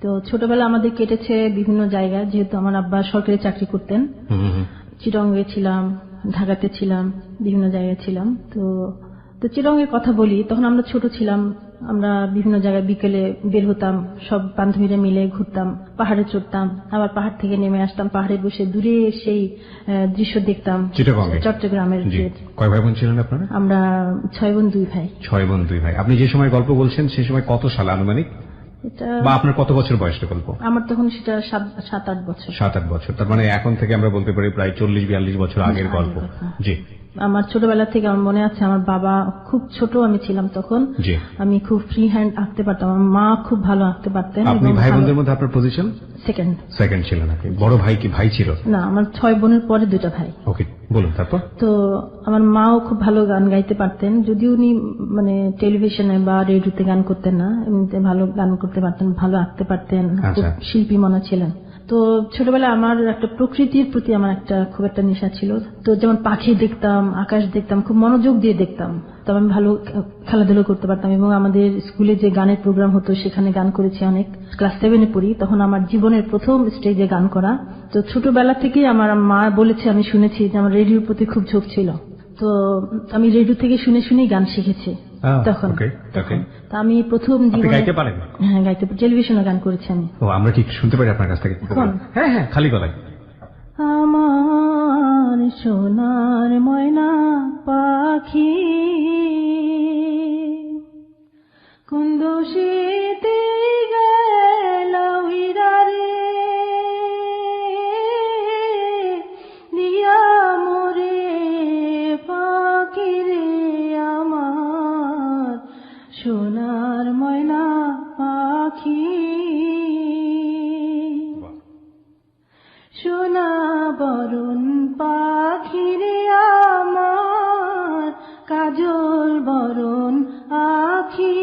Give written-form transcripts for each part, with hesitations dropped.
তো ছোটবেলা আমাদের কেটেছে বিভিন্ন জায়গায়, যেহেতু আমার আব্বা সরকারি চাকরি করতেন। চিটংয়ে ছিলাম, ঢাকাতে ছিলাম, বিভিন্ন জায়গায় ছিলাম। তো চিটংয়ের কথা বলি, তখন আমরা ছোট ছিলাম, আমরা বিভিন্ন জায়গায় বিকেলে বের হতাম, সব বান্ধবীরা মিলে ঘুরতাম, পাহাড়ে চড়তাম, আবার পাহাড় থেকে নেমে আসতাম, পাহাড়ে বসে দূরে সেই দৃশ্য দেখতাম। চট্টগ্রামের। কয় ভাই বোন ছিলেন আপনারা? আমরা 6 বোন 2 ভাই। 6 বোন 2 ভাই। আপনি যে সময় গল্প বলছেন সেই সময় কত সাল আনুমানিক, বা আপনার কত বছর বয়সের গল্প? আমার তখন সেটা 7-8 বছর। 7-8 বছর, তার মানে এখন থেকে আমরা বলতে পারি প্রায় 40-42 বছর আগের গল্প। জি। আমার ছোটবেলা থেকে আমার মনে আছে, আমার বাবা খুব ছোট আমি ছিলাম তখন, আমি খুব ফ্রি হ্যান্ড আঁকতে পারতাম, আমার মা খুব ভালো আঁকতে পারতেন। আপনি ভাই বোনদের মধ্যে আপনার পজিশন? সেকেন্ড ছিলেন আপনি। বড় ভাই কি ভাই ছিল? না, আমার 6 বোনের পরে 2টা ভাই। ওকে, বলুন তারপর। তো আমার মাও খুব ভালো গান গাইতে পারতেন, যদিও উনি মানে টেলিভিশনে বা রেডিওতে গান করতেন না, এমনিতে ভালো গান করতে পারতেন, ভালো আঁকতে পারতেন, শিল্পী মনা ছিলেন। তো ছোটবেলায় আমার একটা প্রকৃতির প্রতি আমার খুব একটা নেশা ছিল। তো যেমন পাখি দেখতাম, আকাশ দেখতাম, খুব মনোযোগ দিয়ে দেখতাম। তবে আমি ভালো খেলাধুলো করতে পারতাম, এবং আমাদের স্কুলে যে গানের প্রোগ্রাম হতো সেখানে গান করেছি অনেক। ক্লাস 7-এ পড়ি, তখন আমার জীবনের প্রথম স্টেজে গান করা। তো ছোটবেলা থেকেই আমার মা বলেছে, আমি শুনেছি যে আমার রেডিওর প্রতি খুব ঝোঁক ছিল। তো আমি রেডিও থেকে শুনে শুনেই গান শিখেছি তখন। আমি প্রথম জীবনে গাইতে পারেন? হ্যাঁ, গাইতে, টেলিভিশনে গান করেছি আমি। আমরা কি শুনতে পারি আপনার কাছ থেকে? হ্যাঁ হ্যাঁ, খালি গলায়। আমার সোনার ময়না পাখি কোন দোষেতে গেল উইরারে, দিয়া মোরে পাখি রে আমার সোনার ময়না পাখি, সোনা বরণ পাখি রে আমার কাজল বরণ আখি,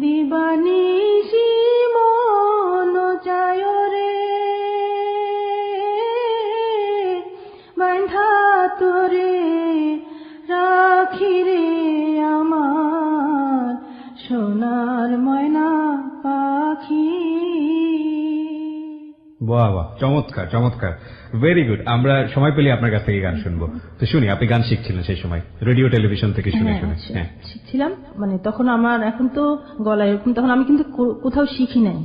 দিবানিশি মন চায় রে বাঁধা তোরে রাখি রে আমার সোনার ময়না পাখি। বাহ বাহ, চমৎকার চমৎকার, ভেরি গুড। আমরা সময় পেলে আপনার কাছ থেকে গান শুনবো। তো শুনি, আপনি গান শিখছিলেন সেই সময় রেডিও টেলিভিশন থেকে শুনে শুনে? হ্যাঁ, শিখছিলাম। মানে তখন আমার, এখন তো গলায় এরকম, তখন আমি কিন্তু কোথাও শিখি নাই।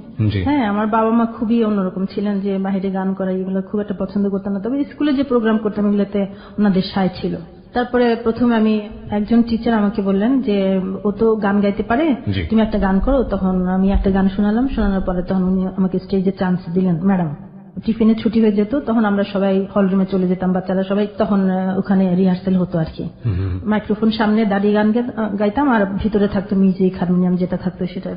হ্যাঁ, আমার বাবা মা খুবই অন্যরকম ছিলেন, যে বাইরে গান করা এগুলো খুব একটা পছন্দ করতাম না। তবে স্কুলে যে প্রোগ্রাম করতাম এগুলোতে ওনাদের সায় ছিল। তারপরে প্রথমে আমি, একজন টিচার আমাকে বললেন যে ও তো গান গাইতে পারে, তুমি একটা গান করো। তখন আমি একটা গান শোনালাম, শোনানোর পরে তখন উনি আমাকে স্টেজে চান্স দিলেন। ম্যাডাম, টিফিনে ছুটি হয়ে যেত, তখন আমরা সবাই হল রুমে চলে যেতাম, বাচ্চারা সবাই, তখন ওখানে রিহার্সাল হতো আর কি। মাইক্রোফোন সামনে দাঁড়িয়ে গান গাইতাম, আর ভিতরে থাকতো মিউজিক, হারমোনিয়াম যেটা থাকতো সেটা।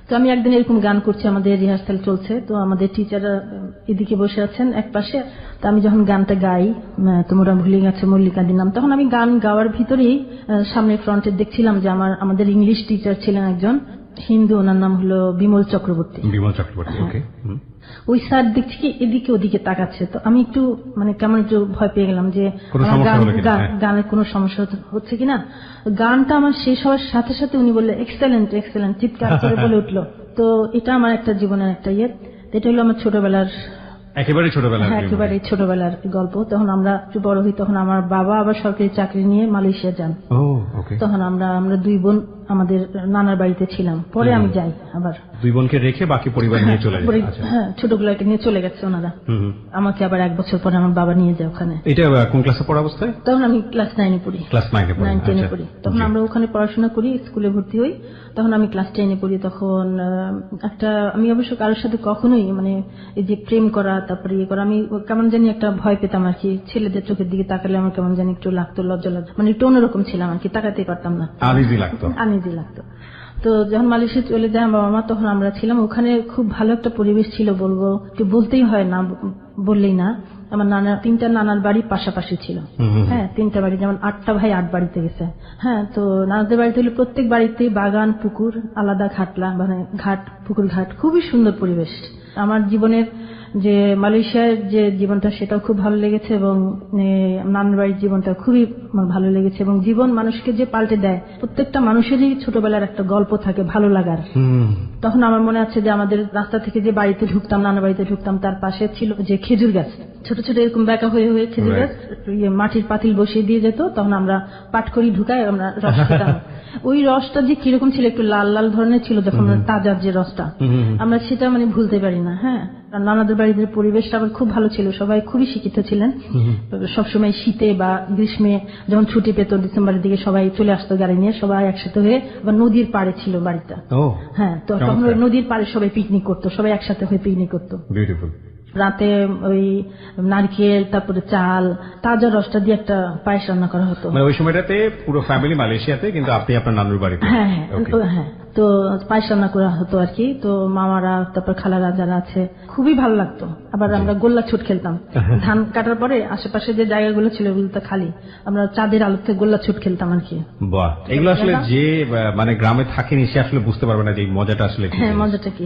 তো আমি একদিন এরকম গান করছি, আমাদের রিহার্সাল চলছে, তো আমাদের টিচাররা এদিকে বসে আছেন এক পাশে। তো আমি যখন গানটা গাই, তোমরা ভুলে গেছো মল্লিকাদির নাম, তখন আমি গান গাওয়ার ভিতরেই সামনে ফ্রন্টে দেখছিলাম যে আমাদের ইংলিশ টিচার ছিলেন একজন হিন্দু, ওনার নাম হলো বিমল চক্রবর্তী। ওই স্যার দেখছি কি এদিকে ওদিকে তাকাচ্ছে। তো আমি একটু মানে কেমন একটু ভয় পেয়ে গেলাম যে গানের কোনো সমস্যা হচ্ছে কিনা। গানটা আমার শেষ হওয়ার সাথে সাথে উনি বললেন এক্সেলেন্ট এক্সেলেন্ট, চিৎকার করে বলে উঠলো। তো এটা আমার একটা জীবনের একটা এটা হলো আমার ছোটবেলার, একেবারে ছোটবেলার গল্প। তখন আমরা একটু বড় হই, তখন আমার বাবা আবার সরকারি চাকরি নিয়ে মালয়েশিয়া যান। তখন আমরা 2 বোন আমাদের নানার বাড়িতে ছিলাম। পরে আমি যাই, আবার 2 বোনকে রেখে বাকি পরিবার নিয়ে চলে যায়। হ্যাঁ, ছোটগুলোকে নিয়ে চলে গেছে ওনারা। আমাকে আবার 1 বছর পরে আমার বাবা নিয়ে যায় ওখানে। এটা কোন ক্লাসে পড়া অবস্থায়? তখন আমি ক্লাস 9-এ পড়ি। ক্লাস 9-10-এ পড়ি। তখন আমরা ওখানে পড়াশোনা করি, স্কুলে ভর্তি হই। তখন আমি ক্লাস 10-এ পড়ি। তখন আমি অবশ্য কারোর সাথে কখনোই মানে এই যে প্রেম করা, তারপরে ইয়ে করা, আমি কেমন জানি একটা ভয় পেতাম আর কি। ছেলেদের চোখের দিকে তাকালে আমার কেমন জানি একটু লাগতো, লজ্জা লাগতো, মানে একটু অন্যরকম ছিলাম আর কি, তাকাতেই পারতাম না, আনইজি লাগতো। তো যখন মালয়েশিয়া চলে যায় বাবা মা, তখন আমরা ছিলাম ওখানে। খুব ভালো একটা পরিবেশ ছিল, বলবো একটু বলতেই হয়, না বললেই না। আমার 3টা নানার বাড়ি পাশাপাশি ছিল। হ্যাঁ, 3টা বাড়ি, যেমন 8টা ভাই 8 বাড়িতে গেছে। হ্যাঁ, তো নানাদের বাড়িতে হলে প্রত্যেক বাড়িতে বাগান, পুকুর, আলাদা ঘাটলা, মানে ঘাট, পুকুর ঘাট, খুবই সুন্দর পরিবেশ। আমার জীবনের যে মালয়েশিয়ার যে জীবনটা সেটাও খুব ভালো লেগেছে এবং নানার বাড়ির জীবনটা খুবই আমার ভালো লেগেছে এবং জীবন মানুষকে যে পাল্টে দেয়, প্রত্যেকটা মানুষেরই ছোটবেলার একটা গল্প থাকে ভালো লাগার। তখন আমার মনে আছে যে আমাদের রাস্তা থেকে যে বাড়িতে ঢুকতাম, নানা বাড়িতে ঢুকতাম, তার পাশে ছিল যে খেজুর গাছ, ছোট ছোট এরকম বেঁকা হয়ে হয়ে খেজুর গাছ, মাটির পাতিল বসিয়ে দিয়ে যেত, তখন আমরা পাট করি ঢুকাই আমরা রস খেতাম। ওই রসটা যে কিরকম ছিল, একটু লাল লাল ধরনের ছিল যখন তাজার যে রসটা, আমরা সেটা মানে ভুলতে পারি না। হ্যাঁ, নানাদের বাড়িতে পরিবেশটা আবার খুব ভালো ছিল, সবাই খুবই শিক্ষিত ছিলেন। সবসময় শীতে বা গ্রীষ্মে যখন ছুটি পেত ডিসেম্বরের দিকে সবাই চলে আসতো গাড়ি নিয়ে, সবাই একসাথে হয়ে, আবার নদীর পাড়ে ছিল বাড়িটা। হ্যাঁ, তো তখন ওই নদীর পাড়ে সবাই পিকনিক করতো, সবাই একসাথে হয়ে পিকনিক করতো। বিউটিফুল। রাতে ওই নারকেল, তারপরে চাল, তাজা রসটা দিয়ে একটা পায়েস রান্না করা হতো। মানে ওই সময়টাতে পুরো ফ্যামিলি মালয়েশিয়াতে, কিন্তু আপনি আপনার নানুর বাড়িতে। হ্যাঁ হ্যাঁ, তো পায়েস রান্না করা হতো আর কি। তো মামারা, তারপর খালারা যারা আছে, খুবই ভালো লাগতো। আবার আমরা গোল্লা ছুট খেলতাম, ধান কাটার পরে আশেপাশে যে জায়গাগুলো ছিল ওগুলো তো খালি, আমরা চাঁদের আলোতে গোল্লা ছুট খেলতাম আর কি। বাহ, এগুলো আসলে যে মানে গ্রামে থাকেনি সে আসলে বুঝতে পারবে না যে মজাটা আসলে। হ্যাঁ, মজাটা কি।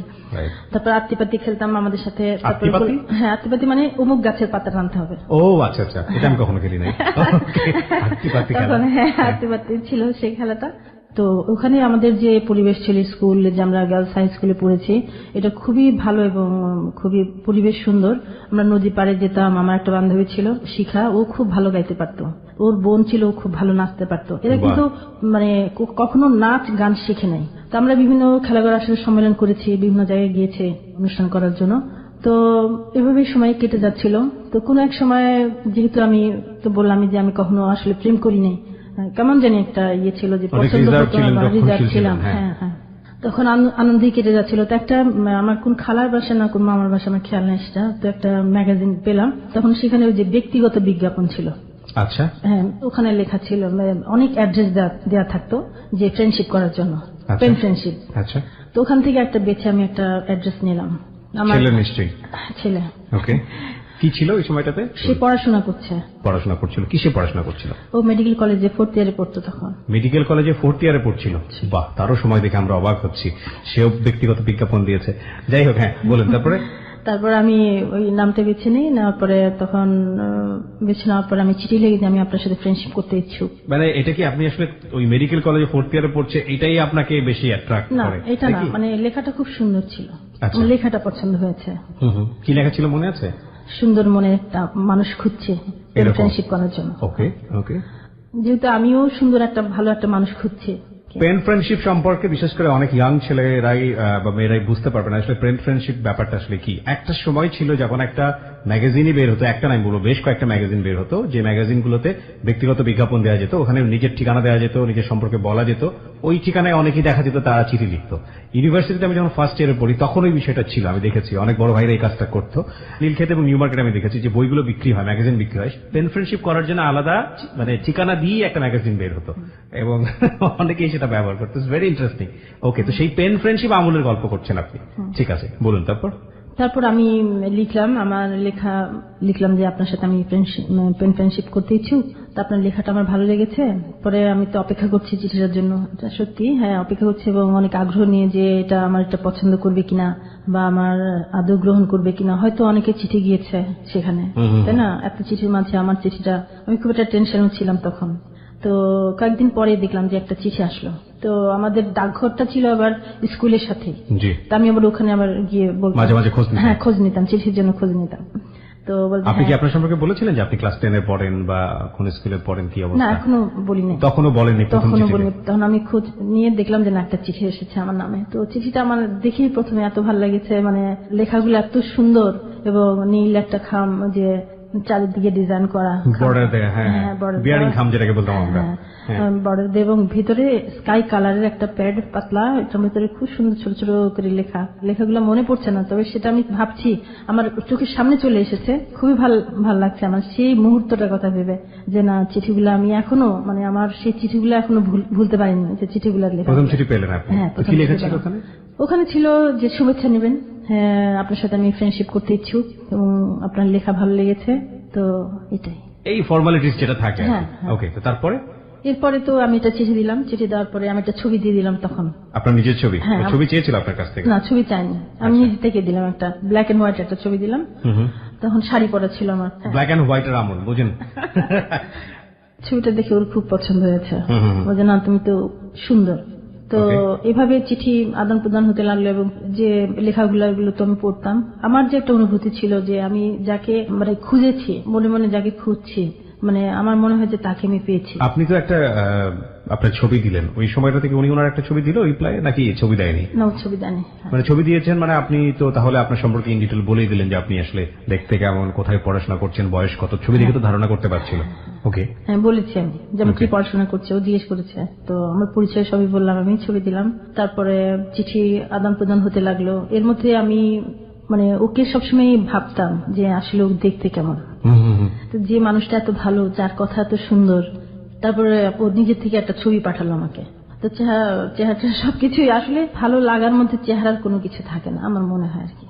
তারপর আত্তিপাতি খেলতাম আমাদের সাথে। হ্যাঁ, আত্তিপাতি মানে অমুক গাছের পাতা টানতে হবে। ও আচ্ছা আচ্ছা, এটা আমি কখনো খেলি নাই। হ্যাঁ, আত্তিপাতি ছিল সেই খেলাটা। তো ওখানে আমাদের যে পরিবেশ ছিল, স্কুল যে আমরা গার্লস হাই স্কুলে পড়েছি, এটা খুবই ভালো এবং খুবই পরিবেশ সুন্দর। আমরা নদী পাড়ে যেতাম, আমার একটা বান্ধবী ছিল শিখা, ও খুব ভালো গাইতে পারতো, ওর বোন ছিল ও খুব ভালো নাচতে পারতো। এরা কিন্তু মানে কখনো নাচ গান শিখে নাই। তো আমরা বিভিন্ন খেলাঘর আসলে সম্মেলন করেছি, বিভিন্ন জায়গায় গিয়েছে অনুষ্ঠান করার জন্য। তো এভাবেই সময় কেটে যাচ্ছিল। তো কোন এক সময়, যেহেতু আমি তো বললাম যে আমি কখনো আসলে প্রেম করি নাই, কেমন জানি একটা ইয়ে ছিল যে পছন্দ করতে রিজার্ভ ছিলাম। হ্যাঁ হ্যাঁ, তখন আনন্দই কেটে যাচ্ছিল। তো একটা আমার কোন খালার বাসা না কোন মামার বাসা আমার খেয়াল নেই সেটা, তো একটা ম্যাগাজিন পেলাম, তখন সেখানে ওই যে ব্যক্তিগত বিজ্ঞাপন ছিল। আচ্ছা। হ্যাঁ, ওখানে লেখা ছিল, অনেক অ্যাড্রেস দেওয়া থাকতো যে ফ্রেন্ডশিপ করার জন্য, পেন ফ্রেন্ডশিপ। আচ্ছা। তো ওখান থেকে একটা বেছে আমি একটা অ্যাড্রেস নিলাম। আমার ছেলে নিশ্চয়ই। ছেলে। ওকে, কি ছিল ওই সময়টাতে? সে পড়াশোনা করছে। পড়াশোনা করছিল? কিসে পড়াশোনা করছিল? ও মেডিকেল কলেজে 4th ইয়ারে পড়তো তখন। মেডিকেল কলেজে 4th ইয়ারে পড়ছিল? বাহ, তারও সময় দেখে আমরা অবাক হচ্ছি, সেও ব্যক্তিগত বিজ্ঞাপন দিয়েছে। যাই হোক, হ্যাঁ বলেন। তারপর আমি ওই নামটা বেছে নিই, নেওয়ার পরে তখন বেছে নেওয়ার পরে আমি চিঠি লিখে যে আমি আপনার সাথে ফ্রেন্ডশিপ করতে ইচ্ছুক। মানে এটা কি আপনি আসলে ওই মেডিকেল কলেজে 4th ইয়ারে পড়ছে এটাই আপনাকে বেশি অ্যাট্রাক্ট করে? না, এটা না, মানে লেখাটা খুব সুন্দর ছিল, লেখাটা পছন্দ হয়েছে। কি লেখা ছিল মনে আছে? সুন্দর মনে একটা মানুষ খুঁজছে ফ্রেন্ডশিপ করার জন্য। ওকে ওকে, যেহেতু আমিও সুন্দর একটা ভালো একটা মানুষ খুঁজছি। পেন ফ্রেন্ডশিপ সম্পর্কে বিশেষ করে অনেক ইয়াং ছেলেরাই বা মেয়েরাই বুঝতে পারবে না আসলে পেন ফ্রেন্ডশিপ ব্যাপারটা আসলে কি। একটা সময় ছিল যখন একটা ম্যাগাজিনই বের হতো, একটা নাই বলবো বেশ কয়েকটা ম্যাগাজিন বের হতো, যে ম্যাগাজিনগুলোতে ব্যক্তিগত বিজ্ঞাপন দেওয়া যেত, ওখানে নিজের ঠিকানা দেওয়া যেত, নিজের সম্পর্কে বলা যেত, ওই ঠিকানায় অনেকেই দেখা যেত তারা চিঠি লিখত। ইউনিভার্সিটিতে আমি যখন ফার্স্ট ইয়ারে পড়ি তখন ওই বিষয়টা ছিল, আমি দেখেছি অনেক বড় ভাইরা এই কাজটা করতো। নীলক্ষেত এবং নিউ মার্কেটে আমি দেখেছি যে বইগুলো বিক্রি হয়, ম্যাগাজিন বিক্রি হয়, পেন ফ্রেন্ডশিপ করার জন্য আলাদা মানে ঠিকানা দিয়ে একটা ম্যাগাজিন বের হতো এবং অনেকেই সেটা ব্যবহার করতো। Very interesting. ওকে, তো সেই পেন ফ্রেন্ডশিপ আমলের গল্প করছেন আপনি, ঠিক আছে, বলুন। তারপর আমি লিখলাম, আমার লেখা লিখলাম যে আপনার সাথে আমি পেন ফ্রেন্ডশিপ করতে ইচ্ছুক, তো আপনার লেখাটা আমার ভালো লেগেছে। পরে আমি তো অপেক্ষা করছি চিঠিটার জন্য, সত্যি হ্যাঁ অপেক্ষা করছি এবং অনেক আগ্রহ নিয়ে যে এটা আমার এটা পছন্দ করবে কিনা বা আমার আদৌ গ্রহণ করবে কিনা। হয়তো অনেকে চিঠি গিয়েছে সেখানে, তাই না, এত চিঠির মাঝে আমার চিঠিটা, আমি খুব একটা টেনশনও ছিলাম তখন। তো কয়েকদিন পরে দেখলাম যে একটা চিঠি আসলো। তো আমাদের ডাকঘরটা ছিল আবার স্কুলের সাথে, তো আমি আবার ওখানে আবার গিয়ে বলতাম, মাঝে মাঝে খোঁজ নিতাম, চিঠির জন্য খোঁজ নিতাম। তো আপনি কি আপনার সম্পর্কে বলেছিলেন যে আপনি ক্লাস 10 এ পড়েন বা কোন স্কুলে পড়েন, কি অবস্থা? না, এখনো বলিনি। তখনও বলেননি? তখন আমি খোঁজ নিয়ে দেখলাম যে না, একটা চিঠি এসেছে আমার নামে। তো চিঠিটা আমার দেখেই প্রথমে এত ভালো লেগেছে, মানে লেখাগুলো এত সুন্দর এবং নীল একটা খাম যে চারিদিকে ডিজাইন করা, বর্ডার দেয়া, হ্যাঁ বিয়ারিং খাম যেটাকে বলতাম আমরা, বর্ডার দিয়ে, এবং ভিতরে স্কাই কালারের একটা প্যাড পাতলা, এটার ভিতরে খুব সুন্দর ছোট ছোট করে লেখাগুলো মনে পড়ছে না, তবে সেটা আমি ভাবছি আমার চোখের সামনে চলে এসেছে। খুবই ভালো লাগছে আমার সেই মুহূর্তটার কথা ভেবে যে না, চিঠিগুলো আমি এখনো মানে আমার সেই চিঠিগুলো এখনো ভুলতে পারিনি, যে চিঠিগুলোর লেখা। প্রথম চিঠি পেলেন আপনি? হ্যাঁ, কি লেখা ছিল ওখানে? ওখানে ছিল যে শুভেচ্ছা নেবেন, হ্যাঁ আপনার সাথে আমি ফ্রেন্ডশিপ করতে ইচ্ছুক এবং আপনার লেখা ভালো লেগেছে। তো এটাই, এই ফর্মালিটিস যেটা থাকে। ওকে, তো তারপরে এরপরে তো আমি একটা চিঠি দিলাম, চিঠি দেওয়ার পরে আমি একটা ছবি দিয়ে দিলাম। তখন আপনার নিজের ছবি? হ্যাঁ। ছবি চেয়েছিল আপনার কাছ থেকে? না, ছবি চাইনি, আমি নিজে থেকে দিলাম, একটা ব্ল্যাক এন্ড হোয়াইট একটা ছবি দিলাম। তখন শাড়ি পরা ছিল আমার। ব্ল্যাক এন্ড হোয়াইট এর আমল, বুঝেন? ছবিটা দেখে ওর খুব পছন্দ হয়েছে, বলছে না তুমি তো সুন্দর। তো এভাবে চিঠি আদান প্রদান হতে লাগলো এবং যে লেখাগুলো এগুলো তো আমি পড়তাম। আমার যে একটা অনুভূতি ছিল যে আমি যাকে মানে খুঁজেছি, মনে মনে যাকে খুঁজছি, মানে আমার মনে হয় যে তাকে আমি পেয়েছি। আপনি তো একটা আপনার ছবি দিলেন, ওই সময়টা থেকে উনি ওনার একটা ছবি দিল রিপ্লাই, নাকি ছবি দেয়নি? না, ছবি দেয়নি। মানে ছবি দিয়েছেন, মানে আপনি তো তাহলে আপনার সম্পর্কে ইন ডিটেল বলেই দিলেন যে আপনি আসলে দেখতে কেমন, কোথায় পড়াশোনা করছেন, বয়স কত, ছবি দেখে তো ধারণা করতে পারছিল। ওকে, হ্যাঁ বলেছি আমি যে আমি কি পড়াশোনা করছি, ও জিজ্ঞেস করেছে, তো আমার পরিচয় সবই বললাম, আমি ছবি দিলাম। তারপরে চিঠি আদান প্রদান হতে লাগলো। এর মধ্যে আমি মানে ওকে সবসময় ভাবতাম যে আসলে ও দেখতে কেমন, তো যে মানুষটা এত ভালো, যার কথা এত সুন্দর, তারপরে ও নিজের থেকে একটা ছবি পাঠালো আমাকে। তো চেহারা সবকিছুই আসলে ভালো লাগার মধ্যে চেহারার কোনো কিছু থাকে না আমার মনে হয় আর কি।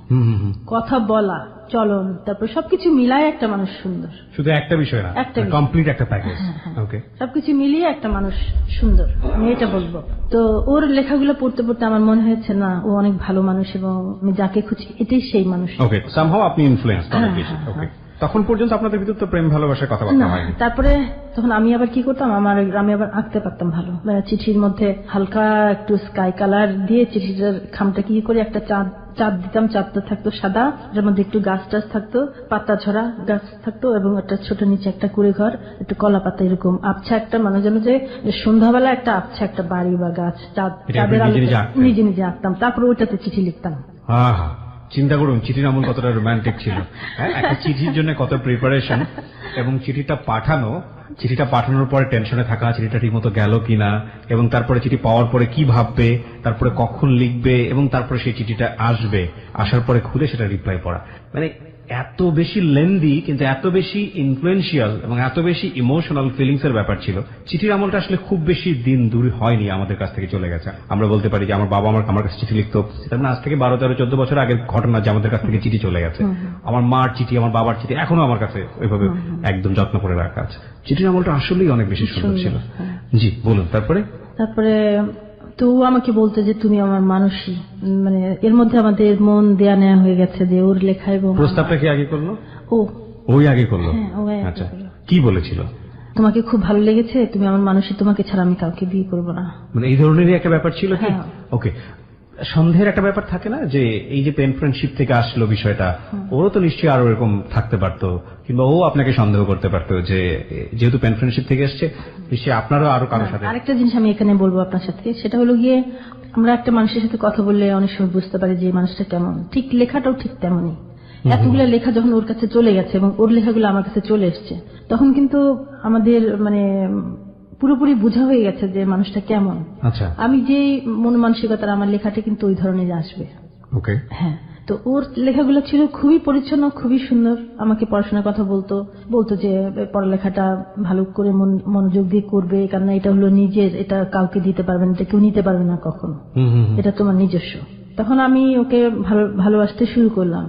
কথা বলা, চলন, তারপর সবকিছু মিলায় একটা মানুষ সুন্দর। শুধু একটা বিষয় না, কমপ্লিট একটা প্যাকেজ। ওকে, সবকিছু মিলিয়ে একটা মানুষ সুন্দর, আমি এটা বলবো। তো ওর লেখাগুলো পড়তে পড়তে আমার মনে হয়েছে না, ও অনেক ভালো মানুষ এবং আমি যাকে খুঁজি এটাই সেই মানুষ। ওকে, সামহাউ আপনি ইনফ্লুয়েন্স অনেক বেশি। ওকে, তখন পর্যন্ত আপনাদের ভিতর তো প্রেম ভালোবাসার কথাবার্তা হয়নি। তারপরে তখন আমি আবার কি করতাম, আমি আবার আঁকতে পারতাম ভালো। চিঠির মধ্যে হালকা একটু স্কাই কালার দিয়ে চিঠিটার খামটা কি করে একটা চাঁদ দিতাম, চাঁদটা থাকতো সাদা, এর মধ্যে একটু গাছ টাছ থাকতো, পাতা ঝরা গাছ থাকতো এবং একটা ছোট নিচে একটা কুড়ে ঘর, একটু কলা পাতা, এরকম আবছা একটা, মানে যেন যে সন্ধ্যাবেলা একটা আবছা একটা বাড়ি বা গাছ, চাঁদের আলো, নিজে নিজে আঁকতাম। তারপরে ওইটাতে চিঠি লিখতাম। চিন্তা করুন চিঠির আমল কতটা রোমান্টিক ছিল। একটা চিঠির জন্য কত প্রিপারেশন, এবং চিঠিটা পাঠানোর পরে টেনশনে থাকা, চিঠিটা ঠিক মতো গেল কিনা, এবং তারপরে চিঠি পাওয়ার পরে কি ভাববে, তারপরে কখন লিখবে, এবং তারপরে সেই চিঠিটা আসবে, আসার পরে খুলে সেটা রিপ্লাই পড়া, মানে এত বেশি লেন্দি কিন্তু এত বেশি ইনফ্লুয়েন্সিয়াল এবং এত বেশি ইমোশনাল ফিলিংস এর ব্যাপার ছিল। চিঠির আমলটা আসলে খুব বেশি দিন দূর হয়নি, আমাদের কাছ থেকে চলে গেছে। আমরা বলতে পারি যে আমার বাবা আমার কাছে চিঠি লিখতো, তার মানে আজ থেকে 12, 13, 14 বছর আগের ঘটনা যে আমাদের কাছ থেকে চিঠি চলে গেছে। আমার মার চিঠি, আমার বাবার চিঠি এখনো আমার কাছে ওইভাবে একদম যত্ন করে রাখা আছে। চিঠির আমলটা আসলেই অনেক বেশি সুন্দর ছিল। জি বলুন। তারপরে তো আমাকে বলতে যে তুমি আমার মানুষই, মানে এর মধ্যে আমাদের মন দেয়া নেয়া হয়ে গেছে যে ওর লেখা। এবং প্রস্তাবটা কি আগে করলো? ওই আগে করলো। আচ্ছা, কি বলেছিল? তোমাকে খুব ভালো লেগেছে, তুমি আমার মানুষই, তোমাকে ছাড়া আমি কাউকে বিয়ে করবো না। মানে এই ধরনেরই একটা ব্যাপার ছিল কি? ওকে, সন্দেহের একটা ব্যাপার থাকে না যে এই যে পেন ফ্রেন্ডশিপ থেকে আসলো বিষয়টা, ওরও তো নিশ্চয়ই আরো এরকম থাকতে পারতো, কিংবা ও আপনাকে সন্দেহ করতে পারতো যে যেহেতু পেন ফ্রেন্ডশিপ থেকে এসছে নিশ্চয়ই আপনারও আরো কারোর সাথে। আরেকটা জিনিস আমি এখানে বলবো আপনার সাথে, সেটা হলো গিয়ে আমরা একটা মানুষের সাথে কথা বললে অনেক সময় বুঝতে পারি যে মানুষটা কেমন, ঠিক লেখাটাও ঠিক তেমনই। এতগুলো লেখা যখন ওর কাছে চলে গেছে এবং ওর লেখাগুলো আমার কাছে চলে এসছে, তখন কিন্তু আমাদের মানে পুরোপুরি বোঝা হয়ে গেছে যে মানুষটা কেমন। আচ্ছা, আমি যে মন মানসিকতার, আমার লেখাটা কিন্তু ওই ধরনের আসবে। ওকে, হ্যাঁ। তো ওর লেখাগুলো ছিল খুবই পরিচ্ছন্ন, খুবই সুন্দর। আমাকে পড়াশোনার কথা বলতো যে পড়ালেখাটা ভালো করে মনোযোগ দিয়ে করবে, কারণ এটা হলো নিজের, এটা কাউকে দিতে পারবে না, এটা কেউ নিতে পারবে না কখনো, এটা তোমার নিজস্ব। তখন আমি ওকে ভালোবাসতে শুরু করলাম।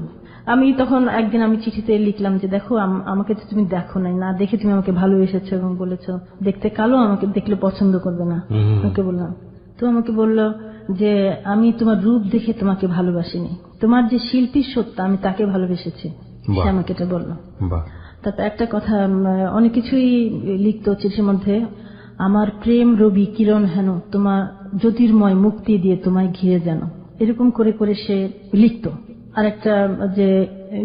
আমি তখন একদিন আমি চিঠিতে লিখলাম যে দেখো, আমাকে তো তুমি দেখো নাই, না দেখে তুমি আমাকে ভালোবেসেছো এবং বলেছো দেখতে কালো, আমাকে দেখলে পছন্দ করবে না। ওকে বললাম, তো আমাকে বলল যে আমি তোমার রূপ দেখে তোমাকে ভালোবাসিনি, তোমার যে শিল্পীর সত্তা আমি তাকে ভালোবেসেছি। সে আমাকে এটা বলল। তারপর একটা কথা, অনেক কিছুই লিখতো চিঠির মধ্যে, আমার প্রেম রবি কিরণ হেন, তোমার জ্যোতির্ময় মুক্তি দিয়ে তোমায় ঘিরে যেন, এরকম করে করে সে লিখতো। আর একটা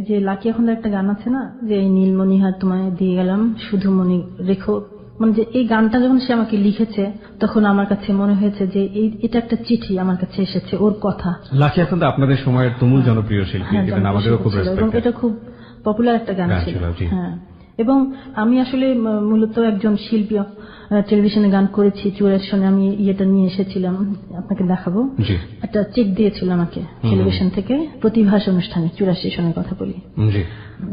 যে লাকি এখন একটা গান আছে না, যে নীলমণিহার তোমায় দিয়ে গেলাম শুধু মনি রেখো, মানে যে এই গানটা যখন সে আমাকে লিখেছে তখন আমার কাছে মনে হয়েছে যে এটা একটা চিঠি আমার কাছে এসেছে, ওর কথা। লাকি এখন তো আপনাদের সময়ের তুমুল জনপ্রিয় শিল্পী, আমাদেরও খুব রেসপেক্ট, এটা খুব পপুলার একটা গান ছিল। হ্যাঁ, এবং আমি আসলে মূলত একজন শিল্পী, টেলিভিশনে গান করেছি। 84 সনে আমি ইয়েটা নিয়ে এসেছিলাম, আপনাকে দেখাবো। একটা চেক দিয়েছিল আমাকে টেলিভিশন থেকে, প্রতিভাস অনুষ্ঠানে, 84 সনের কথা বলি।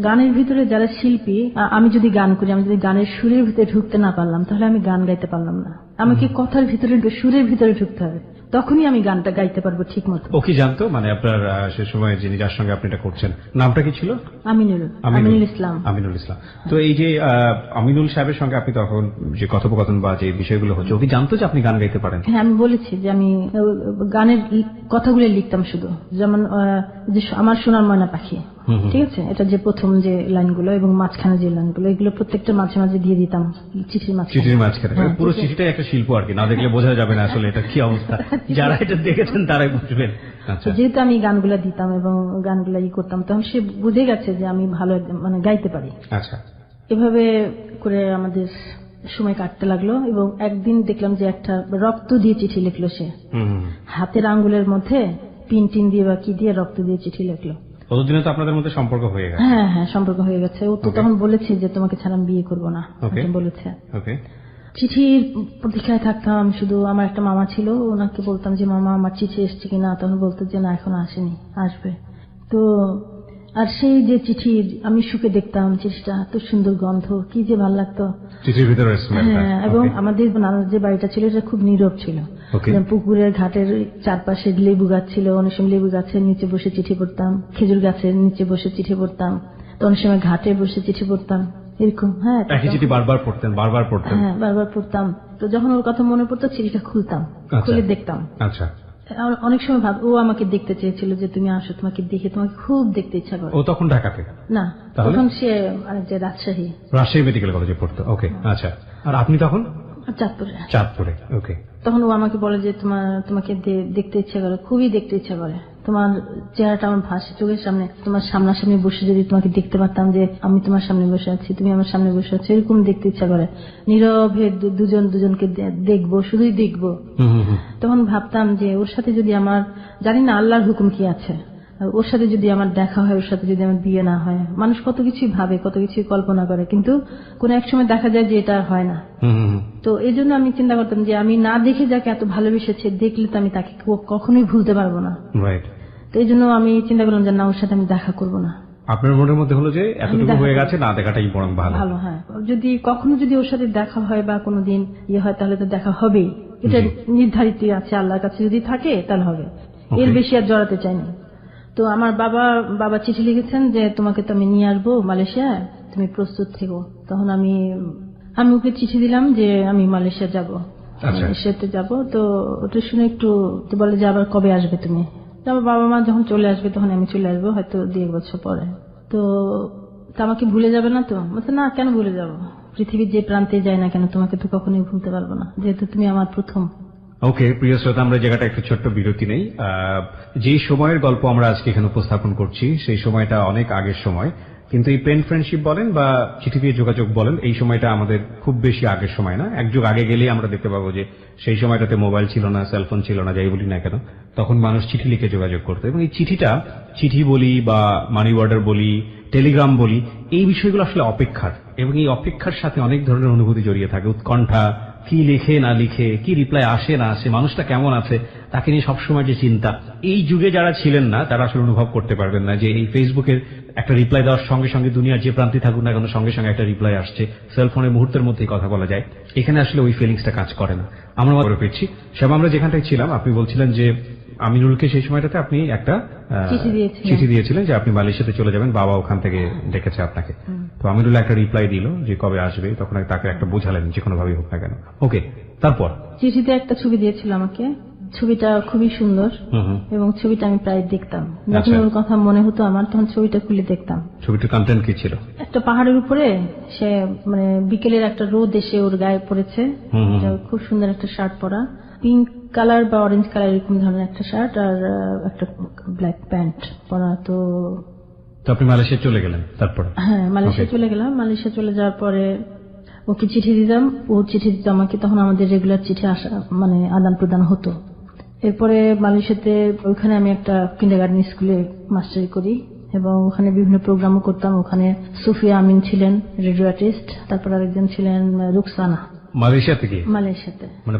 গানের ভিতরে যারা শিল্পী, আমি যদি গান করি, আমি যদি গানের সুরের ভিতরে ঢুকতে না পারলাম তাহলে আমি গান গাইতে পারলাম না। আমাকে কথার ভিতরে, সুরের ভিতরে ঢুকতে হবে। তখনই আমি গানটা গাইতে পারবো ঠিক মতো। ও কি জানতো, মানে আপনার সে সময় যিনি যার সঙ্গে আপনি এটা করছেন নামটা কি ছিল? আমিনুল ইসলাম। আমিনুল ইসলাম। তো এই যে আমিনুল সাহেবের সঙ্গে আপনি তখন যে কথোপকথন বা যে বিষয়গুলো হচ্ছে, ও কি জানতো যে আপনি গান গাইতে পারেন? হ্যাঁ, আমি বলেছি যে আমি গানের কথাগুলো লিখতাম শুধু, যেমন যে আমার সোনার ময়না পাখি, ঠিক আছে, এটা যে প্রথম যে লাইনগুলো এবং মাঝখানে যে লাইনগুলো, এগুলো প্রত্যেকটা মাঝে মাঝে দিয়ে দিতাম চিঠির মাঝখানে। পুরো চিঠিটাই একটা শিল্প আর কি, না দেখলে বোঝা যাবে না আসলে এটা কি অবস্থা, যারা এটা দেখেছেন তারাই বুঝবেন। আচ্ছা, যেহেতু আমি গানগুলা দিতাম এবং গানগুলা করতাম, তখন সে বুঝে গেছে যে আমি ভালো মানে গাইতে পারি। আচ্ছা, এভাবে করে আমাদের সময় কাটতে লাগলো এবং একদিন দেখলাম যে একটা রক্ত দিয়ে চিঠি লিখলো সে, হাতের আঙ্গুলের মধ্যে পিন টিন দিয়ে বা কি দিয়ে রক্ত দিয়ে চিঠি লিখলো। ততদিনে তো আপনাদের মধ্যে সম্পর্ক হয়ে গেছে? হ্যাঁ হ্যাঁ, সম্পর্ক হয়ে গেছে। ও তো তখন বলেছে যে তোমাকে ছাড়া আমি বিয়ে করবো না, বলেছে। চিঠির প্রতীক্ষায় থাকতাম শুধু। আমার একটা মামা ছিল, ওনাকে বলতাম যে মামা আমার চিঠি এসছে কিনা, তখন বলতো যে না এখনো আসেনি, আসবে। তো আর সেই যে চিঠি আমি শুকে দেখতাম, চিঠিটা এত সুন্দর গন্ধ, কি যে ভালো লাগতো চিঠির ভিতরে। হ্যাঁ, এবং আমাদের নানার যে বাড়িটা ছিল এটা খুব নীরব ছিল। পুকুরের ঘাটের চারপাশে লেবু গাছ ছিল, অনেক সময় লেবু গাছের নিচে বসে চিঠি পড়তাম, খেজুর গাছের নিচে বসে চিঠি পড়তাম, তো অনেক সময় ঘাটে বসে চিঠি পড়তাম, এরকম। হ্যাঁ, চিঠি বারবার পড়তেন? হ্যাঁ, বারবার পড়তাম। তো যখন ওর কথা মনে পড়তো চিঠিটা খুলতাম, খুলে দেখতাম। আচ্ছা, অনেক সময় ও আমাকে দেখতে চেয়েছিল যে তুমি আসো, তোমাকে দেখে তোমাকে খুব দেখতে ইচ্ছা করে। ও তখন ঢাকাতে না, তখন সে রাজশাহী মেডিকেল কলেজে পড়তো। ওকে, আচ্ছা। আর আপনি তখন? চাঁদপুরে। ওকে। তখন ও আমাকে বলে যে তোমাকে দেখতে ইচ্ছা করে, খুবই দেখতে ইচ্ছা করে, তোমার চেহারাটা আমার ভাসে চোখের সামনে, তোমার সামনাসামনি বসে যদি তোমাকে দেখতে পারতাম, যে আমি তোমার সামনে বসে আছি, তুমি আমার সামনে বসে আছো, এরকম দেখতে ইচ্ছা করে। নীরবে দুজন দুজনকে দেখবো, শুধুই দেখবো। তখন ভাবতাম যে ওর সাথে যদি আমার, জানি না আল্লাহর হুকুম কি আছে, ওর সাথে যদি আমার দেখা হয়, ওর সাথে যদি আমার বিয়ে না হয়, মানুষ কত কিছুই ভাবে, কত কিছুই কল্পনা করে, কিন্তু কোন এক সময় দেখা যায় যে এটা হয় না। তো এই জন্য আমি চিন্তা করতাম যে আমি না দেখে যাকে এত ভালোবেসেছে, দেখলে তো আমি তাকে কখনোই ভুলতে পারবো না। তো এই জন্য আমি চিন্তা করলাম যে না, ওর সাথে আমি দেখা করবো না। আপনার মনের মধ্যে হলো যে এতটুকু হয়ে গেছে, না দেখাটাই বরং ভালো। হ্যাঁ, যদি কখনো যদি ওর সাথে দেখা হয় বা কোনোদিন ইয়ে হয়, তাহলে তো দেখা হবেই, এটা নির্ধারিত আছে আল্লাহর কাছে, যদি থাকে তাহলে হবে, এর বেশি আর জড়াতে চাইনি। তো আমার বাবা চিঠি লিখেছেন যে তোমাকে তো আমি নিয়ে আসবো মালয়েশিয়া, তুমি প্রস্তুত থেকো। তখন আমি ওকে চিঠি দিলাম যে আমি মালয়েশিয়া যাব, মালয়েশিয়াতে যাব। তো ওটা শুনে একটু বলে যে আবার কবে আসবে তুমি? আমার বাবা মা যখন চলে আসবে তখন আমি চলে আসবো, হয়তো 2 বছর পরে। তো আমাকে ভুলে যাবে না? তো বলছে না, কেন ভুলে যাব, পৃথিবীর যে প্রান্তে যায় না কেন, তোমাকে তো কখনোই ভুলতে পারবো না, যেহেতু তুমি আমার প্রথম। ওকে, প্রিয় শ্রোতা, আমরা জায়গাটা একটু ছোট্ট বিরতি নেই। যে সময়ের গল্প আমরা আজকে এখানে উপস্থাপন করছি সেই সময়টা অনেক আগের সময়, কিন্তু এই পেন ফ্রেন্ডশিপ বলেন বা চিঠি দিয়ে যোগাযোগ বলেন, এই সময়টা আমাদের খুব বেশি আগের সময় না। এক যুগ আগে গেলেই আমরা দেখতে পাবো যে সেই সময়টাতে মোবাইল ছিল না, সেলফোন ছিল না, যাই বলি না কেন, তখন মানুষ চিঠি লিখে যোগাযোগ করতো। এবং এই চিঠি বলি বা মানি অর্ডার বলি, টেলিগ্রাম বলি, এই বিষয়গুলো আসলে অপেক্ষার, এবং এই অপেক্ষার সাথে অনেক ধরনের অনুভূতি জড়িয়ে থাকে। উৎকণ্ঠা, কি লিখে না লিখে, কি রিপ্লাই আসে না আসে, মানুষটা কেমন আছে তাকে নিয়ে সবসময় যে চিন্তা। এই যুগে যারা ছিলেন না তারা আসলে অনুভব করতে পারবেন না যে এই ফেসবুকের একটা রিপ্লাই দেওয়ার সঙ্গে সঙ্গে দুনিয়ার যে প্রান্তে থাকুক না কেন, সঙ্গে সঙ্গে একটা রিপ্লাই আসছে, সেলফোনের মুহূর্তের মধ্যেই কথা বলা যায়। এখানে আসলে ওই ফিলিংসটা কাজ করে না। আমরা মনে পেয়েছি সেবা, আমরা যেখানটায় ছিলাম, আপনি বলছিলেন যে আমিনুলকে সেই সময়টাতে আপনি একটা চিঠি দিয়েছিলেন যে আপনি মালয়েশিয়াতে চলে যাবেন, বাবা ওখান থেকে ডেকেছে আপনাকে। তো আমিনুল একটা রিপ্লাই দিল যে কবে আসবে, তখন তাকে একটা বোঝালেন যে কোনো ভাবে হোক না কেন। ওকে, তারপর চিঠিতে একটা ছবি দিয়েছিল আমাকে, ছবিটা খুবই সুন্দর এবং ছবিটা আমি প্রায় দেখতাম, যখন ওর কথা মনে হতো আমার, তখন ছবিটা খুলে দেখতাম। ছবিটার কন্টেন্ট কি ছিল? একটা পাহাড়ের উপরে সে, মানে বিকেলের একটা রোদ এসে ওর গায়ে পড়েছে, খুব সুন্দর একটা শার্ট পরা, পিঙ্ক কালার বা অরেঞ্জ কালার এরকম ধরনের একটা শার্ট আর একটা ব্ল্যাক প্যান্ট পরা। তো আপনি মালয়েশিয়া চলে গেলেন? তারপর? হ্যাঁ, মালয়েশিয়া চলে গেলাম। মালয়েশিয়া চলে যাওয়ার পরে ওকে চিঠি দিতাম, ও চিঠি দিত আমাকে, তখন আমাদের রেগুলার চিঠি আসা, মানে আদান প্রদান হতো। এরপরে মালয়েশিয়াতে ওইখানে আমি একটা কিন্ডারগার্টেন স্কুলে মাস্টারি করি এবং ওখানে বিভিন্ন প্রোগ্রামও করতাম। ওখানে সুফিয়া আমিন ছিলেন রেডিও আর্টিস্ট, তারপর আরেকজন ছিলেন রুকসানা। মালয়েশিয়াতে কি? মালয়েশিয়াতে, মানে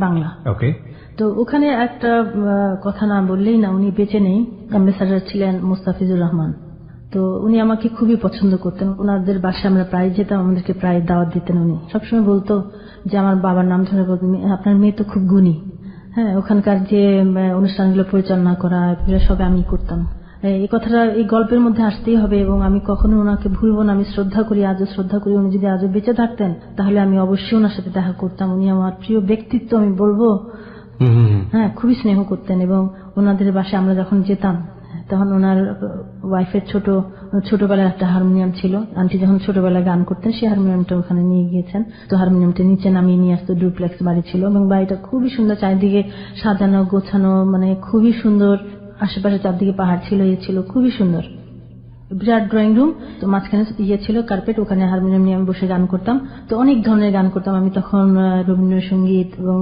বাংলা। ওকে। তো ওখানে একটা কথা না বললেই না, উনি বেঁচে নেই, অ্যাম্বাসাডার ছিলেন মুস্তাফিজুর রহমান। তো উনি আমাকে খুবই পছন্দ করতেন, ওনাদের বাসায় আমরা প্রায় যেতাম, আমাদেরকে প্রায় দাওয়াত দিতেন। উনি সবসময় বলতো যে, আমার বাবার নাম ধরে বলতেন, আপনার মেয়ে তো খুব গুণী, হ্যাঁ, ওখানকার যে অনুষ্ঠানগুলো পরিচালনা করা এগুলো সব আমি করতাম। এই কথাটা এই গল্পের মধ্যে আসতেই হবে এবং আমি কখনো ওনাকে ভুলবো না। আমি শ্রদ্ধা করি, আজও শ্রদ্ধা করি। উনি যদি আজও বেঁচে থাকতেন তাহলে আমি অবশ্যই ওনার সাথে দেখা করতাম। উনি আমার প্রিয় ব্যক্তিত্ব আমি বলবো। হ্যাঁ, খুবই স্নেহ করতেন এবং ওনাদের বাসায় আমরা যখন যেতাম তখন ওনার ওয়াইফের ছোটবেলায় একটা হারমোনিয়াম ছিল। আন্টি যখন ছোটবেলায় গান করতেন সেই হারমোনিয়ামটা ওখানে নিয়ে গিয়েছেন। তো হারমোনিয়ামটা নিচে নামিয়ে নিয়ে আসতো। ডুপ্লেক্স বাড়ি ছিল এবং বাড়িটা খুবই সুন্দর, চারিদিকে সাজানো গোছানো, মানে খুবই সুন্দর। আশেপাশে চারদিকে পাহাড় ছিল, ছিল খুবই সুন্দর। বিরাট ড্রয়িং রুম, তো মাঝখানে ছিল কার্পেট, ওখানে হারমোনিয়াম নিয়ে আমি বসে গান করতাম। তো অনেক ধরনের গান করতাম আমি তখন, রবীন্দ্রসঙ্গীত এবং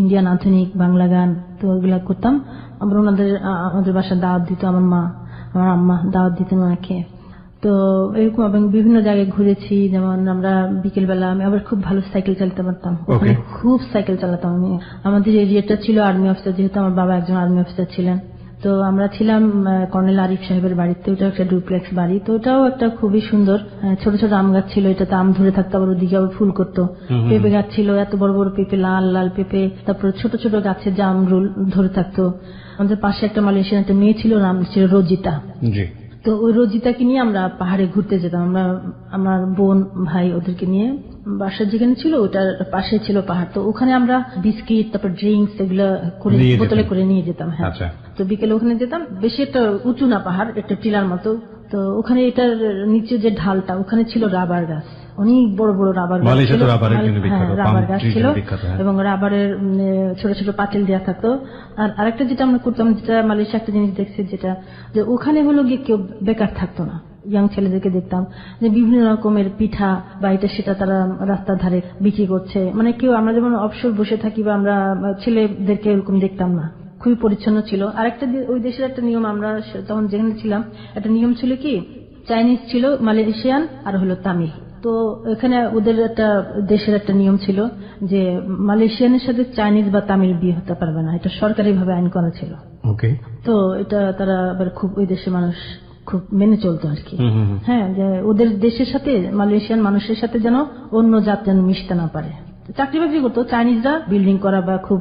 ইন্ডিয়ান আধুনিক বাংলা গান, তো ওইগুলা করতাম। আবার আমাদের বাসায় দাওয়াত দিত আমার মা, আমার আম্মা দাওয়াত দিতেন ওনাকে। তো এরকম এবং বিভিন্ন জায়গায় ঘুরেছি। যেমন আমরা বিকেল বেলা আমি আবার খুব ভালো সাইকেল চালাতে পারতাম, ওখানে খুব সাইকেল চালাতাম আমি। আমাদের এরিয়াটা ছিল আর্মি অফিসার, যেহেতু আমার বাবা একজন আর্মি অফিসার ছিলেন। তো আমরা ছিলাম কর্নেল আরিফ সাহেবের বাড়িতে, ওটা একটা ডুপ্লেক্স বাড়ি। তো ওটাও একটা খুবই সুন্দর, ছোট ছোট আম গাছ ছিল, এটাতে আম ধরে থাকতো, আবার ওদিকে আবার ফুল করতো। পেঁপে গাছ ছিল, এত বড় বড় পেঁপে, লাল লাল পেঁপে। তারপরে ছোট ছোট গাছে জাম ধরে থাকতো। আমাদের পাশে একটা মালয়েশিয়ান একটা মেয়ে ছিল, নাম ছিল রোজিতা। তো ওই রোজিতাকে নিয়ে আমরা পাহাড়ে ঘুরতে যেতাম। আমরা আমার বোন ভাই ওদেরকে নিয়ে, বাসা যেখানে ছিল ওটার পাশে ছিল পাহাড়। তো ওখানে আমরা বিস্কিট, তারপর ড্রিঙ্কস এগুলো করে বোতলে করে নিয়ে যেতাম। হ্যাঁ, তো বিকেলে ওখানে যেতাম। বেশি একটা উঁচু না পাহাড়, একটা টিলার মতো। তো ওখানে এটার নিচে যে ঢালটা, ওখানে ছিল রাবার গাছ, অনেক বড় বড় রাবার গাছ ছিল। রাবার গাছ ছিল এবং রাবারের ছোট ছোট পাতিল দেওয়া থাকতো। আর আরেকটা যেটা আমরা করতাম, যেটা মালয়েশিয়া একটা জিনিস দেখছি, যেটা যে ওখানে হলো গিয়ে কেউ বেকার থাকতো না। ইয়াং ছেলেদেরকে দেখতাম যে বিভিন্ন রকমের পিঠা বা এটা সেটা তারা রাস্তার ধারে বিক্রি করছে। মানে কেউ, আমরা যেমন অবসর বসে থাকি বা আমরা ছেলেদেরকে এরকম দেখতাম না, খুবই পরিচ্ছন্ন ছিল। আরেকটা ওই দেশের একটা নিয়ম, আমরা তখন যেখানে ছিলাম একটা নিয়ম ছিল কি, চাইনিজ ছিল, মালয়েশিয়ান আর হলো তামিল। তো এখানে ওদের একটা দেশের একটা নিয়ম ছিল যে মালয়েশিয়ানের সাথে চাইনিজ বা তামিল বিয়ে হতে পারবে না, এটা সরকারি ভাবে আইন করা ছিল। তো এটা তারা আবার খুব, ওই দেশের মানুষ খুব মেনে চলতো আর কি। হ্যাঁ, যে ওদের দেশের সাথে মালয়েশিয়ান মানুষের সাথে যেন অন্য জাত যেন মিশতে না পারে। চাকরি বাকরি করতো চাইনিজরা, বিল্ডিং করা বা খুব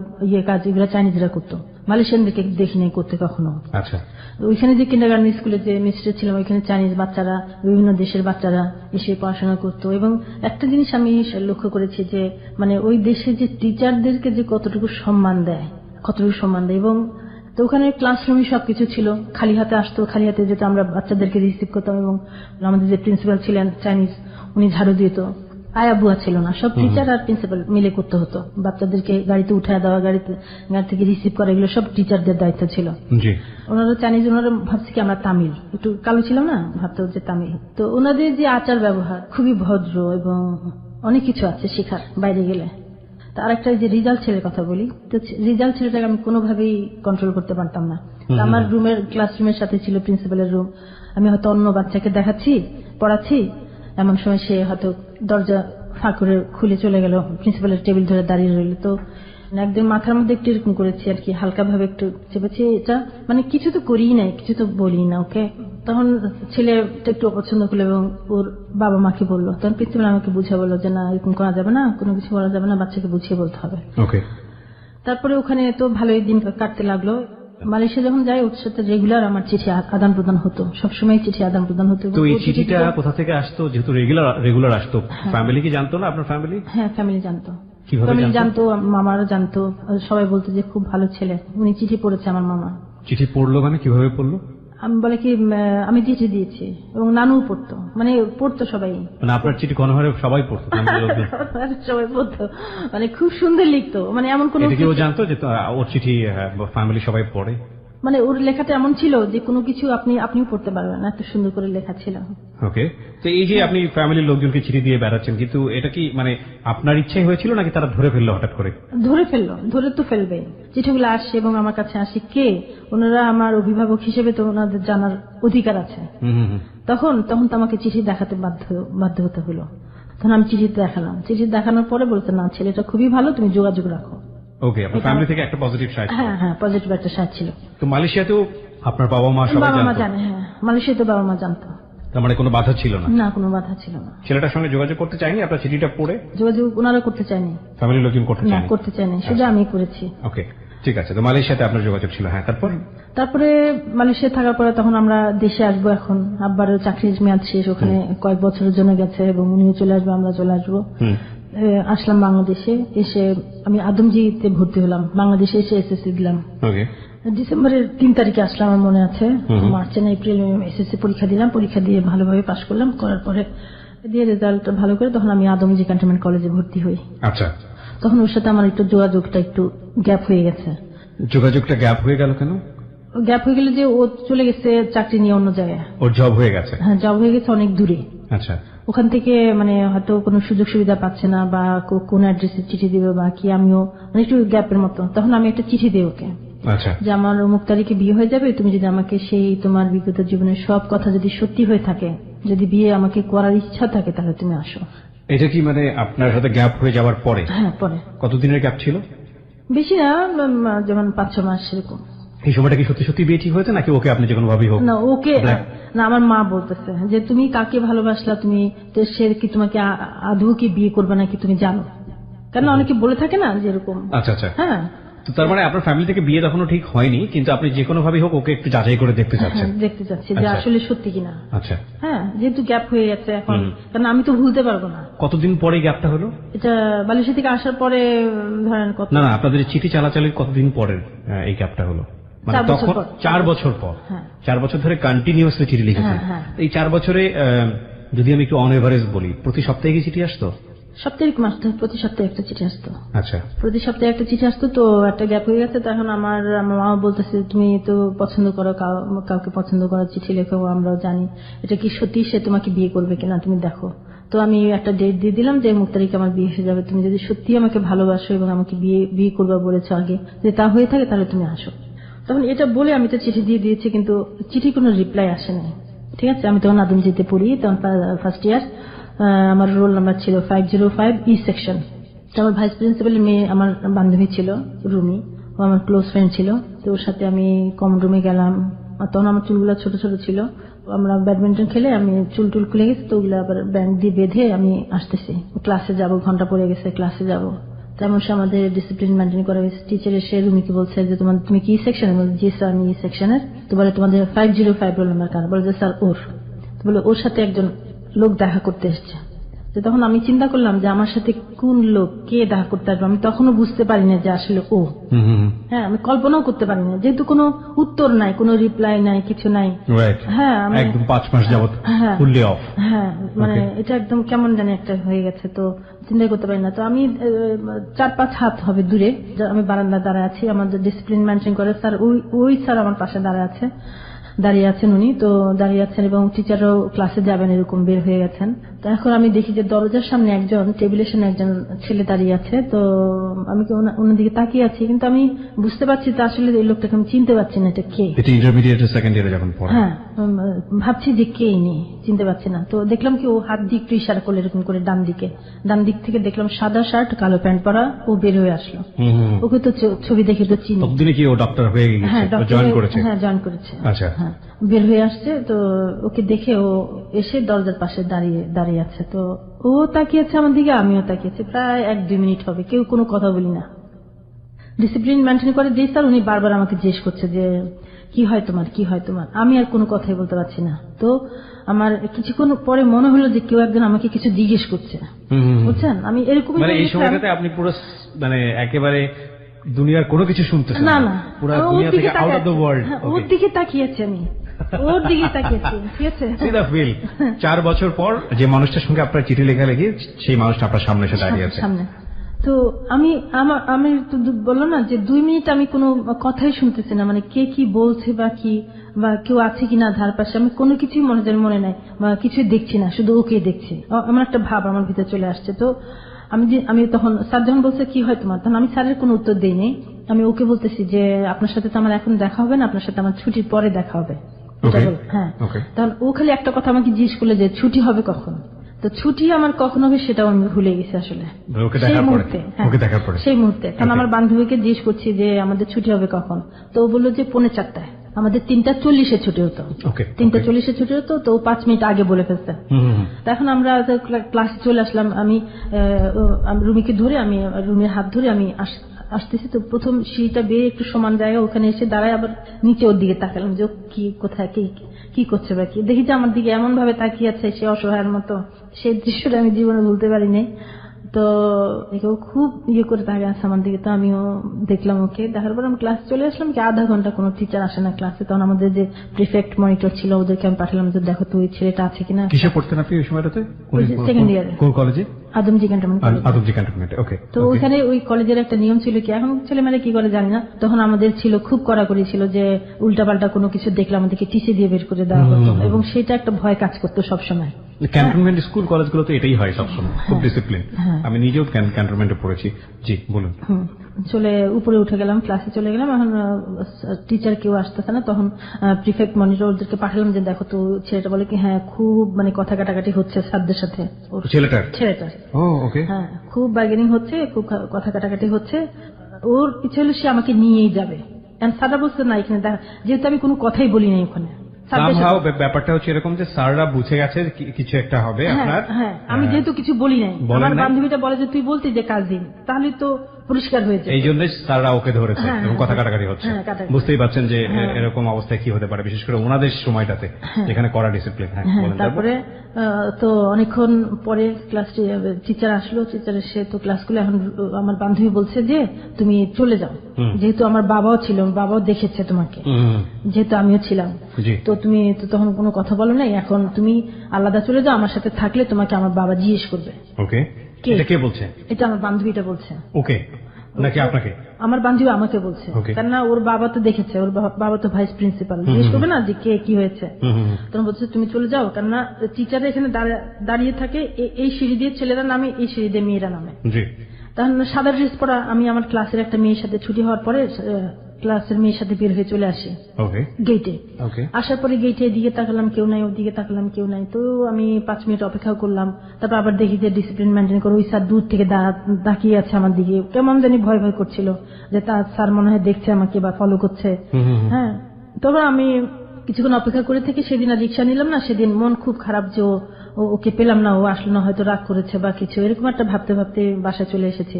কাজ এগুলো চাইনিজরা করতো, মালয়েশিয়ানদেরকে দেখিনি করতে কখনো। আচ্ছা, ওইখানে যে কিন্ডারগার্টেন স্কুলে যে মিস্টার ছিলাম, ওইখানে চাইনিজ বাচ্চারা, বিভিন্ন দেশের বাচ্চারা এসে পড়াশোনা করতো। এবং একটা জিনিস আমি লক্ষ্য করেছি যে মানে ওই দেশে যে টিচারদেরকে যে কতটুকু সম্মান দেয় এবং তো ওখানে ক্লাসরুমে সবকিছু ছিল, খালি হাতে আসতো, খালি হাতে যেটা আমরা বাচ্চাদেরকে রিসিভ করতাম। এবং আমাদের যে প্রিন্সিপাল ছিলেন চাইনিজ, উনি ঝাড়ু দিত, আয়া বুয়া ছিল না, সব টিচার আর প্রিন্সিপাল মিলে করতে হতো। বাচ্চাদেরকে গাড়িতে উঠায় দেওয়া, গাড়ি থেকে রিসিভ করা, এগুলো সব টিচারদের দায়িত্ব ছিল। ওনারা চাইনিজ, ওনারা ভাবছে কি আমরা তামিল, একটু কালো ছিলাম না, ভাবতো যে তামিল। তো ওনাদের যে আচার ব্যবহার খুবই ভদ্র এবং অনেক কিছু আছে শেখার বাইরে গেলে। তো আরেকটা যে রিজাল্ট ছেলের কথা বলি, তো রিজাল্ট ছেলেটাকে আমি কোনোভাবেই কন্ট্রোল করতে পারতাম না। আমার রুমের, ক্লাসরুমের সাথে ছিল প্রিন্সিপালের রুম। আমি হয়তো অন্য বাচ্চাকে দেখাচ্ছি, পড়াচ্ছি, এমন সময় সে হয়তো দরজা ফাঁক করে খুলে চলে গেল, প্রিন্সিপালের টেবিল ধরে দাঁড়িয়ে রইল। তো একদিন মাথার মধ্যে একটু এরকম করেছি আর কি, হালকা ভাবে একটু চেপেছি, এটা মানে কিছু তো করিই নাই, কিছু তো বলি না ওকে। তখন ছেলেটা একটু অপছন্দ করলো এবং ওর বাবা মাকে বললো। তখন প্রিন্সিপাল আমাকে বুঝিয়ে বললো যে না, এরকম করা যাবে না, কোনো কিছু বলা যাবে না, বাচ্চাকে বুঝিয়ে বলতে হবে। তারপরে ওখানে তো ভালোই দিন কাটতে লাগলো। মালয়েশিয়া যখন যাই, ওর সাথে রেগুলার আমার চিঠি আদান প্রদান হতো, সবসময় চিঠি আদান প্রদান হতো। তো এই চিঠিটা কোথা থেকে আসতো, যেহেতু রেগুলার আসতো? ফ্যামিলি কি জানতো না, আপনার ফ্যামিলি? হ্যাঁ, ফ্যামিলি জানতো, জানতো, মামারা জানতো, সবাই বলতো যে খুব ভালো ছেলে, উনি চিঠি পড়েছে আমার মামা। চিঠি পড়লো মানে কিভাবে পড়লো? আমি বলে কি, আমি চিঠি দিয়েছি এবং নানু পড়তো, মানে পড়তো সবাই। মানে আপনার চিঠি গণহারে সবাই পড়তো? সবাই পড়তো, মানে খুব সুন্দর লিখতো, মানে এমন কোনো কেউ জানতো যে ওর চিঠি ফ্যামিলি সবাই পড়ে? মানে ওর লেখাটা এমন ছিল যে কোনো কিছু আপনিও পড়তে পারবেন, এত সুন্দর করে লেখা ছিল। ওকে, তো এই যে আপনি ফ্যামিলির লোকজনকে চিঠি দিয়ে বেড়াচ্ছেন, কিন্তু এটা কি মানে আপনার ইচ্ছাই হয়েছিল নাকি তারা ধরে ফেললো হঠাৎ করে? ধরে তো ফেলবে, চিঠিগুলো আসে এবং আমার কাছে আসে কে, ওনারা আমার অভিভাবক হিসেবে তো ওনাদের জানার অধিকার আছে। তখন তো আমাকে চিঠি দেখাতে বাধ্য হতে হলো। তখন আমি চিঠি দেখালাম, চিঠি দেখানোর পরে বলতে না, ছেলেটা খুবই ভালো, তুমি যোগাযোগ রাখো। ওকে, আপনার ফ্যামিলি থেকে একটা পজিটিভ সাইড? হ্যাঁ, পজিটিভ একটা সাইড ছিল। তো মালয়েশিয়াতেও আপনার বাবা মা সবাই জানে? হ্যাঁ, মালয়েশিয়াতে বাবা মা জানতো। তার মানে কোনো বাধা ছিল না? না, কোনো বাধা ছিল না। ছেলেটার সঙ্গে যোগাযোগ করতে চাইনি আপনার চিঠিটা পড়ে? যোগাযোগ ওনারা করতে চাইনি, ফ্যামিলির লোকজন করতে চায়নি? শুধু আমি করেছি। ওকে, ঠিক আছে, তো মালয়েশিয়াতে আপনার যোগাযোগ ছিল। হ্যাঁ, তারপরে মালয়েশিয়া থাকার পরে তখন আমরা দেশে আসবো। এখন আব্বারও চাকরির মেয়াদ শেষ, ওখানে কয়েক বছরের জন্য গেছে এবং উনিও চলে আসবে, আমরা চলে আসবো। আসলাম বাংলাদেশে, এসে আমি আদমজিতে ভর্তি হলাম। বাংলাদেশে এসে এসএসসি দিলাম। ডিসেম্বরের 3 তারিখে আসলাম, আমার মনে আছে। মার্চে না এপ্রিল এসএসসি পরীক্ষা দিলাম, পরীক্ষা দিয়ে ভালোভাবে পাশ করলাম। করার পরে দিয়ে রেজাল্ট ভালো করে তখন আমি আদমজি ক্যান্টনমেন্ট কলেজে ভর্তি হই। আচ্ছা, তখন ওর সাথে আমার একটু যোগাযোগটা একটু গ্যাপ হয়ে গেছে। যোগাযোগটা গ্যাপ হয়ে গেল কেন? গ্যাপ হয়ে গেল যে ও চলে গেছে চাকরি নিয়ে অন্য জায়গায়। ওর জব হয়ে গেছে? হ্যাঁ, জব হয়ে গেছে অনেক দূরে। আচ্ছা, ওখান থেকে মানে হয়তো কোনো সুযোগ সুবিধা পাচ্ছে না, বা কোন অ্যাড্রেসে চিঠি দিবে বা কি, আমিও মানে একটু গ্যাপের মতো। তখন আমি একটা চিঠি দিই ওকে, আচ্ছা, যে আমার অমুক তারিখে বিয়ে হয়ে যাবে, তুমি যদি আমাকে সেই তোমার বিগত জীবনের সব কথা যদি সত্যি হয়ে থাকে, যদি বিয়ে আমাকে করার ইচ্ছা থাকে, তাহলে তুমি আসো। এটা কি মানে আপনার সাথে গ্যাপ হয়ে যাওয়ার পরে? হ্যাঁ, পরে। কতদিনের গ্যাপ ছিল? বেশি না, যেমন 5-6 মাস এরকম। এই সময়টা কি সত্যি সত্যি বিয়ে ঠিক হয়েছে নাকি ওকে আপনি যে কোনো ভাবেই হোক? না, ওকে না, আমার মা বলতেছে যে তুমি কাকে ভালোবাসলা, তুমি সে কি তোমাকে আদৌ কি বিয়ে করবে নাকি তুমি জানো, কারণ অনেকে বলে থাকে না যে এরকম। আচ্ছা আচ্ছা, হ্যাঁ। তো তার মানে আপনার ফ্যামিলি থেকে বিয়ে তখনও ঠিক হয়নি, কিন্তু আপনি যে কোনো ভাবেই হোক ওকে একটু যাচাই করে দেখতে চাচ্ছেন? দেখতে চাচ্ছি যে আসলে সত্যি কিনা। আচ্ছা, হ্যাঁ, যেহেতু গ্যাপ হয়ে গেছে এখন, কারণ আমি তো ভুলতে পারবো না। কতদিন পরে গ্যাপটা হলো? এটা মালয়েশিয়া থেকে আসার পরে ধরেন কত, না আপনাদের চিঠি চালাচালির কতদিন পরে এই গ্যাপটা হলো? মানে তখন 4 বছর পর। 4 বছর ধরে কন্টিনিউয়াসলি চিঠি লিখেছেন। এই 4 বছরে যদি আমি একটু অন এভারেজ বলি, প্রতি সপ্তাহে কি চিঠি আসতো? সপ্তাহে আসতো, প্রতি সপ্তাহে একটা চিঠি আসতো। আচ্ছা, প্রতি সপ্তাহে একটা চিঠি আসতো। তো একটা গ্যাপ হয়ে গেছে। তখন আমার মা বলতেছে তুমি তো পছন্দ করো, কাউকে পছন্দ করার চিঠি লেখো, আমরাও জানি এটা কি সত্যি সে তোমাকে বিয়ে করবে কিনা, তুমি দেখো। তো আমি একটা ডেট দিয়ে দিলাম যে মুখ তারিখে আমার বিয়ে হয়ে যাবে, তুমি যদি সত্যি আমাকে ভালোবাসো এবং আমাকে বিয়ে করবা বলেছো আগে, যদি তা হয়ে থাকে তাহলে তুমি আসো। তখন এটা বলে আমি তো চিঠি দিয়ে দিয়েছি, কিন্তু চিঠি কোনো রিপ্লাই আসে নাই। ঠিক আছে, আমি তখন আদমজিতে পড়ি, তখন ফার্স্ট ইয়ার। আমার রোল নাম্বার ছিল 505 ই সেকশন। আমার ভাইস প্রিন্সিপালের মেয়ে আমার বান্ধবী ছিল রুমি, ও আমার ক্লোজ ফ্রেন্ড ছিল। তো ওর সাথে আমি কমন রুমে গেলাম। তখন আমার চুলগুলো ছোট ছোট ছিল, আমরা ব্যাডমিন্টন খেলে আমি চুল খুলে গেছি, তো ওগুলো আবার ব্যান্ড দিয়ে বেঁধে আমি আসতেছি, ক্লাসে যাব, ঘন্টা পড়ে গেছে, ক্লাসে যাব। তেমন সে আমাদের ডিসিপ্লিন মেনটেন করা হয়েছে। টিচার এসে রুমিকে বলছে যে তুমি কি সেকশনে? বলে জি স্যার আমি এই সেকশনের। তো বলে তোমাদের 505 রোল নাম্বার কার? বলে যে স্যার ওর। তো বলে ওর সাথে একজন লোক দেখা করতে এসছে। তো তখন আমি চিন্তা করলাম যে আমার সাথে কোন লোক, কে দেখা করতে আসবে। আমি তখনও বুঝতে পারি না যে আসলে ও। হ্যাঁ, আমি কল্পনাও করতে পারি না, যেহেতু কোনো উত্তর নাই, কোনো রিপ্লাই নাই, কিছু নাই। হ্যাঁ, একদম 5 মাস যাবত ফুললি অফ। হ্যাঁ, মানে এটা একদম কেমন জানি একটা হয়ে গেছে। তো চিন্তা করতে পারি না। তো আমি 4-5 হাত হবে দূরে আমি বারান্দা দাঁড়ায় আছি, আমাদের ডিসিপ্লিন মেনটেন করে স্যার, ওই স্যার আমার পাশে দাঁড়িয়ে আছেন উনি। তো দাঁড়িয়ে আছেন এবং টিচারও ক্লাসে যাবেন এরকম বের হয়ে গেছেন। তো এখন আমি দেখি যে দরজার সামনে একজন, টেবিলের সামনে একজন ছেলে দাঁড়িয়ে আছে। তো আমি ওনার দিকে তাকিয়ে আছি, কিন্তু আমি বুঝতে পারছি তো আসলে এই লোকটাকে আমি চিনতে পারছি না এটা কে। এটা ইন্টারমিডিয়েট সেকেন্ড ইয়ারে যখন পড়ে। হ্যাঁ, ভাবছি যে কে ইনি, চিনতে পারছি না। তো দেখলাম কি ও হাত দিয়ে একটু ইশারা করলো এরকম করে ডান দিক থেকে দেখলাম সাদা শার্ট কালো প্যান্ট পরা, ও বের হয়ে আসলো। ওকে তো ছবি দেখে তো চিনি। ততদিনে কি ও ডক্টর হয়ে গেছে? হ্যাঁ, জয়েন করেছে। হ্যাঁ, জয়েন করেছে। আচ্ছা, হ্যাঁ, বের হয়ে আসছে। তো ওকে দেখে ও এসে দরজার পাশে দাঁড়িয়ে আছে। তো ও তাকিয়েছে আমার দিকে, আমিও তাকিয়েছি। প্রায় 1-2 মিনিট হবে, কেউ কোনো কথা বলি না। ডিসিপ্লিন মেনটেন করে যে স্যার, উনি বারবার আমাকে জিজ্ঞেস করছে যে কি হয় তোমার। আমি আর কোনো কথাই বলতে পারছি না। তো আমার কিছুক্ষণ পরে মনে হলো যে কেউ একজন আমাকে কিছু জিজ্ঞেস করছে, বুঝছেন। আমি এরকম এই সময়টাতে আপনি পুরো মানে একেবারে দুনিয়ার কোনো কিছু শুনতেছেন না, পুরো দুনিয়া থেকে আউট অফ দ্য ওয়ার্ল্ড। ওর দিকে তাকিয়েছি আমি, ওর দিকে তাকিয়েছি। ঠিক আছে, 4 বছর পর যে মানুষটার সঙ্গে আপনার চিঠি লেখালেখি, সেই মানুষটা আপনার সামনে এসে দাঁড়িয়ে আছে। তো আমি তো বললো না যে 2 মিনিট আমি কোনো কথাই শুনতেছি না, মানে কে কি বলছে বা কেউ আছে কিনা ধার পাশে, আমি কোনো কিছুই মনে নাই বা কিছুই দেখছি না, শুধু ওকে দেখছি। আমার একটা ভাব আমার ভিতরে চলে আসছে। তো আমি তখন স্যার যখন বলছে কি হয় তোমার, তখন আমি স্যারের কোনো উত্তর দিইনি। আমি ওকে বলতেছি যে আপনার সাথে তো আমার এখন দেখা হবে না, আপনার সাথে আমার ছুটির পরে দেখা হবে। হ্যাঁ, তখন ও খালি একটা কথা আমাকে জিজ্ঞেস করলে যে ছুটি হবে কখন। তো ছুটি আমার কখন হবে সেটাও আমি ভুলে গেছি আসলে সেই মুহূর্তে। কারণ আমার বান্ধবীকে জিজ্ঞেস করছি যে আমাদের ছুটি হবে কখন, তো ও বললো যে 4:45। আমাদের 3:40 ছুটি হতো, 3:40 ছুটি হতো। তো 5 মিনিট আগে বলে ফেলছে। তখন আমরা ক্লাসে চলে আসলাম। আমি রুমিকে ধরে, আমি রুমির হাত ধরে আমি আসতেছি তো প্রথম সিঁড়িটা বেয়ে একটু সমান জায়গা, ওখানে এসে দাঁড়ায়, আবার নিচে ওর দিকে তাকালাম যে ও কি কোথায় কি করছে বা কি, দেখি যে আমার দিকে এমন ভাবে তাকিয়ে আছে সে অসহায়ের মতো। সেই দৃশ্যটা আমি জীবনে ভুলতে পারিনি। তো একেও খুব করে তাকিয়ে আছে আমার দিকে। তো আমিও দেখলাম ওকে, দেখার পর আমি ক্লাস চলে আসলাম। কি আধা ঘন্টা কোনো টিচার আসে না ক্লাসে। তখন আমাদের যে প্রিফেক্ট মনিটর ছিল ওদেরকে আমি পাঠালাম যে দেখো তো ওই ছেলেটা আছে কিনা। কিসে পড়তেন আপনি ওই সময়টাতে? সেকেন্ড ইয়ারে। কোন কলেজে? আদমজি ক্যান্টনমেন্ট। আদমজি ক্যান্টনমেন্ট, ওকে। তো ওইখানে ওই কলেজের একটা নিয়ম ছিল কি, এখন ছেলেমেয়েরা কি করে জানি না, তখন আমাদের ছিল খুব কড়াকড়ি ছিল যে উল্টাপাল্টা কোনো কিছু দেখলে আমাদেরকে টিসি দিয়ে বের করে দেওয়া হতো, এবং সেটা একটা ভয় কাজ করতো সবসময়। ক্যান্টনমেন্ট স্কুল কলেজগুলো তো এটাই হয় সবসময়, খুব ডিসিপ্লিন। আমি নিজেও ক্যান্টনমেন্টে পড়েছি। জি বলুন। চলে উপরে উঠে গেলাম, ক্লাসে চলে গেলাম। এখন টিচার কেউ আসতেছে না, তখন প্রিফেক্ট মনিটর ওদেরকে পাঠালাম যে দেখো তো ছেলেটা বলে কি হ্যাঁ খুব কথা কাটাকাটি হচ্ছে স্যারদের সাথে। ছেলেটার হ্যাঁ খুব বার্গেনিং হচ্ছে, খুব কথা কাটাকাটি হচ্ছে। ওর ইচ্ছে হলো সে আমাকে নিয়েই যাবে। স্যাররা বলছে না এখানে যেহেতু আমি কোনো কথাই বলি নাই ওখানে। ব্যাপারটা হচ্ছে এরকম যে স্যাররা বুঝে গেছে কিছু একটা হবে আপনার। হ্যাঁ আমি যেহেতু কিছু বলি নাই, আমার বান্ধবীটা বলে যে তুই বলতি যে কাজিন, তাহলে তো পরিষ্কার হয়েছে। এই জন্যই স্যাররা ওকে ধরেছে এবং কথা কাটাকাটি হচ্ছে। বুঝতেই পারছেন যে এরকম অবস্থায় কি হতে পারে, বিশেষ করে ওনাদের সময়টাতে যেখানে কড়া ডিসিপ্লিন। তারপরে তো অনেকক্ষণ পরে ক্লাস টিচার আসলো। টিচার এসে তো ক্লাসগুলো, এখন আমার বান্ধবী বলছে যে তুমি চলে যাও, যেহেতু আমার বাবাও ছিল, বাবাও দেখেছে তোমাকে, যেহেতু আমিও ছিলাম, তো তুমি তো তখন কোনো কথা বলো নাই, এখন তুমি আলাদা চলে যাও, আমার সাথে থাকলে তোমাকে আমার বাবা জিজ্ঞেস করবে। ওকে, এটা কে বলছে? এটা আমার বান্ধবীটা বলছে। ওকে, নাকি আপনাকে? আমার বান্ধবী আমাকে বলছে, কেননা ওর বাবা তো দেখেছে, ওর বাবা তো ভাইস প্রিন্সিপাল, জিজ্ঞেস করবে না যে কে কি হয়েছে। তখন বলছে তুমি চলে যাও, কেননা টিচার এখানে দাঁড়িয়ে থাকে, এই সিঁড়ি দিয়ে ছেলেরা নামে, এই সিঁড়ি দিয়ে মেয়েরা নামে। তখন সাদা ড্রেস পরা আমি আমার ক্লাসের একটা মেয়ের সাথে ছুটি হওয়ার পরে ক্লাসের মেয়ের সাথে বের হয়ে চলে আসি গেটে। আসার পরে গেটে এদিকে তাকালাম কেউ নাই, ওদিকে তাকালাম কেউ নাই। তো আমি 5 মিনিট অপেক্ষা করলাম। তারপর আবার দেখি যে ডিসিপ্লিন মেনটেন করে ওই স্যার দূর থেকে তাকিয়ে আছে আমার দিকে, কেমন জানি ভয় ভয় করছিল যে তার স্যার মনে হয় দেখছে আমাকে বা ফলো করছে। হ্যাঁ, তবে আমি কিছুক্ষণ অপেক্ষা করে থেকে সেদিন আর রিক্সা নিলাম না। সেদিন মন খুব খারাপ যে ওকে পেলাম না, ও আসলো না, হয়তো রাগ করেছে বা কিছু, এরকম একটা ভাবতে ভাবতে বাসায় চলে এসেছে।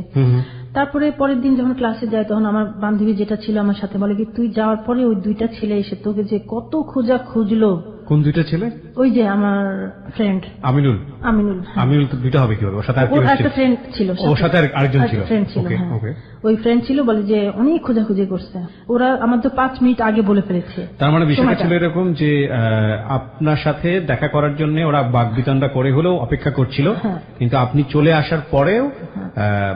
তারপরে পরের দিন যখন ক্লাসে যায়, তখন আমার বান্ধবী যেটা ছিল আমার সাথে বলে কি তুই যাওয়ার পরে ওই 2টা ছেলে এসে তোকে যে কত খুঁজলো। কোন 2টা ছেলে? ওই যে আমার ফ্রেন্ড আমিনুল। আমিনুল তো 2টা হবে কিভাবে? ওর সাথে একটা ফ্রেন্ড ছিল, ওর সাথে আরেকজন ছিল। ওই ফ্রেন্ড ছিল, বলে যে অনেক খোঁজাখুঁজি করছে ওরা, আমার তো 5 মিনিট আগে বলে ফেলেছে। তার মানে বিষয়টা ছিল এরকম যে আপনার সাথে দেখা করার জন্য ওরা বাগবিতণ্ডা করে হলেও অপেক্ষা করছিল, কিন্তু আপনি চলে আসার পরেও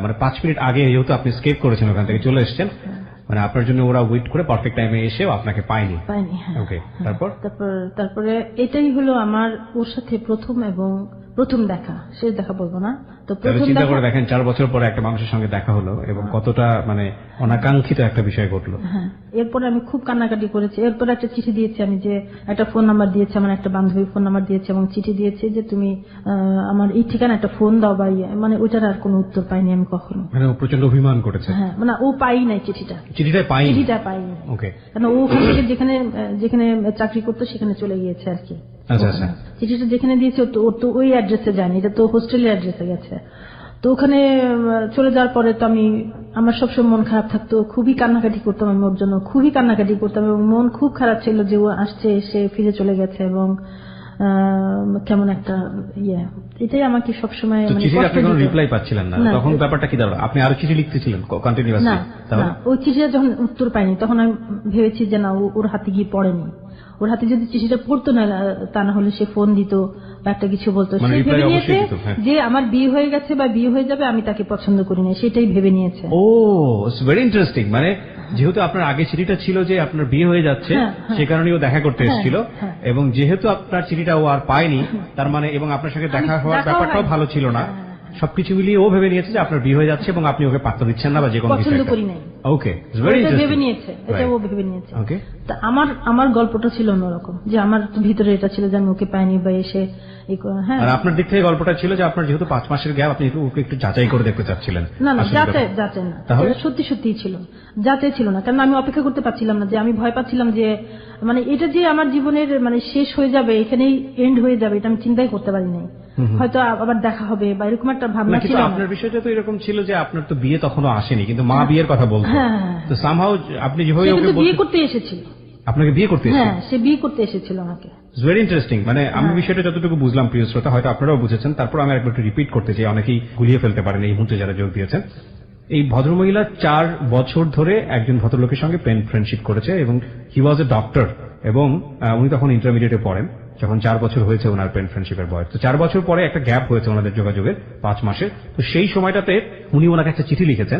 মানে 5 মিনিট আগে যেহেতু আপনি স্কেপ করেছেন, ওখান থেকে চলে এসেছেন, মানে আপনার জন্য ওরা ওয়েট করে পারফেক্ট টাইমে এসেও আপনাকে পায়নি। ওকে, তারপরে এটাই হলো আমার ওর সাথে প্রথম দেখা, শেষ দেখা বলবো না। তো চিন্তা করে দেখেন 4 বছর পরে একটা মানুষের সঙ্গে দেখা হলো এবং কতটা মানে অনাকাঙ্ক্ষিত একটা বিষয় ঘটলো। এরপরে আমি খুব কান্নাকাটি করেছি। এরপরে একটা চিঠি দিয়েছি আমি, যে একটা ফোন নাম্বার দিয়েছি, আমার একটা বান্ধবীর ফোন নাম্বার দিয়েছি এবং চিঠি দিয়েছি যে তুমি আমার এই ঠিকানা একটা ফোন দাও বা মানে ওটার আর কোনো উত্তর পাইনি আমি কখনো। মানে ও প্রচন্ড অভিমান করেছে। হ্যাঁ, মানে ও পাই নাই চিঠিটা পাইনি। ওকে, কারণ ও ওখান থেকে যেখানে চাকরি করতো সেখানে চলে গিয়েছে আর কি। আচ্ছা আচ্ছা, চিঠিটা যেখানে দিয়েছে ওর তো ওই অ্যাড্রেসে যায়নি, এটা তো হোস্টেলের অ্যাড্রেসে গেছে। তো ওখানে চলে যাওয়ার পরে তো আমার সবসময় মন খারাপ থাকতো, খুবই কান্নাকাটি করতাম আমি ওর জন্য, খুবই কান্নাকাটি করতাম এবং মন খুব খারাপ ছিল যে ও আসছে, এসে ফিরে চলে গেছে এবং কেমন একটা এটাই আমাকে সবসময় রিপ্লাই পাচ্ছিলেন না। তখন ব্যাপারটা কি দাঁড়ালো? আপনি আরো চিঠি লিখতেছিলেন কন্টিনিউয়াসলি? ওই চিঠিটা যখন উত্তর পাইনি তখন আমি ভেবেছি যে না, ওর হাতে গিয়ে পড়েনি। ওর হাতে যদি চিঠিটা পড়তো না, তা না হলে সে ফোন দিত বা একটা কিছু বলতো। সে ভেবে নিয়েছে যে আমার বিয়ে হয়ে গেছে বা বিয়ে হয়ে যাবে, আমি তাকে পছন্দ করি না, সেটাই ভেবে নিয়েছে। ও, ইটস ভেরি ইন্টারেস্টিং। মানে যেহেতু আপনার আগে চিঠিটা ছিল যে আপনার বিয়ে হয়ে যাচ্ছে, সে কারণে ও দেখা করতে এসেছিল, এবং যেহেতু আপনার চিঠিটা ও আর পায়নি, তার মানে এবং আপনার সঙ্গে দেখা হওয়ার ব্যাপারটাও ভালো ছিল না, সবকিছু মিলিয়ে ও ভেবে নিয়েছে যে আপনার বিয়ে হয়ে যাচ্ছে এবং আপনি ওকে পাত্তা দিচ্ছেন না বা যে কোনো পছন্দ করি নাই। ওকে, ভেরি ইন্টারেস্টিং। ভেবে নিয়েছে, এটা ও ভেবে নিয়েছে। ওকে, তা আমার গল্পটা ছিল অন্যরকম, যে আমার ভিতরে এটা ছিল যে আমি ওকে পাইনি বা এসে আর আপনার দিক থেকে গল্পটা ছিল যে আপনার যেহেতু 5 মাসের গ্যাপ, আপনি ওকে একটু যাচাই করে দেখতে চাচ্ছিলেন। না, যাচাই না, তাহলে সত্যি ছিল, যাচাই ছিল না, কারণ আমি অপেক্ষা করতে পারছিলাম না, যে আমি ভয় পাচ্ছিলাম যে মানে এটা যে আমার জীবনের মানে শেষ হয়ে যাবে, এখানেই এন্ড হয়ে যাবে, এটা আমি চিন্তাই করতে পারি নাই। হয়তো আবার দেখা হবে বা এরকম একটা ভাবনা ছিল। আপনার বিষয়টা তো এরকম ছিল যে আপনার তো বিয়ে তখনও আসেনি, কিন্তু মা বিয়ের কথা বলতো, তো সামহাউ আপনি যেভাবে ওকে বিয়ে করতে এসেছিল, আপনাকে বিয়ে করতে এসেছিল। হ্যাঁ, সে বিয়ে করতে এসেছিল আমাকে। Very interesting. মানে আমি বিষয়টা যতটুকু বুঝলাম, প্রিয় শ্রোতা, হয়তো আপনারাও বুঝেছেন, তারপর আমি একবার একটু রিপিট করতে চাই, অনেকেই গুলিয়ে ফেলতে পারেন এই মুহূর্তে যারা যোগ দিয়েছেন। এই ভদ্রমহিলা 4 বছর ধরে একজন ভদ্রলোকের সঙ্গে পেন ফ্রেন্ডশিপ করেছে, এবং হি ওয়াজ এ ডক্টর, এবং উনি তখন ইন্টারমিডিয়েটে পড়েন যখন 4 বছর হয়েছে ওনার পেন ফ্রেন্ডশিপের বয়স। তো 4 বছর পরে একটা গ্যাপ হয়েছে ওনাদের যোগাযোগের 5 মাসের। তো সেই সময়টাতে উনি ওনাকে একটা চিঠি লিখেছেন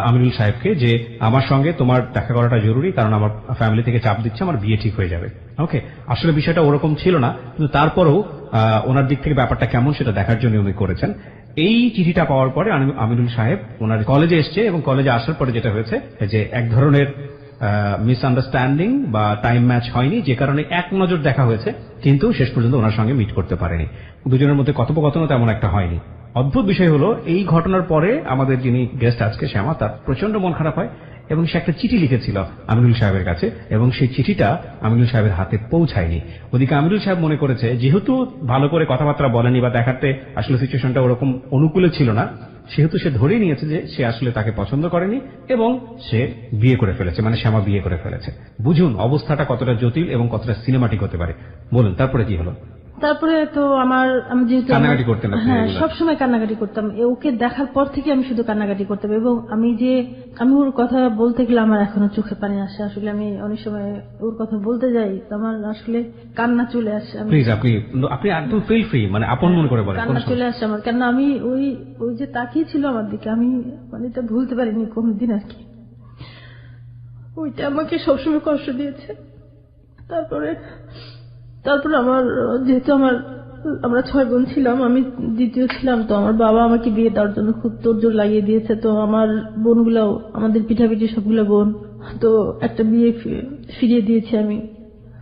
আমিনুল সাহেবকে, যে আমার সঙ্গে তোমার দেখা করাটা জরুরি, কারণ আমার ফ্যামিলি থেকে চাপ দিচ্ছে, আমার বিয়ে ঠিক হয়ে যাবে। ওকে, আসলে বিষয়টা ওরকম ছিল না, কিন্তু তারপরেও ওনার দিক থেকে ব্যাপারটা কেমন সেটা দেখার জন্য উনি করেছেন। এই চিঠিটা পাওয়ার পরে আমিনুল সাহেব ওনার কলেজে এসছে, এবং কলেজে আসার পরে যেটা হয়েছে যে এক ধরনের মিসআন্ডারস্ট্যান্ডিং বা টাইম ম্যাচ হয়নি, যে কারণে এক নজর দেখা হয়েছে, কিন্তু শেষ পর্যন্ত ওনার সঙ্গে মিট করতে পারেনি। দুজনের মধ্যে কথোপকথনও তেমন একটা হয়নি। অদ্ভুত বিষয় হলো, এই ঘটনার পরে আমাদের যিনি গেস্ট আজকে শ্যামা, তার প্রচন্ড মন খারাপ হয়, এবং সে একটা চিঠি লিখেছিল আমিনুল সাহেবের কাছে, এবং সেই চিঠিটা আমিনুল সাহেবের হাতে পৌঁছায়নি। ওদিকে আমিনুল সাহেব মনে করেছে যেহেতু ভালো করে কথাবার্তা বলেনি বা দেখাতে আসলে সিচুয়েশনটা ওরকম অনুকূলে ছিল না, সেহেতু সে ধরেই নিয়েছে যে সে আসলে তাকে পছন্দ করেনি, এবং সে বিয়ে করে ফেলেছে, মানে শ্যামা বিয়ে করে ফেলেছে। বুঝুন অবস্থাটা কতটা জটিল এবং কতটা সিনেমাটিক হতে পারে। বলুন তারপরে কি হলো? তারপরে তো আমি যেহেতু কান্নাকাটি করতেন, হ্যাঁ, সবসময় কান্নাকাটি করতাম। ওকে দেখার পর থেকে আমি শুধু কান্নাকাটি করতাম, এবং আমি ওর কথা বলতে গেলে আমার এখনো চোখে পানি আসে। আসলে আমি অনেক সময় ওর কথা বলতে যাই, আমার আসলে কান্না চলে আসে। প্লিজ আপনি একদম ফিল ফ্রি, মানে আপন মন করে বলেন। কান্না চলে আসে আমার, কেন আমি ওই যে তাকিয়ে ছিল আমার দিকে, আমি মানে এটা ভুলতে পারিনি কোনদিন আর কি। ওইটা আমাকে সবসময় কষ্ট দিয়েছে। তারপরে আমার যেহেতু আমরা 6 বোন ছিলাম, আমি দ্বিতীয় ছিলাম, তো আমার বাবা আমাকে বিয়ে দেওয়ার জন্য খুব তোড়জোড় লাগিয়ে দিয়েছে। তো আমার বোনগুলো, আমাদের পিঠাপিঠি সবগুলো বোন, তো একটা বিয়ে ফিরিয়ে দিয়েছি আমি।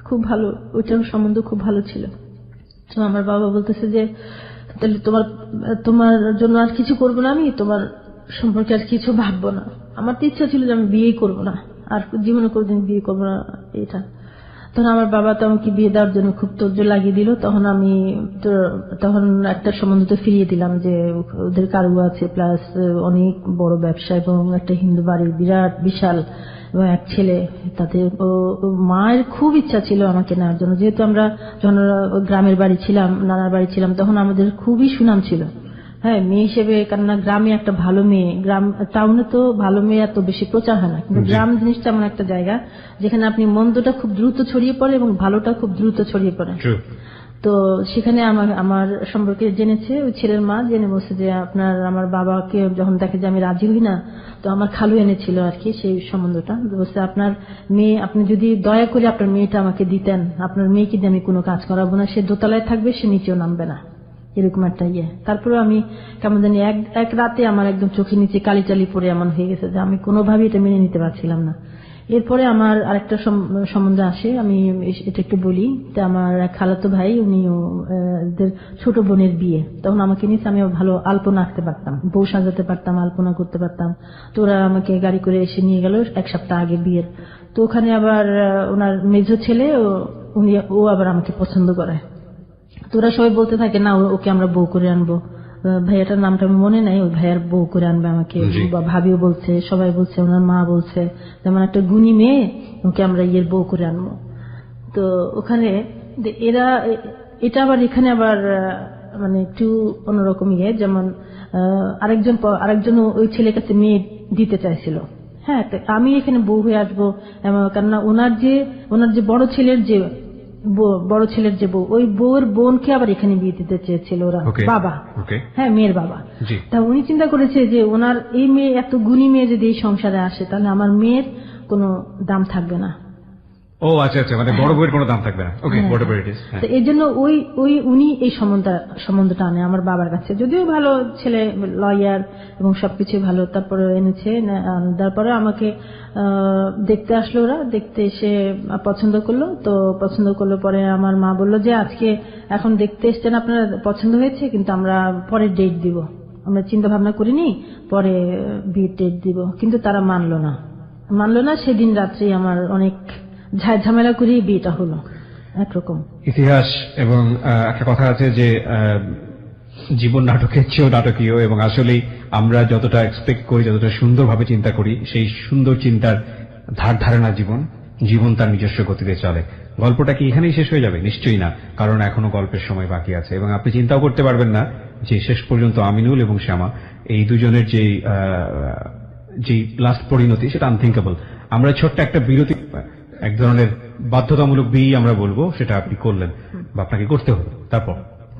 খুব ভালো, ওইটার সম্বন্ধ খুব ভালো ছিল। তো আমার বাবা বলতেছে যে তাহলে তোমার জন্য আর কিছু করবো না, আমি তোমার সম্পর্কে আর কিছু ভাববো না। আমার তো ইচ্ছা ছিল যে আমি বিয়েই করবো না, আর জীবনে কোনোদিন বিয়ে করবো না এটা। তখন আমার বাবা তো আমাকে বিয়ে দেওয়ার জন্য খুব তোড়জোড় লাগিয়ে দিল। তখন একটা সম্বন্ধ তো ফিরিয়ে দিলাম, যে ওদের কারু আছে, প্লাস অনেক বড় ব্যবসা, এবং একটা হিন্দু বাড়ি, বিরাট বিশাল, এবং এক ছেলে। তাতে মায়ের খুব ইচ্ছা ছিল আমাকে নেওয়ার জন্য, যেহেতু আমরা যখন গ্রামের বাড়ি ছিলাম, নানার বাড়ি ছিলাম, তখন আমাদের খুবই সুনাম ছিল, হ্যাঁ, মেয়ে হিসেবে। কেননা গ্রামে একটা ভালো মেয়ে, টাউনে তো ভালো মেয়ে এত বেশি প্রচার হয় না, কিন্তু গ্রাম জিনিসটা এমন একটা জায়গা যেখানে আপনি মন্দটা খুব দ্রুত ছড়িয়ে পড়ে এবং ভালোটা খুব দ্রুত ছড়িয়ে পড়ে। তো সেখানে আমার সম্পর্কে জেনেছে ওই ছেলের মা, জেনে বলছে যে আমার বাবাকে যখন দেখে যে আমি রাজি হই না, তো আমার খালু এনেছিল আর কি সেই সম্বন্ধটা। বলছে আপনার মেয়ে, আপনি যদি দয়া করে আপনার মেয়েটা আমাকে দিতেন, আপনার মেয়েকে দিয়ে আমি কোনো কাজ করাবো না, সে দোতলায় থাকবে, সে নিচেও নামবে না, এরকম একটা ইয়ে। তারপরে আমি কেমন জানি এক রাতে আমার একদম চোখের নিচে কালিচালি পড়ে এমন হয়ে গেছে যে আমি কোনোভাবেই এটা মেনে নিতে পারছিলাম না। এরপরে আমার আরেকটা সম্বন্ধ আসে, আমি এটা একটু বলি। তো আমার এক খালাতো ভাই, উনি ছোট বোনের বিয়ে, তখন আমাকে নিয়ে আমি ভালো আলপনা আঁকতে পারতাম, বউ সাজাতে পারতাম, আলপনা করতে পারতাম। তো ওরা আমাকে গাড়ি করে এসে নিয়ে গেল 1 সপ্তাহ আগে বিয়ের। তো ওখানে আবার ওনার মেজো ছেলে, ও আবার আমাকে পছন্দ করে। তো ওরা সবাই বলতে থাকে না ওকে আমরা বউ করে আনবো, ভাইয়াটার নামটা আমি মনে নাই, ওই ভাইয়ার বউ করে আনবে আমাকে, ভাবিও বলছে, সবাই বলছে, ওনার মা বলছে যেমন একটা গুণী মেয়ে, ওকে আমরা বউ করে আনবো। তো ওখানে এটা আবার এখানে আবার মানে একটু অন্যরকম যেমন আরেকজন ওই ছেলের কাছে মেয়ে দিতে চাইছিল। হ্যাঁ, আমি এখানে বউ হয়ে আসবো, কেননা ওনার যে বড় ছেলের যে বউ, ওই বউয়ের বোনকে আবার এখানে বিয়ে দিতে চেয়েছিল ওরা, বাবা, হ্যাঁ, মেয়ের বাবা। তা উনি চিন্তা করেছে যে ওনার এই মেয়ে, এত গুণী মেয়ে যদি এই সংসারে আসে, তাহলে আমার মেয়ের কোনো দাম থাকবে না। ও আচ্ছা আচ্ছা, মানে বড় বউয়ের কোনো দাম থাকবে না। ওকে, হোয়াটএভার ইট ইজ। তো এই জন্য উনি এই সম্বন্ধটা আনে আমার বাবার কাছে, যদিও ভালো ছেলে, লয়ার এবং সবকিছু ভালো। তারপরে এনেছে, তারপরে আমাকে দেখতে আসলো, ওরা দেখতে এসে পছন্দ করলো। তো পছন্দ করলো পরে আমার মা বললো যে আজকে এখন দেখতে এসছেন, আপনার পছন্দ হয়েছে, কিন্তু আমরা পরে ডেট দিব, আমরা চিন্তা ভাবনা করিনি, পরে বিয়ের ডেট দিব। কিন্তু তারা মানলো না। সেদিন রাত্রে আমার অনেক ঝামেলা করেই বিয়েটা হলো একরকম। ইতিহাস এবং একটা কথা আছে যে জীবন নাটকের চেয়েও নাটকীয়, এবং আসলেই আমরা যতটা এক্সপেক্ট করি, যতটা সুন্দরভাবে চিন্তা করি, সেই সুন্দর চিন্তার ধারণা জীবন তার নিজস্ব গতিতে চলে। গল্পটা কি এখানেই শেষ হয়ে যাবে? নিশ্চয়ই না, কারণ এখনো গল্পের সময় বাকি আছে, এবং আপনি চিন্তাও করতে পারবেন না যে শেষ পর্যন্ত আমিনুল এবং শ্যামা এই দুজনের যে লাস্ট পরিণতি, সেটা আনথিঙ্কেবল। আমরা ছোট্ট একটা বিরতি, এক ধরনের বাধ্যতামূলক বিয়ে আমরা বলবো, সেটা আপনি করলেন বা আপনাকে করতে হলো। তারপর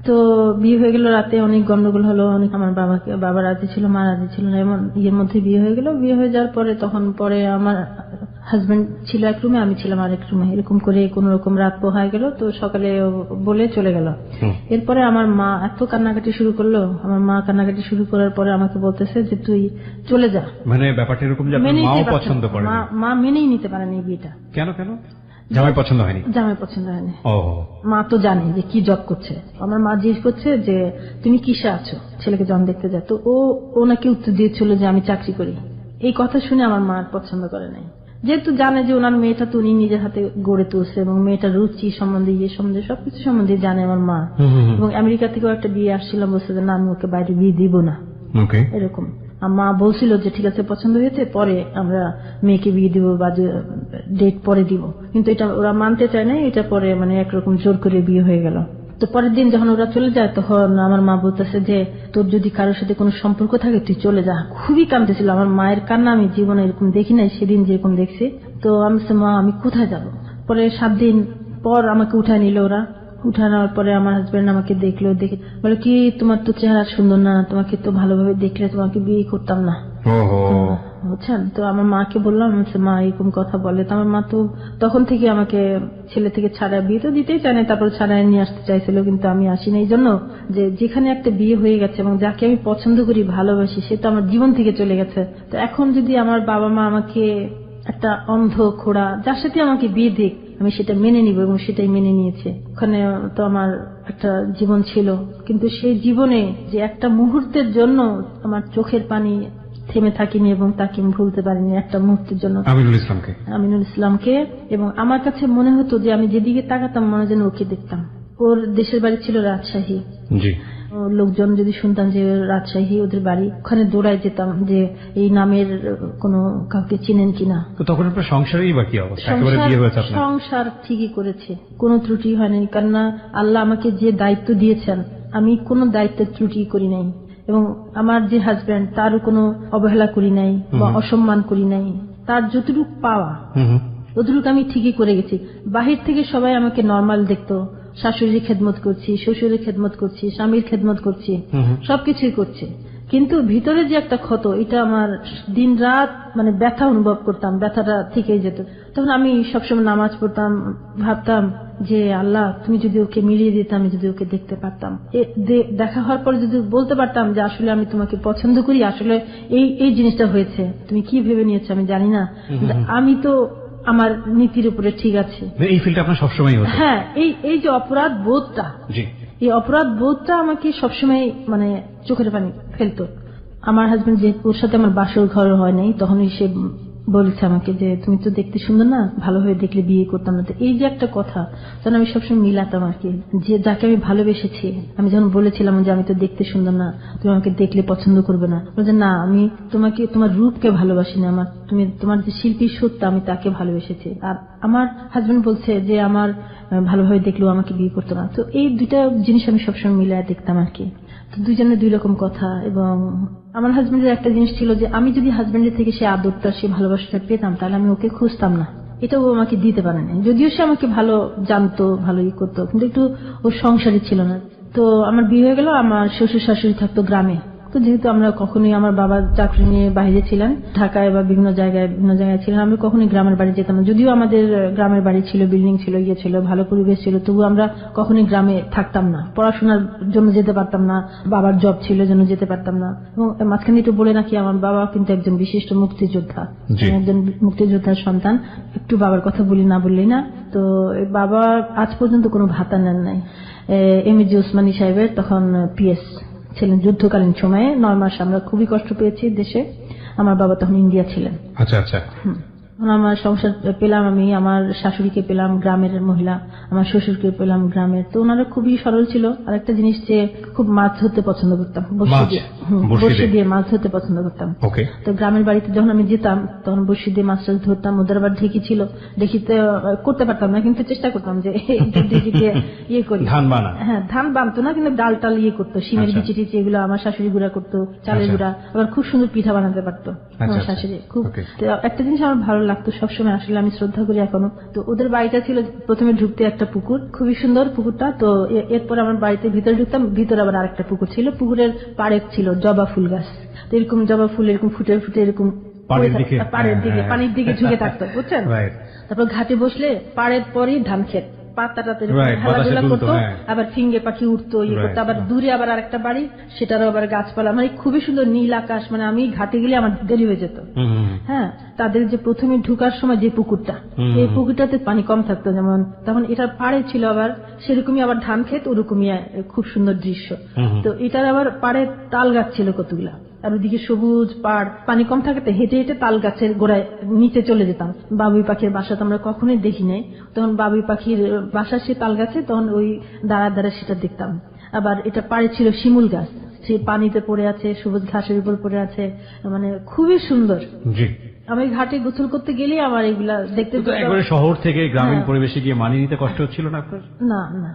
তো বিয়ে হয়ে গেল, রাতে অনেক গন্ডগোল হলো, অনেক আমার বাবা রাজি ছিল, মা রাজি ছিল না, এমন ইয়ের মধ্যে বিয়ে হয়ে গেল। বিয়ে হয়ে যাওয়ার পরে তখন পরে আমার হাজবেন্ড ছিল এক রুমে, আমি ছিলাম আরেক রুমে, এরকম করে কোন রকম রাত পোহায় গেল। তো সকালে বলে চলে গেল। এরপরে আমার মা এত কান্নাকাটি শুরু করলো। আমার মা কান্নাকাটি শুরু করার পরে আমাকে বলতেছে যে তুই চলে যা। মানে ব্যাপারটা এরকম যে আপনার মাও পছন্দ করেন? মা মেনেই নিতে পারেনি বিয়েটা। কেন? জামাই পছন্দ হয়নি? জামাই পছন্দ হয়নি। মা তো জানে যে কি জব করছে। আমার মা জিজ্ঞেস করছে যে তুমি কিসে আছো, ছেলেকে জন দেখতে যায়। তো ও নাকি উত্তর দিয়েছিল যে আমি চাকরি করি। এই কথা শুনে আমার মা পছন্দ করে নাই, যেহেতু জানে যে ওনার মেয়েটা তো উনি নিজের হাতে গড়ে তুলছে, এবং মেয়েটার রুচি সম্বন্ধে, ইয়ে সম্বন্ধে, সবকিছু সম্বন্ধে জানে আমার মা। এবং আমেরিকা থেকেও একটা বিয়ে আসছিলাম, বলছে যে না আমি ওকে বাইরে বিয়ে দিব না, এরকম। মা বলছিল যে ঠিক আছে পছন্দ হয়েছে, পরে আমরা মেয়েকে বিয়ে দিব বা ডেট পরে দিব, কিন্তু এটা ওরা মানতে চায় না। এটা পরে মানে একরকম জোর করে বিয়ে হয়ে গেল। তো পরের দিন যখন ওরা চলে যায়, তখন আমার মা বলতেছে যে তোর যদি কারোর সাথে কোনো সম্পর্ক থাকে তুই চলে যা। খুবই কাঁদতেছিল। আমার মায়ের কান্না আমি জীবনে এরকম দেখি নাই, সেদিন যেরকম দেখছি। তো আমি মা আমি কোথায় যাব? পরে 7 দিন পর আমাকে উঠায় নিল ওরা। উঠানোর পরে আমার হাজবেন্ড আমাকে দেখলো, দেখে বলে কি তোমার তো চেহারা সুন্দর না, তোমাকে তো ভালোভাবে দেখলে তোমাকে বিয়ে করতাম না, বুঝছেন? তো আমার মাকে বললাম, মা এরকম কথা বলে। তো আমার মা তো তখন থেকে আমাকে ছেলে থেকে ছাড়ায়, বিয়ে তো দিতেই চায় না, তারপর ছাড়ায় নিয়ে আসতে চাইছিল, কিন্তু আমি আসিনি। এই জন্য যে যেখানে একটা বিয়ে হয়ে গেছে এবং যাকে আমি পছন্দ করি, ভালোবাসি, সে তো আমার জীবন থেকে চলে গেছে। তো এখন যদি আমার বাবা মা আমাকে একটা অন্ধ খোড়া যার সাথে আমাকে বিয়ে দিক, আমি সেটা মেনে নিব, এবং সেটাই মেনে নিয়েছে। ওখানে তো আমার একটা জীবন ছিল, কিন্তু সেই জীবনে যে একটা মুহূর্তের জন্য আমার চোখের পানি থেমে থাকিনি, এবং তাকে আমি ভুলতে পারিনি একটা মুহূর্তের জন্য, আমিনুল ইসলামকে। এবং আমার কাছে মনে হতো যে আমি যেদিকে তাকাতাম মনে যেন ওকে দেখতাম। ওর দেশের বাড়ি ছিল রাজশাহী। লোকজন যদি শুনতাম যে রাজশাহী ওদের বাড়ি, ওখানে দৌড়ায় যেতাম যে এই নামের কোনো কাউকে চিনেন কিনা। তখন আপনার সংসারেই বাকি অবস্থা, সংসার ঠিকই করেছে, কোনো ত্রুটি হয়নি। কেননা আল্লাহ আমাকে যে দায়িত্ব দিয়েছেন, আমি কোনো দায়িত্বের ত্রুটি করি নাই, এবং আমার যে হাজবেন্ড তারও কোনো অবহেলা করি নাই বা অসম্মান করি নাই। তার যতটুকু পাওয়া ততটুকু আমি ঠিকই করে গেছি। বাহির থেকে সবাই আমাকে নর্মাল দেখতো, শাশুড়ির খেদমত করছি, শ্বশুরের খেদমত করছি, স্বামীর খেদমত করছি, সবকিছুই করছি, কিন্তু ভিতরে যে একটা ক্ষত, এটা আমার দিন রাত মানে ব্যথা অনুভব করতাম, ব্যথাটা থেকেই যেত। তখন আমি সবসময় নামাজ পড়তাম, ভাবতাম যে আল্লাহ তুমি যদি ওকে মিলিয়ে দিতে, আমি যদি ওকে দেখতে পারতাম, দেখা হওয়ার পর যদি বলতে পারতাম যে আসলে আমি তোমাকে পছন্দ করি, আসলে এই জিনিসটা হয়েছে, তুমি কি ভেবে নিয়েছো আমি জানি না, আমি তো আমার নীতির উপরে ঠিক আছে। এই ফিলটা আপনার সবসময় হতো? হ্যাঁ, এই যে অপরাধ বোধটা, এই অপরাধ বোধটা আমাকে সবসময় মানে চোখের পানি ফেলতো। আমার হাজবেন্ড যে ওর সাথে আমার বাসর ঘর হয় নাই, তখনই সে বলেছে আমাকে যে তুমি তো দেখতে সুন্দর না, ভালোভাবে দেখলে বিয়ে করতাম না। এই যে একটা কথা, তখন আমি সবসময় মিলাতাম আর কি, যে যাকে আমি ভালোবেসেছি, আমি যখন বলেছিলাম যে আমি তো দেখতে সুন্দর না, তুমি আমাকে দেখলে পছন্দ করবে না, বলছে না আমি তোমাকে তোমার রূপকে ভালোবাসি না, আমার তোমার যে শিল্পী সত্তা আমি তাকে ভালোবেসেছি। আর আমার হাজবেন্ড বলছে যে আমার ভালোভাবে দেখলেও আমাকে বিয়ে করতো না। তো এই দুইটা জিনিস আমি সবসময় মিলায় দেখতাম আর কি। তো দুইজনের দুই রকম কথা। এবং আমার হাজবেন্ডের একটা জিনিস ছিল যে আমি যদি হাজবেন্ডের থেকে সে আদরটা, সে ভালোবাসাটা পেতাম, তাহলে আমি ওকে খুঁজতাম না। এটা ও আমাকে দিতে পারে না, যদিও সে আমাকে ভালো জানতো, ভালো করতো, কিন্তু একটু ওর সংসারই ছিল না। তো আমার বিয়ে হয়ে গেল, আমার শ্বশুর শাশুড়ি থাকতো গ্রামে। তো যেহেতু আমরা কখনোই, আমার বাবা চাকরি নিয়ে বাইরে ছিলেন, ঢাকায় বা বিভিন্ন জায়গায় ছিলেন, আমরা কখনোই গ্রামের বাড়ি যেতাম না। যদিও আমাদের গ্রামের বাড়ি ছিল, বিল্ডিং ছিল, ইয়ে ছিল, ভালো পরিবেশ ছিল, তবু আমরা কখনোই গ্রামে থাকতাম না। পড়াশোনার জন্য যেতে পারতাম না, বাবার জব ছিল জন্য যেতে পারতাম না। এবং মাঝখানে একটু বলে নাকি আমার বাবা কিন্তু একজন বিশিষ্ট মুক্তিযোদ্ধা, একজন মুক্তিযোদ্ধার সন্তান। একটু বাবার কথা বলি না বললেই না। তো বাবা আজ পর্যন্ত কোনো ভাতা নেন নাই। এমএজি ওসমানী সাহেবের তখন পিএস ছিলেন যুদ্ধকালীন সময়ে। 9 মাস আমরা খুবই কষ্ট পেয়েছি দেশে। আমার বাবা তখন ইন্ডিয়া ছিলেন। আচ্ছা আচ্ছা। আমার সংসার পেলাম, আমি আমার শাশুড়িকে পেলাম গ্রামের মহিলা, আমার শ্বশুরকে পেলাম গ্রামের। তো ওনারা খুবই সরল ছিল। আর একটা জিনিস যে খুব মাছ ধরতে পছন্দ করতাম, বড়শি দিয়ে মাছ ধরতে পছন্দ করতাম। তো গ্রামের বাড়িতে যখন আমি যেতাম তখন বড়শি দিয়ে মাছ টাছ ধরতাম। ওদের আবার ঢেকি ছিল, ঢেকিতে করতে পারতাম না, কিন্তু চেষ্টা করতাম যে ঢেকিতে ইয়ে করি। হ্যাঁ, ধান বানতো না, কিন্তু ডাল টাল ইয়ে করতো, শিমের বিচি টিচি এগুলো আমার শাশুড়ি গুঁড়া করতো, চালের গুঁড়া। আবার খুব সুন্দর পিঠা বানাতে পারতো আমার শাশুড়ি। খুব একটা জিনিস আমার ভালো লাগতো সবসময়, আসলে আমি শ্রদ্ধা করি এখনো। তো ওদের বাড়িটা ছিল প্রথমে ঢুকতে একটা পুকুর, খুবই সুন্দর পুকুরটা। তো এরপর আমার বাড়িতে ভিতরে ঢুকতাম, ভিতরে আবার আরেকটা পুকুর ছিল, পুকুরের পাড়ে ছিল জবা ফুল গাছ। তো এরকম জবা ফুল এরকম ফুটে ফুটে এরকম পাড়ের দিকে পানির দিকে ঝুঁকে থাকতো, বুঝছেন। তারপর ঘাটে বসলে পাড়ের পরই ধান ক্ষেত, পাতাটাতে খেলাধুলা করতো, আবার ফিঙ্গে পাখি উঠতো, ইয়ে করতো। আবার দূরে আবার আরেকটা বাড়ি, সেটারও আবার গাছপালা, মানে খুবই সুন্দর নীল আকাশ। মানে আমি ঘাটে গেলে আমার দেরি হয়ে যেত। হ্যাঁ, তাদের যে প্রথমে ঢুকার সময় যে পুকুরটা, এই পুকুরটাতে পানি কম থাকতো, যেমন তখন এটার পাড়ে ছিল আবার সেরকমই আবার ধান ক্ষেত, ওরকমই খুব সুন্দর দৃশ্য। তো এটার আবার পাড়ে তাল গাছ ছিল কতগুলা, আর ওদিকে সবুজ পাড়, পানি কম থাকাতে হেঁটে হেঁটে তাল গাছের গোড়ায় নিচে চলে যেতাম। বাবুই পাখির বাসা তো আমরা কখনোই দেখি নাই, তখন বাবুই পাখির বাসা সে তাল গাছে, তখন ওই দাঁড়া দাঁড়া সেটা দেখতাম। আবার এটা পাড়ে ছিল শিমুল গাছ, সে পানিতে পড়ে আছে, সবুজ ঘাসের উপর পড়ে আছে, মানে খুবই সুন্দর। আমি ঘাটে গোসল করতে গেলেই আমার এগুলা দেখতে। একবারে শহর থেকে গ্রামীণ পরিবেশে গিয়ে মানিয়ে নিতে কষ্ট হচ্ছিল না আপনার? না না,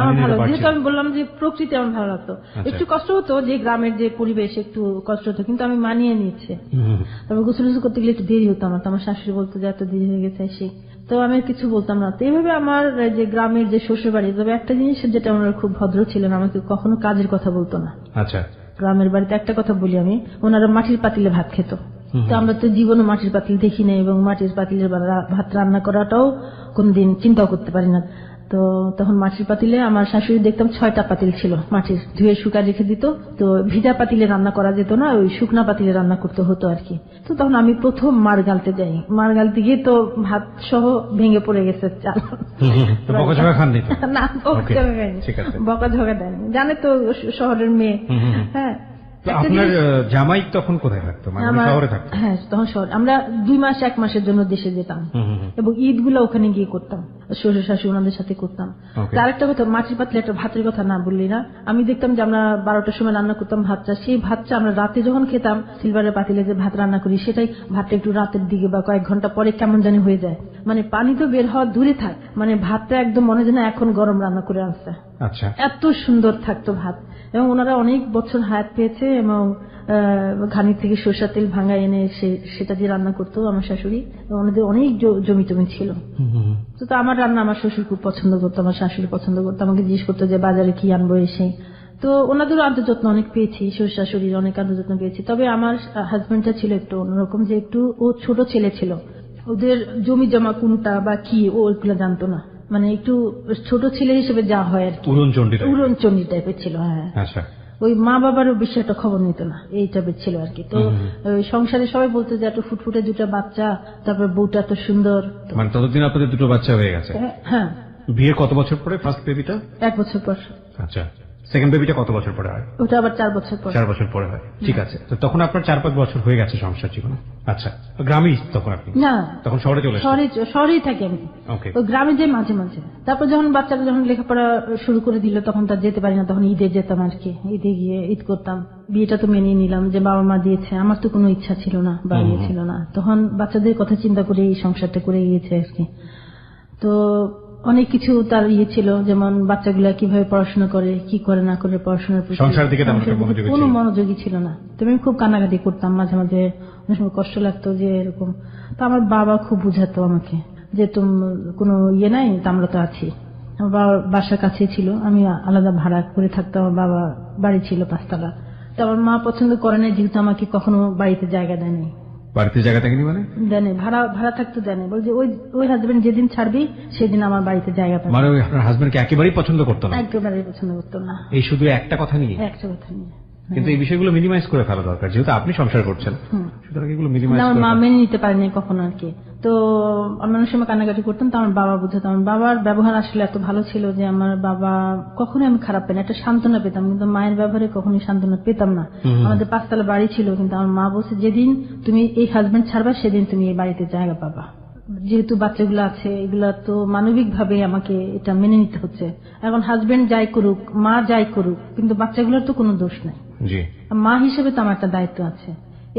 আমার ভালো, যেহেতু আমি বললাম যে প্রকৃতি আমার ভালো লাগতো। একটু কষ্ট হতো যে গ্রামের যে পরিবেশ, একটু কষ্ট হতো, কিন্তু আমি মানিয়ে নিয়েছি। তারপর গোসল করতে গেলে একটু দেরি হতো আমার, তো আমার শাশুড়ি বলতো যে এত দেরি হয়ে গেছে এসে, তো আমি কিছু বলতাম না। তো এইভাবে আমার যে গ্রামের যে শ্বশুর বাড়ি, তবে একটা জিনিস যেটা ওনারা খুব ভদ্র ছিলেন, আমাকে কখনো কাজের কথা বলতো না। আচ্ছা, গ্রামের বাড়িতে একটা কথা বলি আমি, ওনারা মাটির পাতিলে ভাত খেত। তো আমরা তো জীবনে মাটির পাতিল দেখি না, এবং মাটির পাতিলের ভাত রান্না করাটাও কোনদিন চিন্তাও করতে পারি না। তো তখন মাটির পাতিলে আমার শাশুড়ি দেখতাম 6টা পাতিল ছিল মাটির, ধুয়ে শুকা রেখে দিত। তো ভিজা পাতিলে রান্না করা যেত না, ওই শুকনা পাতিলে রান্না করতে হতো আর কি। তো তখন আমি প্রথম মার গালতে যাই, মার গালতে গিয়ে তো ভাত সহ ভেঙে পড়ে গেছে চাল। বকাঝকা খান দিত না, বকাঝকা খাইনি, বকাঝকা দেয়নি, জানে তো শহরের মেয়ে। হ্যাঁ, আপনার জামাই তখন কোথায় থাকতো? শহরে থাকতো? হ্যাঁ, তখন শহরে। আমরা 2 মাস 1 মাসের জন্য দেশে যেতাম, এবং ঈদ গুলো ওখানে গিয়ে করতাম, শ্বশুর শাশুড়ি ওনাদের সাথে করতাম। আরেকটা কথা, মাটির পাতলে একটা ভাতের কথা না বললি না, আমি দেখতাম যে আমরা 12টার সময় রান্না করতাম ভাতটা, সেই ভাতটা আমরা রাতে যখন খেতাম, সিলভারের পাতিলে যে ভাত রান্না করি, সেটাই ভাতটা একটু রাতের দিকে বা কয়েক ঘন্টা পরে কেমন জানি হয়ে যায়, মানে পানি তো বের হওয়া দূরে থাক, মানে ভাতটা একদম মনে হয় না এখন গরম রান্না করে আনছে। আচ্ছা, এত সুন্দর থাকতো ভাত। এবং ওনারা অনেক বছর হায়াত পেয়েছে, এবং ঘানি থেকে সরষা তেল ভাঙা এনে সেটা দিয়ে রান্না করতো আমার শাশুড়ি। ওনাদের অনেক জমি টমি ছিল। তো আমার রান্না আমার শ্বশুর খুব পছন্দ করতো, আমার শাশুড়ি পছন্দ করতো, আমাকে জিজ্ঞেস করতো যে বাজারে কি আনবো এসে। তো ওনাদেরও আদর যত্ন অনেক পেয়েছি, শ্বশুর শাশুড়ির অনেক আদর যত্ন পেয়েছি। তবে আমার হাজবেন্ডটা ছিল একটু অন্যরকম, যে একটু ও ছোট ছেলে ছিল, ওদের জমি জমা কোনটা বা কি ওইগুলো জানতো না, মানে একটু ছোট ছেলে হিসেবে যা হয় আর কি, উড়নচণ্ডী টাইপের ছিল। হ্যাঁ, ওই মা বাবারও বেশি একটা খবর নিত না, এই টাইপের ছিল আর কি। তো সংসারে সবাই বলতো যে এত ফুটফুটে 2টা বাচ্চা, তারপর বউটা এত সুন্দর। মানে ততদিন আপনাদের 2টো বাচ্চা হয়ে গেছে? হ্যাঁ। বিয়ে কত বছর পরে ফার্স্ট বেবিটা? 1 বছর পর। আচ্ছা, সেকেন্ড বেবিটা কত বছর পরে হয়? ওটা আবার 4 বছর পর। 4 বছর পরে হয়, ঠিক আছে। তো তখন আপনার 4-5 বছর হয়ে গেছে সংসার জীবনে। আচ্ছা, গ্রামেই তখন আপনি? না, তখন শহরে চলে এসেছেন? শহরেই থাকি আমি, ওই গ্রামে যাই মাঝে মাঝে। তারপর যখন বাচ্চারা যখন লেখাপড়া শুরু করে দিল, তখন তার যেতে পারি না, তখন ঈদে যেতাম আর কি, ঈদে গিয়ে ঈদ করতাম। বিয়েটা তো মেনে নিলাম যে বাবা মা দিয়েছে, আমার তো কোনো ইচ্ছা ছিল না বা ইয়ে ছিল না, তখন বাচ্চাদের কথা চিন্তা করে এই সংসারটা করে গিয়েছে আর কি। তো অনেক কিছু তার ইয়ে ছিল, যেমন বাচ্চাগুলা কিভাবে পড়াশোনা করে, কি করে না করে, পড়াশোনার প্রতি কোনো মনোযোগী ছিল না। তবে আমি খুব কান্নাকাটি করতাম, মাঝে মাঝে অনেক সময় কষ্ট লাগতো যে এরকম। তো আমার বাবা খুব বুঝাতো আমাকে যে কোনো ইয়ে নাই, তো আমরা তো আছি। আমার বাবার বাসার কাছে ছিল, আমি আলাদা ভাড়া করে থাকতাম, আমার বাবা বাড়ি ছিল 5 তলা। তো আমার মা পছন্দ করে না, যেহেতু আমাকে কখনো বাড়িতে জায়গা দেয়নি। বাড়িতে জায়গা থাকেনি মানে? দেনে, ভাড়া থাকতে দেনে, বলছে ওই হাজবেন্ড যেদিন ছাড়বি সেদিন আমার বাড়িতে জায়গা পাবে। মানে আপনার হাজবেন্ডকে একেবারেই পছন্দ করতো না? একেবারেই পছন্দ করতো না। এই শুধু একটা কথা নিয়ে? একটা কথা নিয়ে। কিন্তু এই বিষয়গুলো মিনিমাইজ করে ফেলা দরকার, যেহেতু আপনি সংসার করছেন, সুতরাং এগুলো মিনিমাইজ আমার মা মেনে নিতে পারেনি কখনো আর কি। তো অন্যান্য সময় কান্নাকাটি করতাম, তো আমার বাবা বুঝতো। আমার বাবার ব্যবহার আসলে এত ভালো ছিল যে আমার বাবা কখনোই আমি খারাপ পাইনি, একটা সান্ত্বনা পেতাম, কিন্তু মায়ের ব্যবহারে কখনোই সান্ত্বনা পেতাম না। আমাদের 5 তলা বাড়ি ছিল, কিন্তু আমার মা বলছে যেদিন তুমি এই হাজবেন্ড ছাড়বা সেদিন তুমি এই বাড়িতে জায়গা পাবা। যেহেতু বাচ্চাগুলো আছে, এগুলা তো মানবিক ভাবে আমাকে এটা মেনে নিতে হচ্ছে। এখন হাজবেন্ড যাই করুক, মা যাই করুক, কিন্তু বাচ্চাগুলোর তো কোনো দোষ নাই। মা হিসেবে তো আমার একটা দায়িত্ব আছে।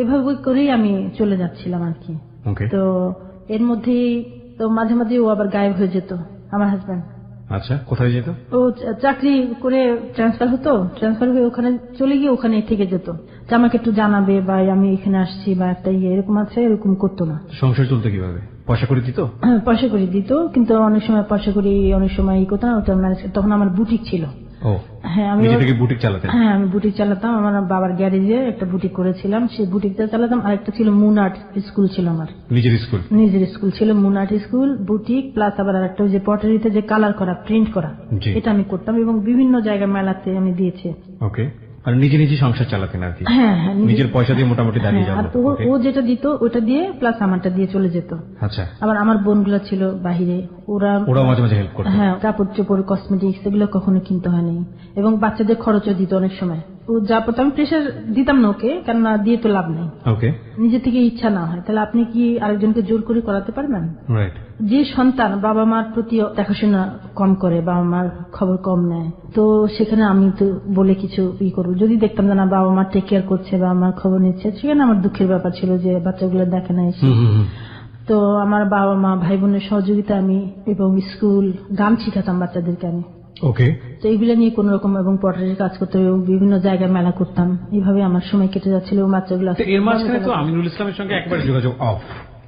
এভাবে করেই আমি চলে যাচ্ছিলাম আর কি। তো এর মধ্যে তো মাঝে মাঝে ও আবার গায়েব হয়ে যেত, আমার হাজবেন্ড। আচ্ছা, কোথায় যেত? ও চাকরি করে ট্রান্সফার হতো, ট্রান্সফার হয়ে ওখানে চলে গিয়ে ওখানে থেকে যেত, যে আমাকে একটু জানাবে বা আমি এখানে আসছি বা একটা এরকম আছে, এরকম করতো না। সংসার চলতো কিভাবে? পয়সা করে দিত? পয়সা করে দিত, কিন্তু অনেক সময় পয়সা করে অনেক সময় ই করতো না। ওটা তখন আমার বুটিক ছিল। হ্যাঁ, আমি বুটিক চালাতাম। হ্যাঁ, আমি বুটিক চালাতাম। আমার বাবার গ্যারেজে একটা বুটিক করেছিলাম, সেই বুটিকটা চালাতাম। আর একটা ছিল মুন আর্ট স্কুল ছিল আমার, নিজের স্কুল ছিল, moon art school, boutique, plus আবার আরেকটা যে পটারিতে যে কালার করা, প্রিন্ট করা, এটা আমি করতাম এবং বিভিন্ন জায়গায় মেলাতে আমি দিয়েছি। আর নিজে নিজে সংসার চালাতেন আর কি। হ্যাঁ, নিজের পয়সা দিয়ে মোটামুটি দাঁড়িয়ে যাবে। ও যেটা দিত ওটা দিয়ে প্লাস আমারটা দিয়ে চলে যেত। আচ্ছা। আবার আমার বোনগুলো ছিল বাহিরে, ওরা মাঝে মাঝে হেল্প করতো। হ্যাঁ, কাপড় চোপড়, কসমেটিক্স এগুলো কখনো কিনতে হয়নি, এবং বাচ্চাদের খরচও দিত অনেক সময়। ও যা পড়তো আমি প্রেশার দিতাম না ওকে, কারণ দিয়ে তো লাভ নেই। নিজে থেকে ইচ্ছা না হয় তাহলে আপনি কি আরেকজনকে জোর করে করাতে পারবেন? যে সন্তান বাবা মার প্রতি দেখাশোনা কম করে, বাবা মার খবর কম নেয়, তো সেখানে আমি তো বলে কিছু করবো? যদি দেখতাম যে না বাবা মা টেক কেয়ার করছে বা আমার খবর নিচ্ছে, সেখানে আমার দুঃখের ব্যাপার ছিল যে বাচ্চাগুলো দেখে না এসে। তো আমার বাবা মা ভাই বোনের সহযোগিতা আমি, এবং স্কুল, গান শিখাতাম বাচ্চাদেরকে আমি। তো এইগুলো নিয়ে কোন রকম, এবং পটারির কাজ করতে, এবং বিভিন্ন জায়গায় মেলা করতাম। এইভাবে আমার সময় কেটে যাচ্ছিল। বাচ্চাগুলো এর মাঝখানে তো আমিনুল ইসলামের সঙ্গে একবার যোগাযোগ অফ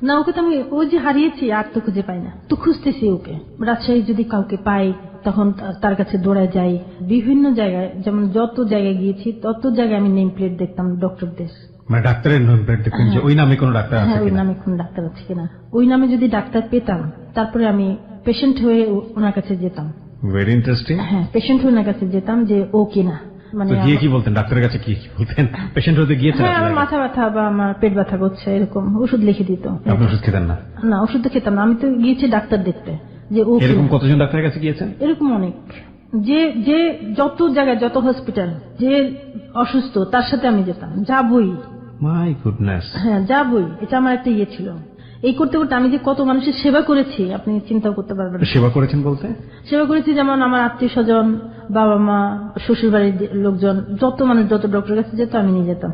না, ওকে তো আমি ওই যে হারিয়েছি, আর তো খুঁজে পাই না, তো খুঁজতেছি ওকে। রাজশাহী যদি কাউকে পাই তখন তার কাছে দৌড়ায় যাই। বিভিন্ন জায়গায়, যেমন যত জায়গায় গিয়েছি তত জায়গায় আমি নেম প্লেট দেখতাম ডক্টরদের, ডাক্তারের নেম প্লেট দেখতেন যে ওই নামে কোন ডাক্তার আছে, ওই নামে কোন ডাক্তার আছে কিনা। ওই নামে যদি ডাক্তার পেতাম তারপরে আমি পেশেন্ট হয়ে ওনার কাছে যেতাম। Very interesting. হ্যাঁ, পেশেন্ট হয়ে ওনার কাছে যেতাম যে ও কিনা। মানে গিয়ে কি বলতেন ডাক্তারের কাছে? কি বলতেন? পেশেন্ট হতে গিয়েছেন? আমার মাথা ব্যথা বা আমার পেট ব্যথা করছে, এরকম ওষুধ লিখে দিত। আপনি ওষুধ খেতেন না? না, ওষুধ তো খেতাম না। আমি তো গিয়েছি ডাক্তার দেখতে, যে ও এরকম কতজন ডাক্তারের কাছে গিয়েছেন? এরকম অনেক, যে যত জায়গায়, যত হসপিটাল, যে অসুস্থ তার সাথে আমি যেতাম, যাবই। My goodness. হ্যাঁ, যাবই। এটা আমার একটা ছিল। এই করতে করতে আমি যে কত মানুষের সেবা করেছি আপনি চিন্তাও করতে পারবেন। সেবা করেছেন বলতে? সেবা করেছি যেমন আমার আত্মীয় স্বজন, বাবা মা, শ্বশুর বাড়ির লোকজন, যত মানুষ যত ডক্টরের কাছে যেত আমি নিয়ে যেতাম।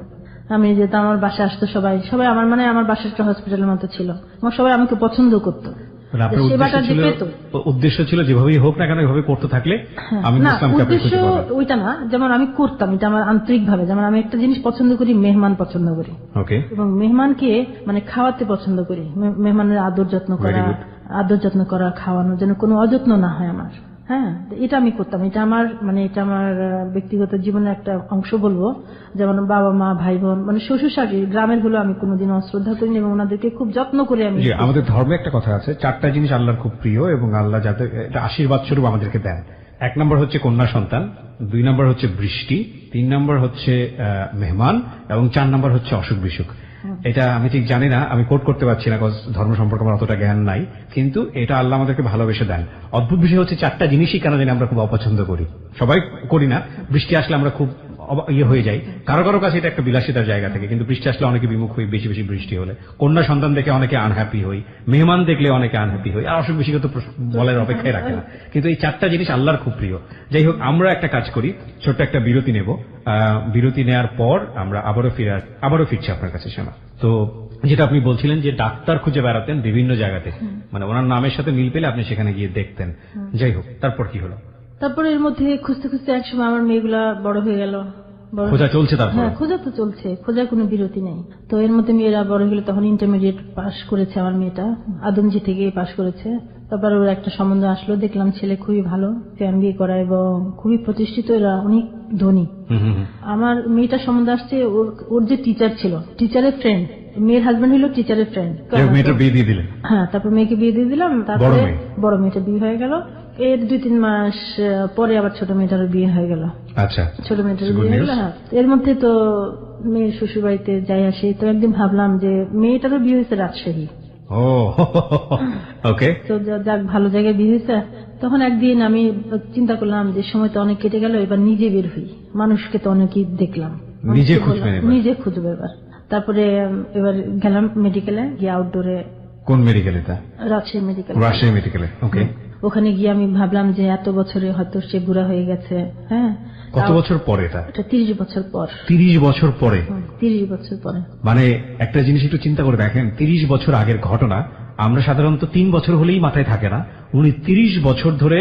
আমার বাসায় আসতো সবাই আমার, মানে আমার বাসাটা হসপিটালের মতো ছিল। আমার সবাই আমাকে পছন্দ করতো। উদ্দেশ্য ছিল যেভাবেই হোক না কেন এভাবে করতে থাকলে উদ্দেশ্য ওইটা না, যেমন আমি করতাম এটা আমার আন্তরিক ভাবে। যেমন আমি একটা জিনিস পছন্দ করি, মেহমান পছন্দ করি, এবং মেহমানকে মানে খাওয়াতে পছন্দ করি। মেহমানের আদর যত্ন করা, খাওয়ানো, যেন কোনো অযত্ন না হয় আমার। হ্যাঁ, এটা আমি করতাম। এটা আমার ব্যক্তিগত জীবনের একটা অংশ বলবো। যেমন বাবা মা, ভাই বোন, মানে শ্বশুর শাশুড়ি, গ্রামের গুলো আমি কোনোদিন অশ্রদ্ধা করিনি, এবং ওনাদেরকে খুব যত্ন করে আমি। আমাদের ধর্মে একটা কথা আছে, 4টা জিনিস আল্লাহর খুব প্রিয়, এবং আল্লাহ যাতে এটা আশীর্বাদ স্বরূপ আমাদেরকে দেন। 1 নম্বর হচ্ছে কন্যা সন্তান, 2 নম্বর হচ্ছে বৃষ্টি, 3 নম্বর হচ্ছে মেহমান, এবং 4 নম্বর হচ্ছে অসুখ বিসুখ। এটা আমি ঠিক জানি না, আমি কোট করতে পারছি না, ধর্ম সম্পর্কে আমার অতটা জ্ঞান নাই, কিন্তু এটা আল্লাহ আমাদেরকে ভালোবেসে দেন। অদ্ভুত বিষয় হচ্ছে 4টা জিনিসই কেন জানি আমরা খুব অপছন্দ করি, সবাই করি না। বৃষ্টি আসলে আমরা খুব হয়ে যাই, কারো কারো কাছে এটা একটা বিলাসিতার জায়গা থেকে, কিন্তু বৃষ্টি আসলে অনেকে বিমুখ হই, বেশি বেশি বৃষ্টি হলে। কন্যা সন্তান দেখে অনেকে আনহ্যাপি হই, মেহমান দেখলে অনেকে আনহ্যাপি হই, আর অসুখ বিসুখ তো বলার অপেক্ষায় রাখে না। কিন্তু এই 4টা জিনিস আল্লাহর খুব প্রিয়। যাই হোক, আমরা একটা কাজ করি, ছোট্ট একটা বিরতি নেব। বিরতি নেওয়ার পর আমরা আবারও ফিরছি আপনার কাছে। শোনা তো যেটা আপনি বলছিলেন যে ডাক্তার খুঁজে বেড়াতেন বিভিন্ন জায়গাতে, মানে ওনার নামের সাথে মিল পেলে আপনি সেখানে গিয়ে দেখতেন। যাই হোক, তারপর কি হলো? তারপরে এর মধ্যে খুঁজতে খুঁজতে একসময় আমার মেয়েগুলা বড় হয়ে গেল। খোঁজা চলছে? হ্যাঁ, খোঁজা তো চলছে, খোঁজার কোনো বিরতি নেই। তো এর মধ্যে মেয়েরা বড় হয়ে গেল, তখন ইন্টারমিডিয়েট পাস করেছে আমার মেয়েটা, আদমজি থেকে পাস করেছে। তারপর ওর একটা সম্বন্ধ আসলো, দেখলাম ছেলে খুবই ভালো, ফ্যামিলি করা এবং খুবই প্রতিষ্ঠিত, এরা অনেক ধনী। আমার মেয়েটার সম্বন্ধে আসছে, ওর যে টিচার ছিল, টিচারের ফ্রেন্ড, মেয়ের হাজবেন্ড হলো টিচারের ফ্রেন্ড। মেয়েটার বিয়ে দিয়ে দিলেন? হ্যাঁ, তারপর মেয়েকে বিয়ে দিয়ে দিলাম। তারপরে বড় মেয়েটা বিয়ে হয়ে গেল। এর 2-3 মাস পরে আবার ছোট মেয়েটারও বিয়ে হয়ে গেল। আচ্ছা, ছোট মেয়েটারও বিয়ে হয়ে গেল। হ্যাঁ, এর মধ্যে তো মেয়ের শ্বশুর বাড়িতে যাই আসি। তো একদিন ভাবলাম যে মেয়েটারও বিয়ে হয়েছে রাজশাহী। ও ওকে, তো যাক ভালো জায়গায় বিয়ে হয়েছে। তখন একদিন আমি চিন্তা করলাম যে সময় তো অনেক কেটে গেল, এবার নিজে বের হই, মানুষকে তো অনেকই দেখলাম, নিজে খুঁজবো এবার। তারপরে এবার গেলাম মেডিকেলে গিয়ে, আউটডোরে। কোন মেডিকেলে? রাজশাহী মেডিকেল। রাজশাহী মেডিকেলে, ওকে। ওখানে গিয়ে আমি ভাবলাম যে এত বছরে হয়তো সে বুড়া হয়ে গেছে। হ্যাঁ, কত বছর পরে? এটা 30 বছর পর। 30 বছর পরে? 30 বছর পরে। মানে একটা জিনিস একটু চিন্তা করে দেখেন, 30 বছর আগের ঘটনা। আমরা সাধারণত 3 বছর হলেই মাথায় থাকে না, উনি 30 বছর ধরে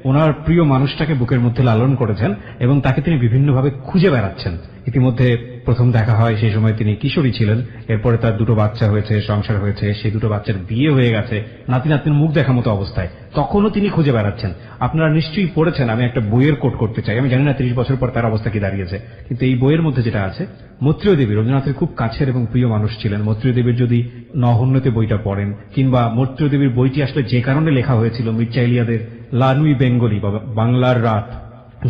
ওনার প্রিয় মানুষটাকে বুকের মধ্যে লালন করেছেন এবং তাকে তিনি বিভিন্নভাবে খুঁজে বেড়াচ্ছেন। ইতিমধ্যে প্রথম দেখা হয়, সেই সময় তিনি কিশোরী ছিলেন। এরপরে তার 2টো বাচ্চা হয়েছে, সংসার হয়েছে, সেই 2টো বাচ্চার বিয়ে হয়ে গেছে, নাতি নাতনির মুখ দেখার মতো অবস্থায় তখনও তিনি খুঁজে বেড়াচ্ছেন। আপনারা নিশ্চয়ই পড়েছেন, আমি একটা বইয়ের কোট করতে চাই, আমি জানি না 30 বছর পর তার অবস্থা কি দাঁড়িয়েছে, কিন্তু এই বইয়ের মধ্যে যেটা আছে, মৈত্রেয় দেবী রবীন্দ্রনাথের খুব কাছের এবং প্রিয় মানুষ ছিলেন। মৈত্রেয় দেবীর যদি নহন্যতে বইটা পড়েন, কিংবা মৈত্রেয় দেবীর বইটি আসলে যে কারণে লেখা হয়েছিল, মির্জা ইলিয়াদের লানুই বেঙ্গলি বা বাংলার রাত,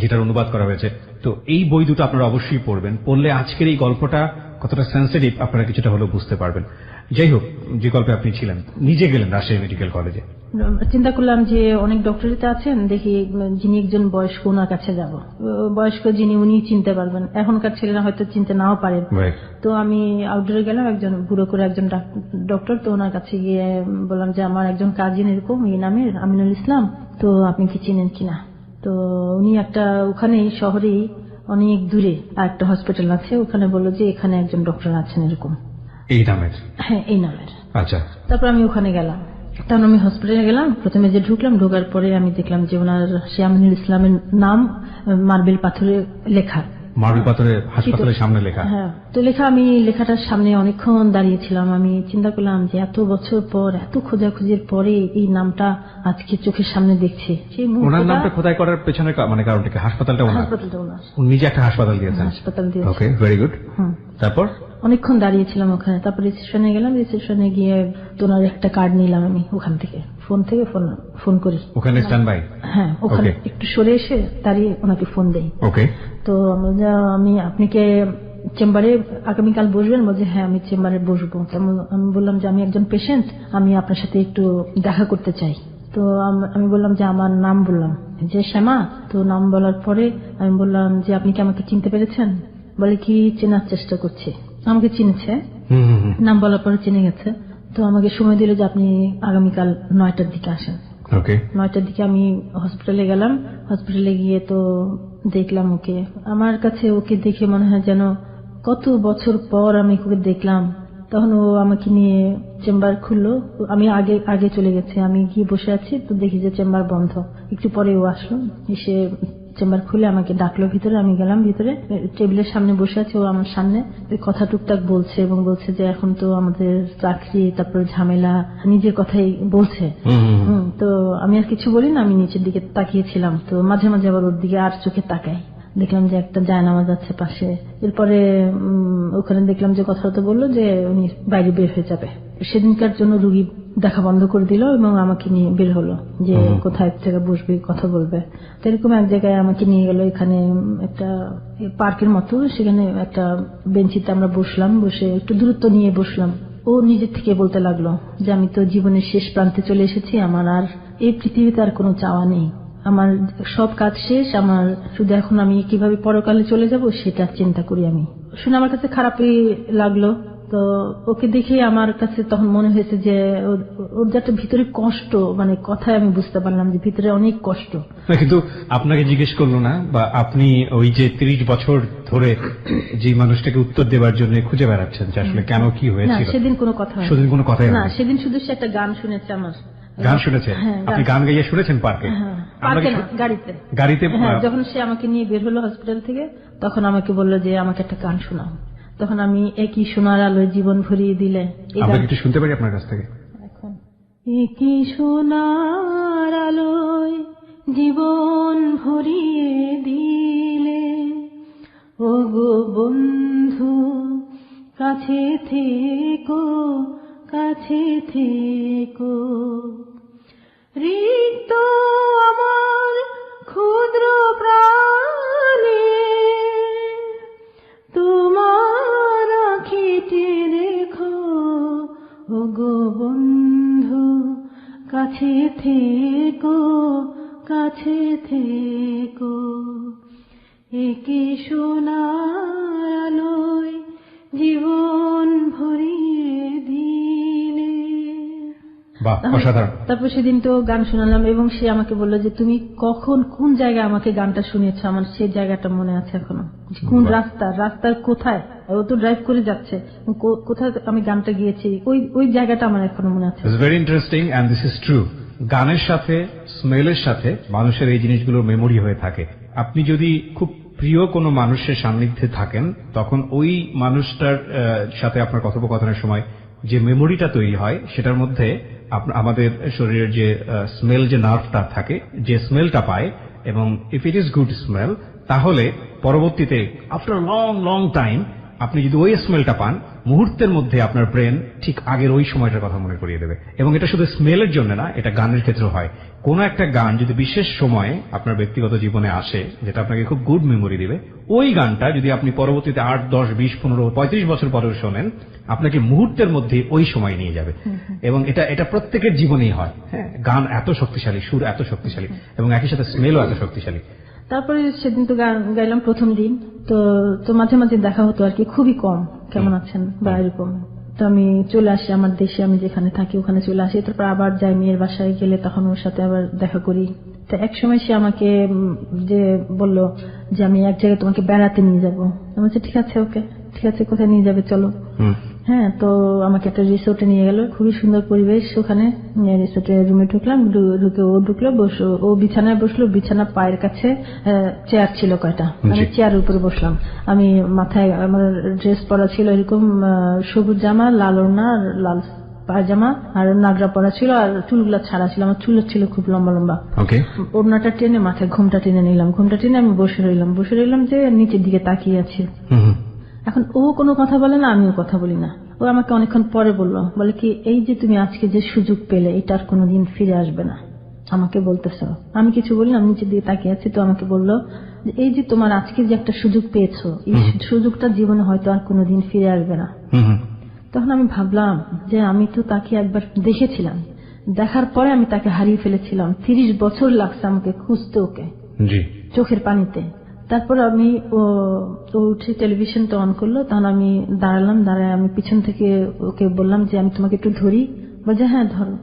যেটার অনুবাদ করা হয়েছে, তো এই বই দুটো আপনারা অবশ্যই পড়বেন। পড়লে আজকের এই গল্পটা কতটা সেন্সিটিভ আপনারা কিছুটা হলেও বুঝতে পারবেন। যাই হোক, যে গল্পে আপনি ছিলেন, নিজে গেলেন রাজশাহী মেডিকেল কলেজে। চিন্তা করলাম যে অনেক ডক্টরিতে আছেন, দেখি যিনি একজন বয়স্ক, ওনার কাছে যাব। বয়স্ক যিনি, উনি চিনতে পারবেন, এখনকার ছেলেরা হয়তো চিনতে নাও পারেন। তো আমি আউটডোরে গেলাম, একজন বুড়ো করে একজন ডক্টর। তো ওনার কাছে গিয়ে বললাম যে আমার একজন কাজিন এরকম এই নামের আমিনুল ইসলাম, তো আপনি কি চিনেন কিনা। তো উনি একটা ওখানেই শহরেই অনেক দূরে আর একটা হসপিটাল আছে, ওখানে বললো যে এখানে একজন ডক্টর আছেন এরকম এই নামের। হ্যাঁ, এই নামের। আচ্ছা, তারপর আমি ওখানে গেলাম। তখন আমি হসপিটালে গেলাম, প্রথমে যে ঢুকলাম, ঢোকার পরে আমি দেখলাম যে ওনার সে আমিনুল ইসলামের নাম মার্বেল পাথরে লেখা। মার্বেল পাথরে হাসপাতালের সামনে লেখা? হ্যাঁ। তো লেখা, আমি লেখাটার সামনে অনেকক্ষণ দাঁড়িয়েছিলাম। আমি চিন্তা করলাম যে এত বছর পর, এত খোঁজাখুঁজির পরে এই নামটা আজকে চোখের সামনে দেখছি। ওনার নামটা খোদাই করার পেছনে মানে কারণটা কি? হাসপাতালটা ওনার? উনি নিজে একটা হাসপাতাল দিয়েছেন? হাসপাতাল দিয়েছেন। ওকে, ভেরি গুড। তারপর অনেকক্ষণ দাঁড়িয়েছিলাম ওখানে। তারপর রিসেপশনে গেলাম, রিসেপশনে গিয়ে ওনার একটা কার্ড নিলাম আমি ওখান থেকে, ফোন করি ওখানে স্ট্যান্ড বাই। হ্যাঁ, ওখানে একটু সরে এসে দাঁড়িয়ে ওনাকে ফোন দেই। ওকে। তো আমি আপনাকে চেম্বারে আগামীকাল বসবেন? বলছে হ্যাঁ, আমি চেম্বারে বসবো। আমি বললাম যে আমি একজন পেশেন্ট, আমি আপনার সাথে একটু দেখা করতে চাই। তো আমি বললাম যে আমার নাম বললাম যে শ্যামা। তো নাম বলার পরে আমি বললাম যে আপনি কি আমাকে চিনতে পেরেছেন? বলে কি চেনার চেষ্টা করছি। আমাকে চিনেছে, নাম বলার পরে চিনে গেছে। তো আমাকে সময় দিল যে আপনি আগামীকাল 9টার দিকে আসেন। 9টার দিকে আমি হসপিটালে গেলাম। হসপিটালে গিয়ে তো দেখলাম ওকে। আমার কাছে ওকে দেখে মনে হয় যেন কত বছর পর আমি ওকে দেখলাম। তখন ও আমাকে নিয়ে চেম্বার খুললো। আমি আগে চলে গেছি, আমি গিয়ে বসে আছি। তো দেখি যে চেম্বার বন্ধ। একটু পরে ও আসলো, এসে চেম্বার খুলে আমাকে ডাকলো ভিতরে। আমি গেলাম ভিতরে, টেবিলের সামনে বসে আছে ও আমার সামনে। কথা টুকটাক বলছে এবং বলছে যে এখন তো আমাদের চাকরি, তারপর ঝামেলা, নিজের কথাই বলছে। তো আমি আর কিছু বলি না, আমি নিচের দিকে তাকিয়েছিলাম। তো মাঝে মাঝে আবার ওর দিকে আর চোখে তাকাই। দেখলাম যে একটা জায়নামাজ আছে পাশে। এরপরে ওখানে দেখলাম যে কথাটা বললো যে উনি বাইরে বের হয়ে যাবে। সেদিনকার জন্য রুগী দেখা বন্ধ করে দিল এবং আমাকে নিয়ে বের হলো যে কোথায় থেকে বসবে, কথা বলবে। তো এরকম এক জায়গায় আমাকে নিয়ে গেল, এখানে একটা পার্কের মতো, সেখানে একটা বেঞ্চিতে আমরা বসলাম। বসে একটু দূরত্ব নিয়ে বসলাম। ও নিজের থেকে বলতে লাগলো যে আমি তো জীবনের শেষ প্রান্তে চলে এসেছি, আমার আর এই পৃথিবীতে আর কোনো চাওয়া নেই, আমার সব কাজ শেষ, আমার শুধু এখন আমি কিভাবে পরকালে চলে যাব সেটা চিন্তা করি। আমি শুনে আমার কাছে খারাপই লাগলো। তো ওকে দেখে আমার কাছে তখন মনে হয়েছে যে ওর যাতে ভিতরে কষ্ট, মানে কথায় আমি বুঝতে পারলাম যে ভিতরে অনেক কষ্ট। কিন্তু আপনাকে জিজ্ঞেস করলো না, বা আপনি ওই যে 30 বছর ধরে যে মানুষটাকে উত্তর দেওয়ার জন্য খুঁজে বেড়াচ্ছেন যে আসলে কেন কি হয়েছিল? সেদিন কোনো কথা না, সেদিন শুধু সে একটা গান শুনেছে আমার। গান শুনেছে? আপনি গান গাইয়ে শুনেছেন পার্কে? পার্কে না, গাড়িতে। যখন সে আমাকে নিয়ে বের হলো হসপিটাল থেকে, তখন আমাকে বললো যে আমাকে একটা গান শোনাও। তখন আমি একই সোনার আলোয় জীবন ভরিয়ে দিলে, আমরা একটু শুনতে পারি আপনার কাছ থেকে? এখন একই সোনার আলোয় জীবন ভরিয়ে দিলে, ও গো বন্ধু কাছে থেকো, কাছে থেকো। রিক্ত আমার ক্ষুদ্র প্রাণে তোমার আঁখিতে রেখো, ওগো বন্ধু কাছে থেকো, কাছে থেকো। একে সোনার আলোয় জীবন ভরিয়ে দিলে। বাহ, অসাধারণ। তারপর সেদিন তো গান শোনালাম এবং সে আমাকে বললো যে তুমি কখন কোন জায়গায় আমাকে গানটা শুনিয়েছো, আমার সেই জায়গাটা মনে আছে এখনো, কোন রাস্তার কোথায়, ও তো ড্রাইভ করে যাচ্ছে, কোথায় আমি গানটা গিয়েছি, ওই জায়গাটা আমার এখনো মনে আছে। It's very interesting and this is true. গানের সাথে স্মেলের সাথে মানুষের এই জিনিসগুলোর মেমোরি হয়ে থাকে। আপনি যদি খুব প্রিয় কোনো মানুষের সান্নিধ্যে থাকেন, তখন ওই মানুষটার সাথে আপনার কথোপকথনের সময় যে মেমোরিটা তৈরি হয়, সেটার মধ্যে আমাদের শরীরের যে স্মেল, যে নার্ভটা থাকে, যে স্মেলটা পায়, এবং if it is good smell, তাহলে পরবর্তীতে আফটার লং লং টাইম আপনি যদি ওই স্মেলটা পান, মুহূর্তের মধ্যে আপনার ব্রেন ঠিক আগের ওই সময়টার কথা মনে করিয়ে দেবে। এবং এটা শুধু স্মেলের জন্য না, এটা গানের ক্ষেত্রেও হয়। কোন একটা গান যদি বিশেষ সময়ে আপনার ব্যক্তিগত জীবনে আসে, যেটা আপনাকে খুব গুড মেমোরি দিবে, ওই গানটা যদি আপনি পরবর্তীতে 8, 10, 20, 15, 35 বছর পরেও শোনেন, আপনাকে মুহূর্তের মধ্যে ওই সময় নিয়ে যাবে। এবং এটা প্রত্যেকের জীবনেই হয়। হ্যাঁ, গান এত শক্তিশালী, সুর এত শক্তিশালী, এবং একই সাথে স্মেলও এত শক্তিশালী। তারপরে সেদিন তো গান গাইলাম প্রথম দিন, তো মাঝে মাঝে দেখা হতো আর কি, খুবই কম, কেমন আছেন বা এরকম। তো আমি চলে আসি আমার দেশে, আমি যেখানে থাকি ওখানে চলে আসি, তারপর আবার যাই মেয়ের বাসায় গেলে তখন ওর সাথে আবার দেখা করি। তো এক সময় সে আমাকে যে বলল যে আমি এক জায়গায় তোমাকে বেড়াতে নিয়ে যাবো। আমি বলছি ঠিক আছে, ওকে ঠিক আছে, কোথায় নিয়ে যাবে চলো। হ্যাঁ, তো আমাকে একটা রিসোর্টে নিয়ে গেল, খুবই সুন্দর পরিবেশ ওখানে। রিসোর্টের রুমে ঢুকলাম, ঢুকে ও ঢুকলো, ও বিছানায় বসলো, বিছানা পায়ের কাছে চেয়ার ছিল কয়টা, আমি চেয়ারের উপরে বসলাম। আমি মাথায় আমার ড্রেস পরা ছিল এরকম সবুজ জামা, লাল ওড়না, লাল পায়জামা, আর নাগরা পরা ছিল, আর চুলগুলা ছাড়া ছিল, আমার চুল ছিল খুব লম্বা লম্বা। ওড়নাটা টেনে মাথায় ঘুমটা টেনে নিলাম, ঘুমটা টেনে আমি বসে রইলাম যে নিচের দিকে তাকিয়ে আছি। এখন ও কোনো কথা বলে না, আমিও কথা বলি না। ও আমাকে অনেকক্ষণ পরে বলে কি, এই যে তুমি আজকে যে সুযোগ পেলে, এটা আর কোনোদিন ফিরে আসবে না, আমাকে বলতেছ। আমি কিছু বলি না, আমি নিচের দিকে তাকিয়ে আছি। তো আমাকে বললো যে এই যে তোমার আজকে যে একটা সুযোগ পেয়েছো, এই সুযোগটা জীবনে হয়তো আর কোনোদিন ফিরে আসবে না। তখন আমি ভাবলাম যে আমি তো তাকে একবার দেখেছিলাম, দেখার পরে আমি তাকে হারিয়ে ফেলেছিলাম। 30 বছর লাগছে আমাকে খুঁজতে ওকে, চোখের পানিতে। তারপর আমি ও উঠে টেলিভিশনটা অন করলো, তখন আমি দাঁড়ালাম, দাঁড়ায় আমি পিছন থেকে ওকে বললাম যে আমি তোমাকে একটু ধরি। বলছে হ্যাঁ ধরো।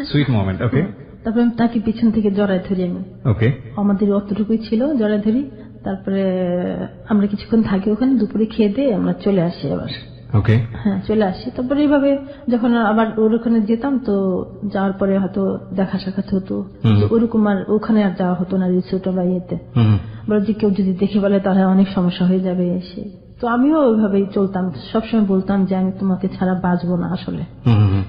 Sweet moment. ওকে। তারপরে আমি তাকে পিছন থেকে জড়ায় ধরি। আমি ওকে, আমাদের অতটুকুই ছিল, জড়ায় ধরি। তারপরে আমরা কিছুক্ষণ থাকি ওখানে, দুপুরে খেয়ে দিয়ে আমরা চলে আসি আবার। ওকে, হ্যাঁ চলে আসি। তারপরে এইভাবে যখন আবার ওর ওখানে যেতাম, তো যাওয়ার পরে হয়তো দেখা সাক্ষাৎ হতো, ওরকম আর ওখানে আর যাওয়া হতো না রিসোর্ট বা ইয়েতে। বলে যে কেউ যদি দেখে বলে তাহলে অনেক সমস্যা হয়ে যাবে এসে। তো আমিও ওইভাবেই চলতাম, সবসময় বলতাম যে আমি তোমাকে ছাড়া বাঁচবো না আসলে।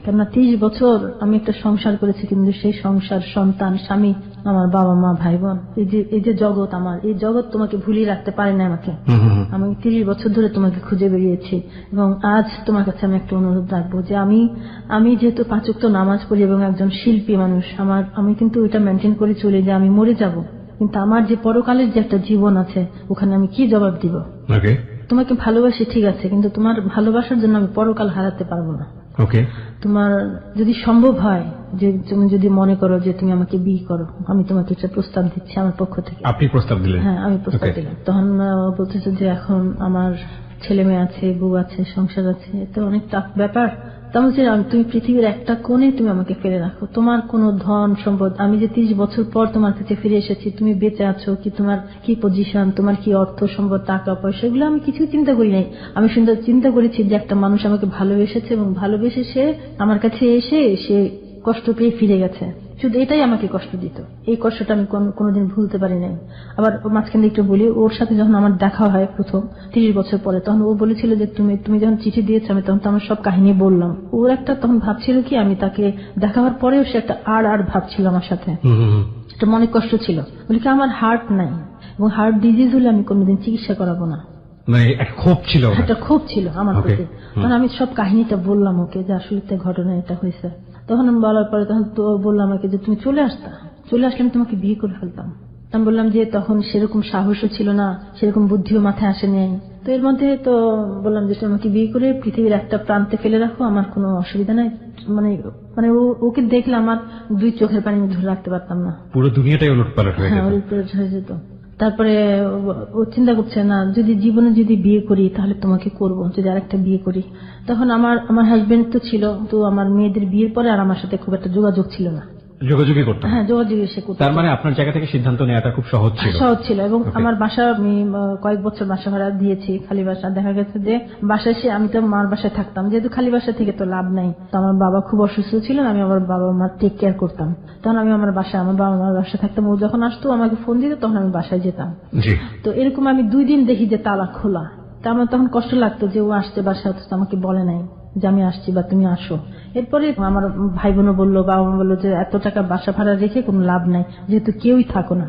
কেননা 30 বছর আমি একটা সংসার করেছি, কিন্তু সেই সংসার, সন্তান, স্বামী, আমার বাবা মা, ভাই বোন, এই যে জগৎ, আমার এই জগৎ তোমাকে ভুলিয়ে রাখতে পারে না আমাকে। আমি 30 বছর ধরে তোমাকে খুঁজে বেরিয়েছি, এবং আজ তোমার কাছে আমি একটা অনুরোধ রাখবো যে আমি যেহেতু 5 ওয়াক্ত নামাজ পড়ি এবং একজন শিল্পী মানুষ, আমি কিন্তু এটা মেনটেন করে চলি যে আমি মরে যাব, কিন্তু আমার যে পরকালের যে একটা জীবন আছে, ওখানে আমি কি জবাব দিব? তোমাকে ভালোবাসি ঠিক আছে, কিন্তু তোমার ভালোবাসার জন্য আমি পরকাল হারাতে পারবো না। তোমার যদি সম্ভব হয় যে তুমি যদি মনে করো যে তুমি আমাকে বিয়ে করো, আমি তোমাকে একটা প্রস্তাব দিচ্ছি আমার পক্ষ থেকে। আপনি প্রস্তাব দিলেন? হ্যাঁ, আমি প্রস্তাব দিলাম। তখন বলতেছে যে এখন আমার ছেলে মেয়ে আছে, বউ আছে, সংসার আছে, তো অনেক টাফ ব্যাপার। তুমি পৃথিবীর একটা কোণে তুমি আমাকে ফেলে রাখো, তোমার কোনো ধন সম্পদ, আমি যে 30 বছর পর তোমার কাছে ফিরে এসেছি, তুমি বেঁচে আছো কি, তোমার কি পজিশন, তোমার কি অর্থ সম্পদ, টাকা পয়সা, এগুলো আমি কিছু চিন্তা করি নাই। আমি সুন্দর চিন্তা করেছি যে একটা মানুষ আমাকে ভালোবেসেছে, এবং ভালোবেসে সে আমার কাছে এসে সে কষ্ট পেয়ে ফিরে গেছে, শুধু এটাই আমাকে কষ্ট দিত। এই কষ্টটা আমি কোনোদিন ভুলতে পারি নাই। আবার মাঝখানে একটু বলি, ওর সাথে যখন আমার দেখা হয় প্রথম 30 বছর পরে, তখন ও বলেছিল যে তুমি যখন চিঠি দিয়েছো, আমি তখন তো আমার সব কাহিনী বললাম। ওর একটা তখন ভাবছিল কি, আমি তাকে দেখা হওয়ার পরেও সে একটা আর ভাবছিল আমার সাথে, একটা মনে কষ্ট ছিল। বলি কি আমার হার্ট নাই, এবং হার্ট ডিজিজ হলে আমি কোনোদিন চিকিৎসা করাবো না। মানে একটা ক্ষোভ ছিল ওনার। একটা ক্ষোভ ছিল আমার Okay. প্রতি। তখন আমি সব কাহিনীটা বললাম ওকে যে আসলে তো ঘটনা এটা হয়েছে। তখন আমি বলার পরে তখন তো বললাম আমাকে যে তুমি চলে আসলে আমি তোমাকে বিয়ে করে ফেলতাম। আমি বললাম যে তখন সেরকম সাহসও ছিল না, সেরকম বুদ্ধিও মাথায় আসেনি। তো এর মধ্যে তো বললাম যে তুমি আমাকে বিয়ে করে পৃথিবীর একটা প্রান্তে ফেলে রাখো, আমার কোনো অসুবিধা নাই। মানে মানে ওকে দেখলে আমার দুই চোখের পানি আমি ধরে রাখতে পারতাম না। পুরো দুনিয়াটাই উলটপালট হয়ে হ্যাঁ, গেল। উলটপালট হয়ে যেত। তারপরে ও চিন্তা করছে না যদি জীবনে যদি বিয়ে করি তাহলে তোমাকে করব, যদি আরেকটা বিয়ে করি। তখন আমার হাজবেন্ড তো ছিল, তো আমার মেয়েদের বিয়ের পরে আর আমার সাথে খুব একটা যোগাযোগ ছিল না। যোগাযোগই করতাম। হ্যাঁ, যোগাযোগ এসে করতে। তার মানে আপনার জায়গা থেকে সিদ্ধান্ত নেওয়াটা খুব সহজ ছিল। সহজ ছিল। এবং Okay. আমার বাসা আমি কয়েক বছর বাসা ভাড়া দিয়েছি, খালি বাসা। দেখা গেছে যে বাসায় এসে আমি তো মার বাসায় থাকতাম, যেহেতু খালি বাসা থেকে তো লাভ নাই। তো আমার বাবা খুব অসুস্থ ছিলেন, আমি আমার বাবা মার টেক কেয়ার করতাম। তখন আমি আমার বাবা মার বাসায় থাকতাম। ও যখন আসতো আমাকে ফোন দিত, তখন আমি বাসায় যেতাম। জি। তো এরকম আমি 2 দিন দেখি যে তালা খোলা। তা আমার তখন কষ্ট লাগতো যে ও আসছে বাসায়, অথচ আমাকে বলে নাই যে আমি আসছি বা তুমি আসো। এরপরে আমার ভাই বোনও বললো, বাবা মা বললো যে এত টাকা বাসা ভাড়া রেখে কোনো লাভ নাই, যেহেতু কেউই থাকো না।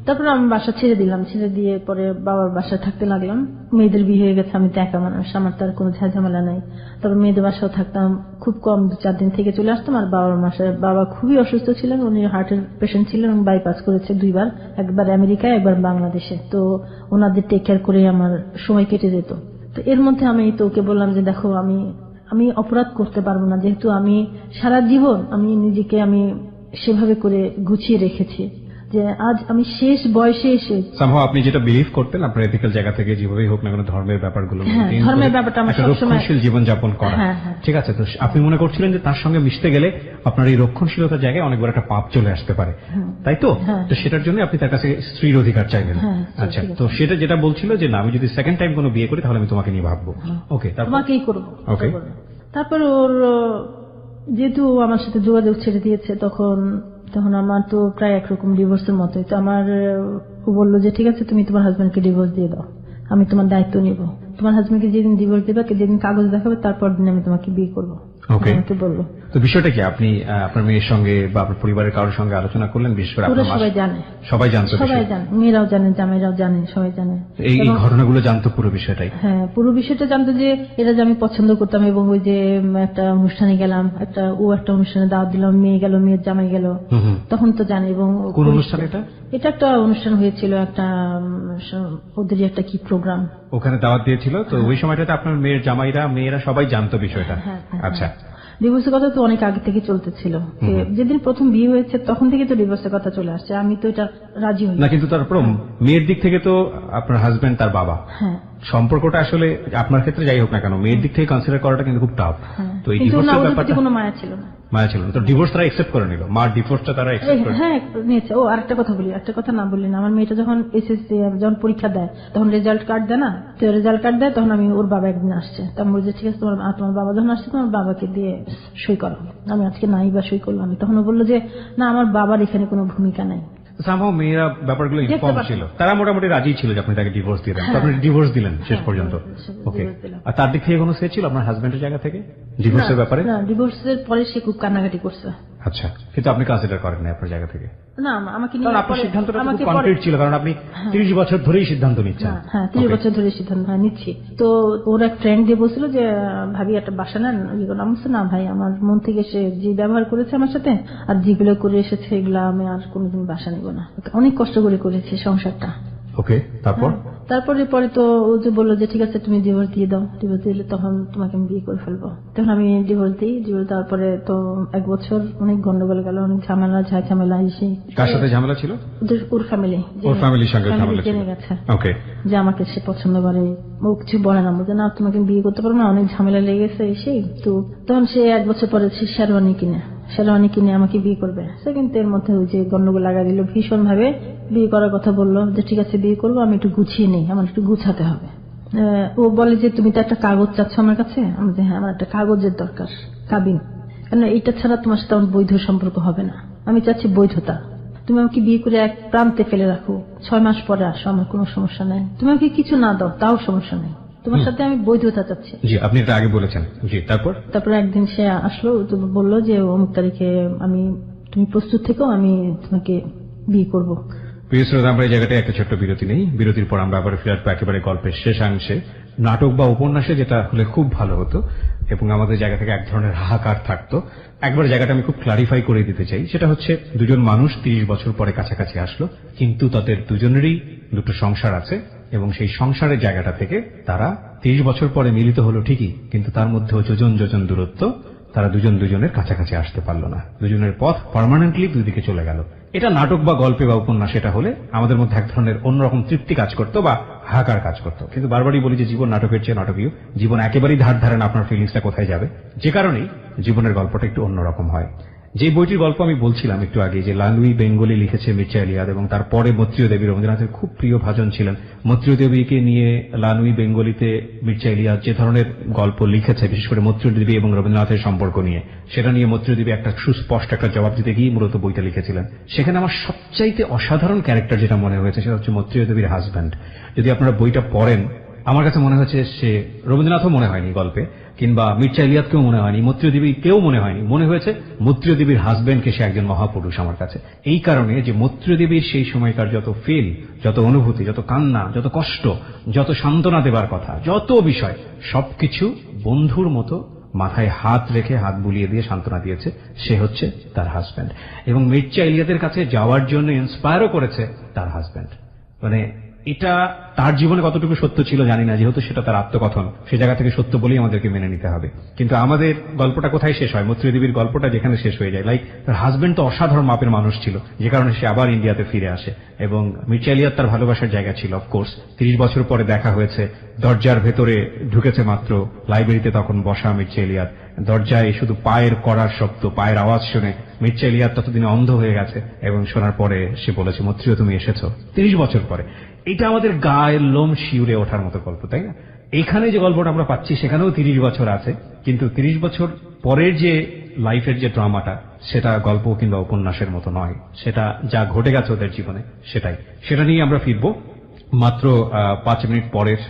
তারপরে আমি বাসা ছেড়ে দিলাম, ছেড়ে দিয়ে পরে বাবার বাসায় থাকতে লাগলাম। মেয়েদের বিয়ে হয়ে গেছে, আমি তো একা মানুষ, আমার তো আর কোনো ঝামেলা নাই। তারপর মেয়েদের বাসাও থাকতাম, খুব কম 2-4 দিন থেকে চলে আসতাম। আর বাবার বাসায় বাবা খুবই অসুস্থ ছিলেন, উনি হার্টের পেশেন্ট ছিলেন এবং বাইপাস করেছে 2 বার, একবার আমেরিকায় একবার বাংলাদেশে। তো ওনাদের টেক কেয়ার করে আমার সময় কেটে যেত। তো এর মধ্যে আমি তো ওকে বললাম যে দেখো আমি অপরাধ করতে পারবো না, যেহেতু আমি সারা জীবন আমি নিজেকে আমি সেভাবে করে গুছিয়ে রেখেছি যে আজ আমি শেষ বয়সে এসে সামহাও আপনি যেটা বিলিভ করতেন আপনার এথিক্যাল জায়গা থেকে যেভাবেই হোক না কেন ধর্মের ব্যাপারগুলো হ্যাঁ, maintain ধর্মের করে ব্যাপারটা আমার একটা সবসময়- রক্ষণশীল জীবনযাপন করা। হ্যাঁ, হ্যাঁ। ঠিক আছে, তো আপনি মনে করছিলেন যে তার সঙ্গে মিশতে গেলে আপনার এই রক্ষণশীলতার জায়গায় অনেক বড় একটা পাপ চলে আসতে পারে, তাই তো? হ্যাঁ। তো সেটার জন্য আপনি তার কাছে স্ত্রীর অধিকার চাইলেন। হ্যাঁ, আচ্ছা, ঠিক আছে। তো সেটা যেটা বলছিল যে না আমি যদি সেকেন্ড টাইম কোনো বিয়ে করি তাহলে আমি তোমাকে নিয়ে ভাববো। ওকে, তারপর তোমাকেই করবো। Okay. তারপর ওর যেহেতু ও আমার সাথে যোগাযোগ ছেড়ে দিয়েছে, তখন আমার তো প্রায় একরকম ডিভোর্সের মতোই। তো আমার ও বললো যে ঠিক আছে তুমি তোমার হাজবেন্ডকে ডিভোর্স দিয়ে দাও, আমি তোমার দায়িত্ব নিব। তোমার হাজবেন্ডকে যেদিন ডিভোর্স দেবে, যেদিন কাগজ দেখাবে, তারপর দিন আমি তোমাকে বিয়ে করবো। Okay. আমাকে বললো। তো বিষয়টা কি আপনি আপনার মেয়ের সঙ্গে বা আপনার পরিবারের কারোর সঙ্গে আলোচনা করলেন? বিশেষ করে পুরো আপনার সবাই জানে, সবাই জানতো সবাই বিষয়টা? জানে, মেয়েরাও জানে, জামাইরাও জানে, সবাই জানে। এই এবং ঘটনাগুলো জানতো পুরো বিষয়টাই? হ্যাঁ, পুরো বিষয়টা জানতো যে এটা যে আমি পছন্দ করতাম। এবং ওই যে একটা অনুষ্ঠানে গেলাম, একটা অনুষ্ঠানে দাওয়াত দিলাম, মেয়ে গেল, মেয়ের জামাই গেল, তখন তো জানে। এবং কোন অনুষ্ঠান এটা? এটা একটা অনুষ্ঠান হয়েছিল, একটা ওদেরই একটা কি প্রোগ্রাম, ওখানে দাওয়াত দিয়েছিল। তো ওই সময়টাতে আপনার মেয়ের জামাইরা মেয়েরা সবাই জানতো বিষয়টা? হ্যাঁ, হ্যাঁ, আচ্ছা। ডিভোর্সের কথা তো অনেক আগে থেকে চলতেছিল। যেদিন প্রথম বিয়ে হয়েছে তখন থেকে তো ডিভোর্সের কথা চলে আসছে, আমি তো এটা রাজি হই না, কিন্তু তারপর মেয়ের দিক থেকে তো আপনার হাজবেন্ড তার বাবা, হ্যাঁ, সম্পর্কটা আসলে আপনার ক্ষেত্রে যাই হোক না কেন মেয়ের দিক থেকে কনসিডার করাটা কিন্তু খুব টাফ। হ্যাঁ। তো এই কিন্তু না, ডিভোর্সের ওদের প্রতি ব্যাপারটা কোনো মায়া ছিল না। মায়া ছিল না, তো ডিভোর্স তারা একসেপ্ট করে নিল, মার ডিভোর্সটা তারা একসেপ্ট করে। হ্যাঁ, নিয়েছে। ও আরেকটা কথা বলি, একটা কথা না বললি না। আমার মেয়েটা যখন এসএসসি যখন পরীক্ষা দেয়, তখন রেজাল্ট কার্ড দেয় না, তো রেজাল্ট কার্ড দেয়, তখন আমি ওর বাবা একদিন আসছে, তখন বলছে ঠিক আছে তোমার বাবা যখন আসছে তোমার বাবাকে দিয়ে সই করো। আমি আজকে নাই বা সই করলাম, তখন ও বললো যে না, আমার বাবার এখানে কোনো ভূমিকা নাই। সামহাও মেয়েরা ব্যাপারগুলো ইনফর্ম ছিল, তারা মোটামুটি রাজি ছিল যে আপনি তাকে ডিভোর্স দিয়ে দেন। তো আপনি ডিভোর্স দিলেন শেষ পর্যন্ত? ওকে। আর তার দিক থেকে কোনো সে ছিল আপনার হাজবেন্ডের জায়গা থেকে ডিভোর্সের ব্যাপারে? না, ডিভোর্সের পরে সে খুব কান্নাকাটি করছে। আচ্ছা, কিন্তু আপনি কনসিডার করেন না আপনার জায়গা থেকে? না, আমাকে কারণ নিয়ে আপনার সিদ্ধান্তটা খুব আমাকে কনক্রিট ছিল, কারণ আপনি 30 বছর ধরেই সিদ্ধান্ত নিচ্ছেন। হ্যাঁ, 30 বছর ধরে সিদ্ধান্ত নিচ্ছি। তো ওর এক ফ্রেন্ড দিয়ে বলছিল যে ভাবি একটা বাসা নেন, এগুলো আমি বলছি না ভাই, আমার মন থেকে সে যে ব্যবহার করেছে আমার সাথে আর যেগুলো করে এসেছে এগুলো আমি আর কোনোদিন বাসা নেব না। অনেক কষ্ট করে করেছি সংসারটা। ওকে, তারপর? তারপরে পরে তো ও যে বললো যে ঠিক আছে তুমি ডিভোর্স দিয়ে দাও, ডিভোর্স দিলে তখন তোমাকে আমি বিয়ে করে ফেলবো। তখন আমি ডিভোর্স দিই। ডিভোর্স দেওয়ার পরে তো 1 বছর অনেক গন্ডগোল গেল, অনেক ঝামেলা এসে। কার সাথে ঝামেলা ছিল? ওর ফ্যামিলি, ওর ফ্যামিলির সঙ্গে ঝামেলা ছিল। জেনে গেছে ওকে, যে আমাকে সে পছন্দ করে। ও কিছু বলে না, বলছে না তোমাকে বিয়ে করতে পারবো না, অনেক ঝামেলা লেগে গেছে এসেই। তো তখন সে 1 বছর পরে সে শেরওয়ানি কিনে আমাকে বিয়ে করবে। সে কিন্তু এর মধ্যে ওই যে গন্ডগোল লাগা দিল, ভীষণ ভাবে বিয়ে করার কথা বললো যে ঠিক আছে বিয়ে করবো, আমি একটু গুছিয়ে নেই, আমার একটু গুছাতে হবে। ও বলে যে তুমি তো একটা কাগজ চাচ্ছ আমার কাছে। আমি যে হ্যাঁ, আমার একটা কাগজের দরকার, কাবিন, কেন এইটা ছাড়া তোমার সাথে আমার বৈধ সম্পর্ক হবে না। আমি চাচ্ছি বৈধতা। তুমি আমাকে বিয়ে করে এক প্রান্তে ফেলে রাখো, 6 মাস পরে আসো, আমার কোনো সমস্যা নাই। তুমি আমাকে কিছু না দাও, তাও সমস্যা নেই, তোমার সাথে আমি বৈধতা চাচ্ছি। জি, আপনি এটা আগে বলেছেন। জি, তারপর একদিন সে আসলো, তো বললো যে অমুক তারিখে তুমি প্রস্তুত থেকো, আমি তোমাকে বিয়ে করব। প্রিয় শ্রোতা, আমরা এই জায়গাটায় একটা ছোট্ট বিরতি নেই। বিরতির পর আমরা আবার ফিরে আসবো একেবারে গল্পের শেষাংশে। নাটক বা উপন্যাসে যেটা হলে খুব ভালো হতো এবং আমাদের জায়গা থেকে এক ধরনের হাহাকার থাকতো, একবার জায়গাটা আমি খুব ক্লারিফাই করে দিতে চাই। সেটা হচ্ছে, দুজন মানুষ 30 বছর পরে কাছাকাছি আসলো, কিন্তু তাদের দুজনেরই দুটো সংসার আছে এবং সেই সংসারের জায়গাটা থেকে তারা 30 বছর পরে মিলিত হলো ঠিকই, কিন্তু তার মধ্যেও যোজন যোজন দূরত্ব। তারা দুজন দুজনের কাছাকাছি আসতে পারল না, দুজনের পথ পার্মানেন্টলি দুদিকে চলে গেল। এটা নাটক বা গল্পে বা উপন্যাস এটা হলে আমাদের মধ্যে এক ধরনের অন্যরকম তৃপ্তি কাজ করতো বা হাহাকার কাজ করতো। কিন্তু বারবারই বলি যে জীবন নাটকের চেয়ে নাটকীয়। জীবন একেবারেই ধার ধারে না আপনার ফিলিংসটা কোথায় যাবে, যে কারণেই জীবনের গল্পটা একটু অন্যরকম হয়। যে বইটির গল্প আমি বলছিলাম একটু আগে, যে লানুই বেঙ্গলি লিখেছে মির্জা এলিয়াদ, এবং তারপরে মৈত্রেয় দেবী রবীন্দ্রনাথের খুব প্রিয় ভাজন ছিলেন। মৈত্রেয় দেবীকে নিয়ে লানুই বেঙ্গলিতে মির্জা এলিয়াদ যে ধরনের গল্প লিখেছে, বিশেষ করে মৈত্রেয় দেবী এবং রবীন্দ্রনাথের সম্পর্ক নিয়ে, সেটা নিয়ে মৈত্রেয় দেবী একটা সুস্পষ্ট একটা জবাব দিতে গিয়ে মূলত বইটা লিখেছিলেন। সেখানে আমার সবচাইতে অসাধারণ ক্যারেক্টার যেটা মনে হয়েছে সেটা হচ্ছে মৈত্রেয় দেবীর হাজব্যান্ড। যদি আপনারা বইটা পড়েন, আমার কাছে মনে হচ্ছে সে রবীন্দ্রনাথও মনে হয়নি গল্পে, কিংবা মির্জা এলিয়াদকেও মনে হয়নি, মৈত্রেয় দেবী কেউ মনে হয়নি। মনে হয়েছে মৈত্রেয় দেবীর হাজব্যান্ডকে সে একজন মহাপুরুষ আমার কাছে। এই কারণে যে মৈত্রেয় দেবীর সেই সময়কার যত ফিল, যত অনুভূতি, যত কান্না, যত কষ্ট, যত সান্ত্বনা দেবার কথা, যত বিষয়, সবকিছু বন্ধুর মতো মাথায় হাত রেখে হাত বুলিয়ে দিয়ে সান্ত্বনা দিয়েছে সে হচ্ছে তার হাজব্যান্ড। এবং মির্জা এলিয়াদের কাছে যাওয়ার জন্য ইন্সপায়ারও করেছে তার হাজব্যান্ড। মানে এটা তার জীবনে কতটুকু সত্য ছিল জানি না, যেহেতু সেটা তার আত্মকথন, সে জায়গা থেকে সত্য বলেই আমাদেরকে মেনে নিতে হবে। কিন্তু আমাদের গল্পটা কোথায় শেষ হয়? মৈত্রেয় দেবীর গল্পটা যেখানে শেষ হয়ে যায়, লাইক তার হাজবেন্ড তো অসাধারণ মাপের মানুষ ছিল, যে কারণে সে আবার ইন্ডিয়াতে ফিরে আসে। এবং মির্জা এলিয়াদ তার ভালোবাসার জায়গা ছিল অফকোর্স। 30 বছর পরে দেখা হয়েছে, দরজার ভেতরে ঢুকেছে মাত্র, লাইব্রেরিতে তখন বসা মির্জা এলিয়াদ, দরজায় শুধু পায়ের কড়ার শব্দ, পায়ের আওয়াজ শুনে মির্জা এলিয়াদ ততদিনে অন্ধ হয়ে গেছে, এবং শোনার পরে সে বলেছে, মৈত্রেয় তুমি এসেছো 30 বছর পরে। এটা আমাদের গায়ের লোম শিউরে ওঠার মতো গল্প, তাই না? এখানে যে গল্পটা আমরা পাচ্ছি সেখানেও 30 বছর আছে, কিন্তু 30 বছর পরের যে লাইফের যে ড্রামাটা, সেটা গল্প কিংবা উপন্যাসের মতো নয়। সেটা যা ঘটে গেছে ওদের জীবনে সেটা নিয়ে আমরা ফিরবো মাত্র 5 মিনিট পরের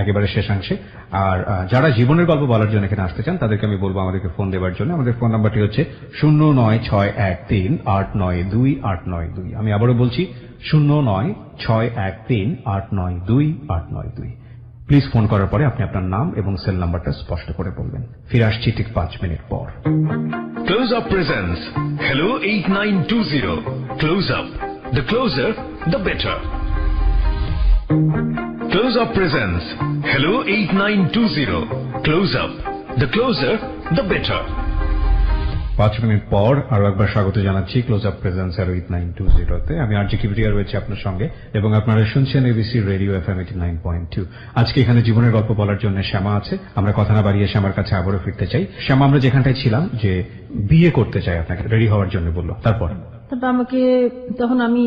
একেবারে শেষাংশে। আর যারা জীবনের গল্প বলার জন্য এখানে আসতে চান তাদেরকে আমি বলবো আমাদেরকে ফোন দেওয়ার জন্য। আমাদের ফোন নাম্বারটি হচ্ছে 09613892892। আমি আবারও বলছি 09613892892। প্লিজ ফোন করার পরে আপনি আপনার নাম এবং সেল নাম্বারটা স্পষ্ট করে বলবেন। ফিরে আসছি ঠিক 5 মিনিট পর। Close up presents Hello 8920। Close up, the closer the better। Close Up presents Hello 8920। Close Up, the closer the better। 5 minute পর আরো একবার স্বাগত জানাচ্ছি ক্লোজ আপ প্রেজেন্স Hello 8920-তে। আমি আরজি কিবরিয়া রয়েছে আপনার সঙ্গে, এবং আপনারা শুনছেন এবিসি রেডিও FM 89.2। আজকে এখানে জীবনের গল্প বলার জন্য শ্যামা আছে। আমরা কথা না বাড়িয়ে শ্যামার কাছে আবারও ফিরতে চাই। শ্যামা, আমরা যেখানটায় ছিলাম, যে বিয়ে করতে চাই আপনাকে, রেডি হওয়ার জন্য বললো, তারপর আমাকে তখন আমি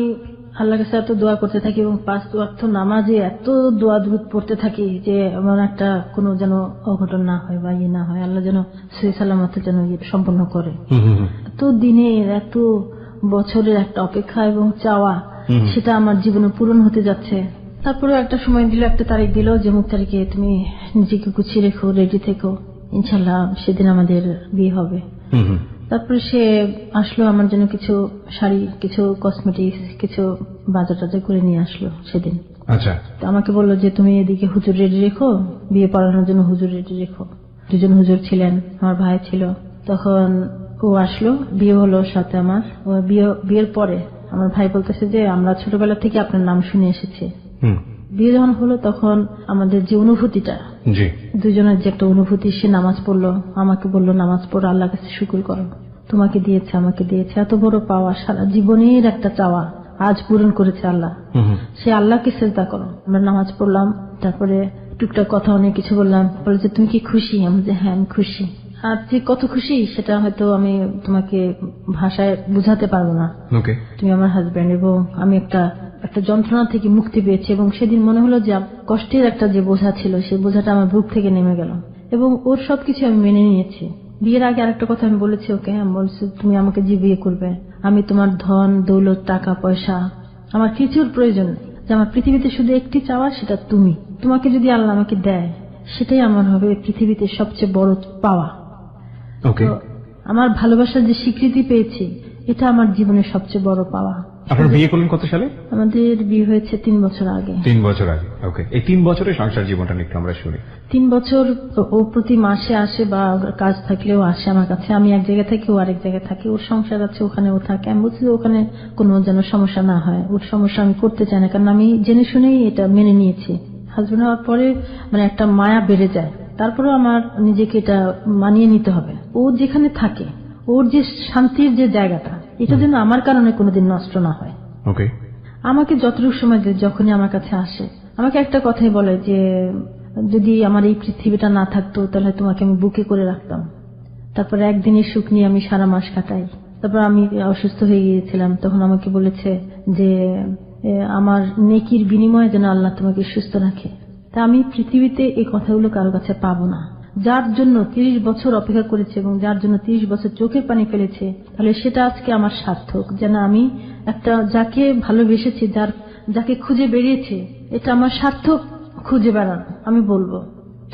আল্লাহর কাছে এত দোয়া করতে থাকি এবং 5 ওয়াক্ত নামাজে এত দোয়া দুরূদ পড়তে থাকি যে আমার একটা কোনো যেন অঘটন না হয় বা ইয়ে না হয়, আল্লাহ যেন সহি সালামতে যেন সম্পন্ন করে। এত দিনের, এত বছরের একটা অপেক্ষা এবং চাওয়া, সেটা আমার জীবনে পূরণ হতে যাচ্ছে। তারপরে একটা সময় দিল, একটা তারিখ দিল যে অমুক তারিখে তুমি নিজেকে গুছিয়ে রেখো, রেডি থেকো, ইনশাল্লাহ সেদিন আমাদের বিয়ে হবে। তারপরে সে আসলো, আমার জন্য কিছু শাড়ি, কিছু কসমেটিক্স, কিছু বাজার টাজার করে নিয়ে আসলো সেদিন। আচ্ছা, আমাকে বললো যে তুমি এদিকে হুজুর রেডি রেখো, বিয়ে পড়ানোর জন্য হুজুর রেডি রেখো। 2জন হুজুর ছিলেন, আমার ভাই ছিল। তখন ও আসলো, বিয়ে হলো সাথে আমার। বিয়ের পরে আমার ভাই বলতেছে যে আমরা ছোটবেলা থেকে আপনার নাম শুনে এসেছি। বিয়ে যখন হলো তখন আমাদের যে অনুভূতিটা, দুজনের যে একটা অনুভূতি, সে নামাজ পড়লো, আমাকে বললো নামাজ পড়ো, আল্লাহর কাছে শুকর করো, তোমাকে দিয়েছে, আমাকে দিয়েছে, এত বড় পাওয়া, সারা জীবনের একটা চাওয়া আজ পূরণ করেছে আল্লাহ। সে আল্লাহকে সিজদা করো। আমরা নামাজ পড়লাম, তারপরে টুকটাক কথা অনেক কিছু বললাম। বলে যে তুমি কি খুশি? আমি যে হ্যাঁ আমি খুশি। আর যে কত খুশি সেটা হয়তো আমি তোমাকে ভাষায় বুঝাতে পারবো না। তুমি আমার হাজবেন্ড, এবং আমি একটা যন্ত্রণা থেকে মুক্তি পেয়েছি। এবং সেদিন মনে হলো যে কষ্টের একটা যে বোঝা ছিল, সেই বোঝাটা আমার বুক থেকে নেমে গেল, এবং ওর সবকিছু আমি মেনে নিয়েছি। বিয়ের আগে আরেকটা কথা আমি বলেছি ওকে, হ্যাঁ বলছি তুমি আমাকে যে বিয়ে করবে, আমি তোমার ধন দৌলত, টাকা পয়সা, আমার কিছুর প্রয়োজন নেই। যে আমার পৃথিবীতে শুধু একটি চাওয়া, সেটা তুমি। তোমাকে যদি আল্লাহ আমাকে দেয়, সেটাই আমার হবে পৃথিবীতে সবচেয়ে বড় পাওয়া। আমার ভালোবাসার যে স্বীকৃতি পেয়েছি, এটা আমার জীবনের সবচেয়ে বড় পাওয়া। আপনার বিয়ে করলেন কত সালে? আমাদের বিয়ে হয়েছে 3 বছর আগে। 3 বছর আগে। ওকে, এই 3 বছরের সংসার জীবনটা নিয়ে একটু আমরা শুনি। 3 বছর ও প্রতি মাসে আসে বা কাজ থাকলেও আসে আমার কাছে। আমি এক জায়গায় থাকি, ও আরেক জায়গায় থাকি। ওর সংসার আছে, ওখানে ও থাকে। আমি বলছি ওখানে কোনো যেন সমস্যা না হয়। ওর সমস্যা আমি করতে চাই না, কারণ আমি জেনে শুনেই এটা মেনে নিয়েছি। হাজবেন্ড হওয়ার পরে মানে একটা মায়া বেড়ে যায়, তারপরেও আমার নিজেকে এটা মানিয়ে নিতে হবে। ও যেখানে থাকে, ওর যে শান্তির যে জায়গাটা, এটা যেন আমার কারণে কোনোদিন নষ্ট না হয়। ওকে, আমাকে যতটুকু সময় যখনই আমার কাছে আসে, আমাকে একটা কথাই বলে যে যদি আমার এই পৃথিবীটা না থাকতো তাহলে তোমাকে আমি বুকে করে রাখতাম। তারপরে একদিনের সুখ নিয়ে আমি সারা মাস কাটাই। তারপর আমি অসুস্থ হয়ে গিয়েছিলাম, তখন আমাকে বলেছে যে আমার নেকির বিনিময়ে যেন আল্লাহ তোমাকে সুস্থ রাখে। তা আমি পৃথিবীতে এই কথাগুলো কারো কাছে পাবো না। যার জন্য 30 বছর অপেক্ষা করেছে এবং যার জন্য 30 বছর চোখের পানি ফেলেছে, তাহলে সেটা আজকে আমার সার্থক। যেন আমি একটা যাকে ভালোবেসেছি, যাকে খুঁজে বেরিয়েছে, এটা আমার সার্থক খুঁজে বেড়ানো, আমি বলবো।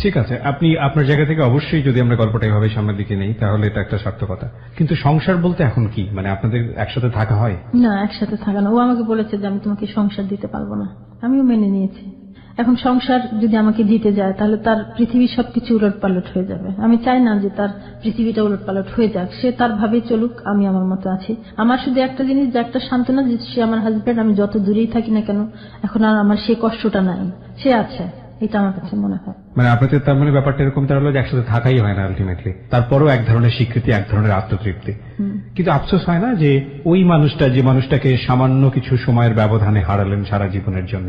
ঠিক আছে, আপনি আপনার জায়গা থেকে অবশ্যই যদি আমরা গল্পটা এভাবে সামনের দিকে নেই তাহলে এটা একটা সার্থকতা। কিন্তু সংসার বলতে এখন কি, মানে আপনাদের একসাথে থাকা হয়? না, একসাথে থাকা না। ও আমাকে বলেছে যে আমি তোমাকে সংসার দিতে পারবো না। আমিও মেনে নিয়েছি। এখন সংসার যদি আমাকে দিতে যায় তাহলে তার পৃথিবীর সবকিছু উলটপালট হয়ে যাবে। আমি চাই না যে তার পৃথিবীটা উলটপালট হয়ে যাক। সে তার ভাবে চলুক, আমি আমার মতো আছি। আমার শুধু একটা জিনিস, যে একটা সান্ত্বনা, যে সে আমার হাজবেন্ড, আমি যত দূরেই থাকি না কেন এখন আর আমার সেই কষ্টটা নাই, সে আছে, এটা আমার কাছে মনে হয়। মানে আপনাদের তার মানে ব্যাপারটা এরকম তাহলে যে একসাথে থাকাই হয় না আলটিমেটলি, তারপরও এক ধরনের স্বীকৃতি, এক ধরনের আত্মতৃপ্তি। কিন্তু আফসোস হয় না যে ওই মানুষটা, যে মানুষটাকে সামান্য কিছু সময়ের ব্যবধানে হারালেন সারা জীবনের জন্য,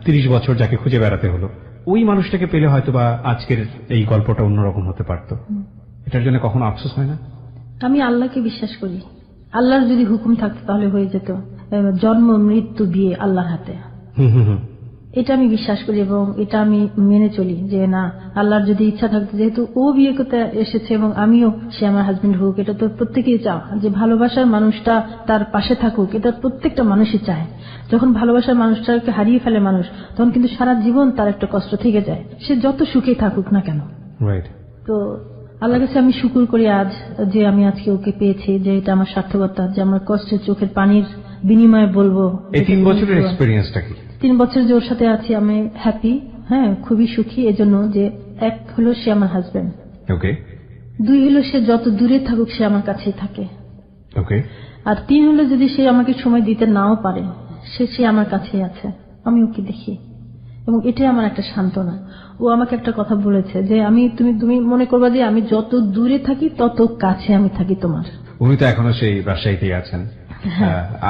30 বছর যাকে খুঁজে বেড়াতে হলো, ওই মানুষটাকে পেলে হয়তো বা আজকের এই গল্পটা অন্যরকম হতে পারত। এটার জন্য কখনো আফসোস হয় না? আমি আল্লাহকে বিশ্বাস করি। আল্লাহর যদি হুকুম থাকতো তাহলে হয়ে যেত। জন্ম মৃত্যু বিয়ে আল্লাহর হাতে, এটা আমি বিশ্বাস করি এবং এটা আমি মেনে চলি যে না, আল্লাহর যদি ইচ্ছা থাকতো, যেহেতু ও বিয়ে করতে এসেছে এবং আমিও, সে আমার হাজবেন্ড হোক, এটা তো প্রত্যেকেই চাও যে ভালোবাসার মানুষটা তার পাশে থাকুক, এটা প্রত্যেকটা মানুষই চায়। যখন ভালোবাসার মানুষটাকে হারিয়ে ফেলে মানুষ, তখন কিন্তু সারা জীবন তার একটা কষ্ট থেকে যায়, সে যত সুখে থাকুক না কেন। তো আল্লাহর কাছে আমি শুকর করি আজ যে আমি আজকে ওকে পেয়েছি, যে এটা আমার সার্থকতা, যে আমার কষ্টের চোখের পানির বিনিময়ে বলবো। এই 3 বছরের এক্সপেরিয়েন্সটা কি? 3 বছর যে ওর সাথে আছি আমি হ্যাপি, হ্যাঁ খুবই সুখী। এজন্য যে এক হলো সে আমার হাজবেন্ড, ওকে। 2 হলো সে যত দূরে থাকুক সে আমার কাছেই থাকে, ওকে। আর 3 হলো যদি সে আমাকে সময় দিতে নাও পারে, সে আমার কাছেই আছে, আমি ওকে দেখি এবং এটাই আমার একটা সান্ত্বনা। ও আমাকে একটা কথা বলেছে যে তুমি মনে করবা যে আমি যত দূরে থাকি তত কাছে আমি থাকি তোমার। উনি তো এখনো সেই রাজশাহীতেই আছেন,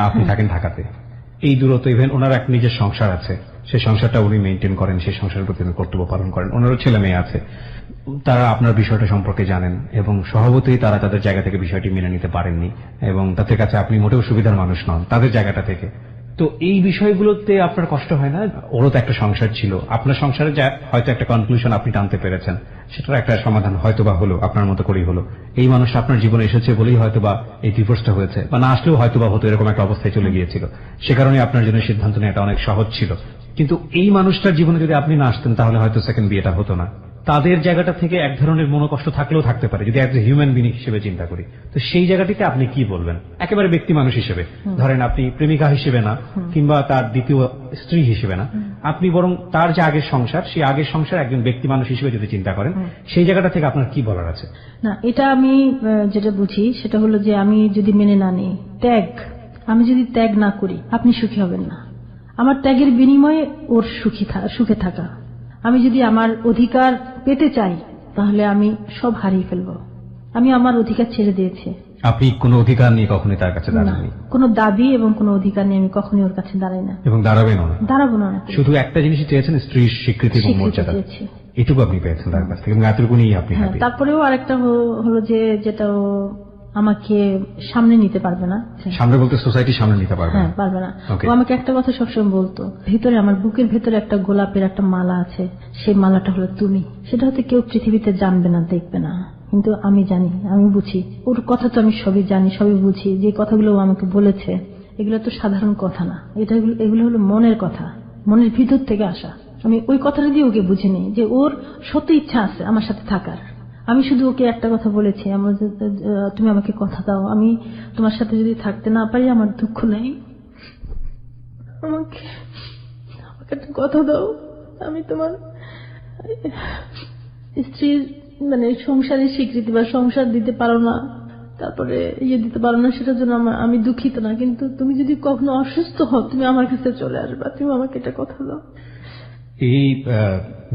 আপনি থাকেন ঢাকাতে। এই দূরত্ব, ইভেন ওনার এক নিজের সংসার আছে, সেই সংসারটা উনি মেনটেন করেন, সেই সংসারের প্রতি উনি কর্তব্য পালন করেন। ওনারও ছেলে মেয়ে আছে, তারা আপনার বিষয়টা সম্পর্কে জানেন এবং স্বভাবতই তারা তাদের জায়গা থেকে বিষয়টি মেনে নিতে পারেননি এবং তাদের কাছে আপনি মোটেও সুবিধার মানুষ নন তাদের জায়গাটা থেকে। তো এই বিষয়গুলোতে আপনার কষ্ট হয় না? ওরও তো একটা সংসার ছিল, আপনার সংসারে যা হয়তো একটা কনক্লুশন আপনি টানতে পেরেছেন, সেটার একটা সমাধান হয়তো বা হলো, আপনার মতো করেই হলো। এই মানুষটা আপনার জীবনে এসেছে বলেই হয়তো বা এই ডিভোর্সটা হয়েছে, বা না আসলেও হয়তো বা হতো, এরকম একটা অবস্থায় চলে গিয়েছিল, সে কারণে আপনার জন্য সিদ্ধান্ত নেওয়াটা অনেক সহজ ছিল। কিন্তু এই মানুষটার জীবনে যদি আপনি না আসতেন তাহলে হয়তো সেকেন্ড বিয়েটা হতো না। তাদের জায়গাটা থেকে এক ধরনের মনোকষ্ট থাকলেও থাকতে পারে, যদি একজন হিউম্যান বিং হিসেবে চিন্তা করি। তো সেই জায়গাটিতে আপনি কি বলবেন একেবারে ব্যক্তি মানুষ হিসেবে? ধরেন আপনি প্রেমিকা হিসেবে না, কিংবা তার দ্বিতীয় স্ত্রী হিসেবে না, আপনি বরং তার যে আগের সংসার, সেই আগের সংসার একজন ব্যক্তি মানুষ হিসেবে যদি চিন্তা করেন, সেই জায়গাটা থেকে আপনার কি বলার আছে? না, এটা আমি যেটা বুঝি সেটা হলো যে আমি যদি মেনে না নিই, আমি যদি ত্যাগ না করি, আপনি সুখী হবেন না। আমার ত্যাগের বিনিময়ে ওর সুখে থাকা। আমি যদি আমার অধিকার পেতে চাই তাহলে আমি সব হারিয়ে ফেলবো। আমি আমার অধিকার ছেড়ে দিয়েছি। আপনি কোনো অধিকার নিয়ে কখনোই তার কাছে দাঁড়াননি? কোনো দাবি এবং কোনো অধিকার নিয়ে আমি কখনোই ওর কাছে দাঁড়াই না এবং দাঁড়াবো না। শুধু একটা জিনিসই চেয়েছেন, স্ত্রীর স্বীকৃতি এবং মর্যাদা, এটুকু আপনি পেয়েছেন তার কাছ থেকে এবং এতটুকু নিয়েই আপনি হ্যাপি। তারপরেও আরেকটা হলো যে যেটা আমাকে সামনে নিতে পারবে না। সামনে বলতে সোসাইটির সামনে নিতে পারবে না? পারবে না। ও আমাকে একটা কথা সবসময় বলতো, ভিতরে আমার বুকের ভেতরে একটা গোলাপের একটা মালা আছে, সেই মালাটা হলো তুমি। সেটা হয়তো কেউ পৃথিবীতে জানবে না, দেখবে না, কিন্তু আমি জানি, আমি বুঝি। ওর কথা তো আমি সবই জানি, সবই বুঝি। যে কথাগুলো ও আমাকে বলেছে এগুলো তো সাধারণ কথা না, এগুলো হলো মনের কথা, মনের ভিতর থেকে আসা। আমি ওই কথাটা দিয়ে ওকে বুঝিনি যে ওর সত্যি ইচ্ছা আছে আমার সাথে থাকার। আমি শুধু ওকে একটা কথা বলেছি, আমার তুমি আমাকে কথা দাও, আমি তোমার সাথে যদি থাকতে না পারি আমার দুঃখ নেই, আমাকে একটা কথা দাও, আমি তোমার স্ত্রীর মানে সংসারের স্বীকৃতি বা সংসার দিতে পারো না, তারপরে দিতে পারো না, সেটার জন্য আমি দুঃখিত না, কিন্তু তুমি যদি কখনো অসুস্থ হও তুমি আমার কাছে চলে আসবা, তুমি আমাকে এটা কথা দাও। এই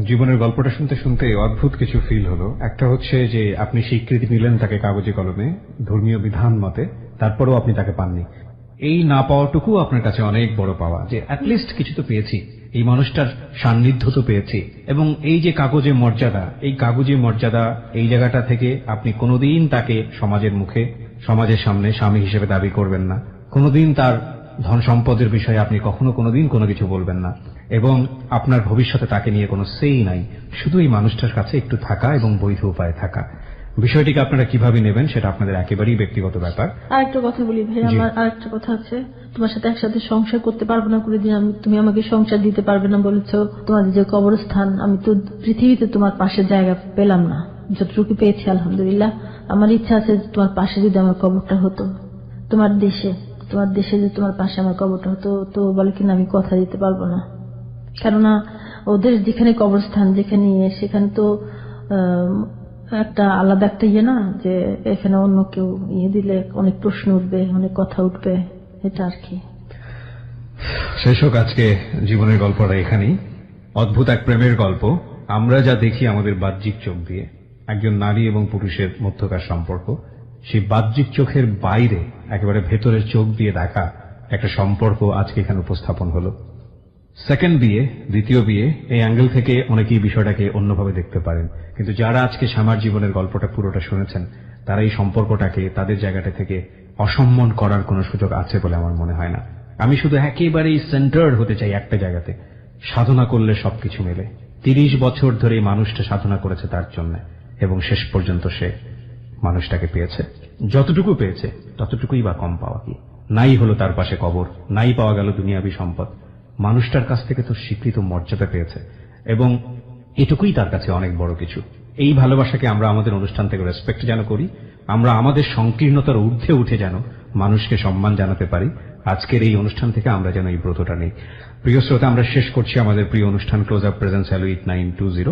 জীবনের গল্পটা শুনতে শুনতে অদ্ভুত কিছু ফিল হলো। একটা হচ্ছে যে আপনি স্বীকৃতি নিলেন তাকে কাগজে কলমে ধর্মীয় বিধান মতে, তারপরেও আপনি তাকে পাননি। এই না পাওয়াটুকু আপনার কাছে অনেক বড় পাওয়া, যে অ্যাটলিস্ট কিছু তো পেয়েছি, এই মানুষটার সান্নিধ্য তো পেয়েছি। এবং এই যে কাগজে মর্যাদা, এই কাগজে মর্যাদা, এই জায়গাটা থেকে আপনি কোনোদিন তাকে সমাজের মুখে, সমাজের সামনে স্বামী হিসেবে দাবি করবেন না, কোনোদিন তার ধন সম্পদের বিষয়ে আপনি কখনো কোনোদিন কোনো কিছু বলবেন না, এবং আপনার ভবিষ্যতে তাকে নিয়ে কোনো সেই নাই, শুধু এই মানুষটার কাছে একটু থাকা এবং বৈধ উপায়ে থাকা। বিষয়টিকে আপনারা কিভাবে নেবেন সেটা আপনাদের একেবারেই ব্যক্তিগত ব্যাপার। আরেকটা কথা বলি ভাই, আমার আরেকটা কথা আছে, তোমার সাথে একসাথে সংসার করতে পারবো না করে দিন, তুমি আমাকে সংসার দিতে পারবে না বলেছো, তোমাদের যে কবরস্থান, আমি তো পৃথিবীতে তোমার পাশে জায়গা পেলাম না, যতটুকু পেয়েছি আলহামদুলিল্লাহ। আমার ইচ্ছা আছে তোমার পাশে যদি আমার কবরটা হতো, তোমার দেশে যে তোমার পাশে আমার কবরটা হতো, তো বলে কিনা আমি কথা দিতে পারবো না, কেননা ওদের যেখানে কবরস্থান, যেখানে সেখানে তো একটা আলাদা একটা না, যে এখানে অন্য কেউ দিলে অনেক প্রশ্ন উঠবে, অনেক কথা উঠবে, এটা আর কি। শেষ হোক আজকে জীবনের গল্পটা এখানেই। অদ্ভুত এক প্রেমের গল্প। আমরা যা দেখি আমাদের বাহ্যিক চোখ দিয়ে, একজন নারী এবং পুরুষের মধ্যকার সম্পর্ক, সেই বাহ্যিক চোখের বাইরে একেবারে ভেতরের চোখ দিয়ে দেখা একটা সম্পর্ক আজকে এখানে উপস্থাপন হলো। সেকেন্ড বিয়ে, দ্বিতীয় বিয়ে, এই অ্যাঙ্গেল থেকে অনেকেই বিষয়টাকে অন্যভাবে দেখতে পারেন, কিন্তু যারা আজকে শ্যামার জীবনের গল্পটা পুরোটা শুনেছেন, তারা এই সম্পর্কটাকে তাদের জায়গাটা থেকে অসম্মান করার কোনো সুযোগ আছে বলে আমার মনে হয় না। আমি শুধু একেবারেই সেন্টার্ড হতে চাই একটা জায়গাতে। সাধনা করলে সবকিছু মেলে। 30 বছর ধরে এই মানুষটা সাধনা করেছে তার জন্য, এবং শেষ পর্যন্ত সে মানুষটাকে পেয়েছে। যতটুকু পেয়েছে ততটুকুই বা কম পাওয়া কি? নাই হলো তার পাশে কবর, নাই পাওয়া গেল দুনিয়াবি সম্পদ, মানুষটার কাছ থেকে তো স্বীকৃত মর্যাদা পেয়েছে, এবং এটুকুই তার কাছে অনেক বড় কিছু। এই ভালোবাসাকে আমরা আমাদের অনুষ্ঠান থেকে রেসপেক্ট যেন করি, আমরা আমাদের সংকীর্ণতার ঊর্ধ্বে উঠে যেন মানুষকে সম্মান জানাতে পারি। আজকের এই অনুষ্ঠান থেকে আমরা যেন এই ব্রতটা নেই। প্রিয় শ্রোতা, আমরা শেষ করছি আমাদের প্রিয় অনুষ্ঠান ক্লোজ আপ প্রেজেন্টস হ্যালো 8920।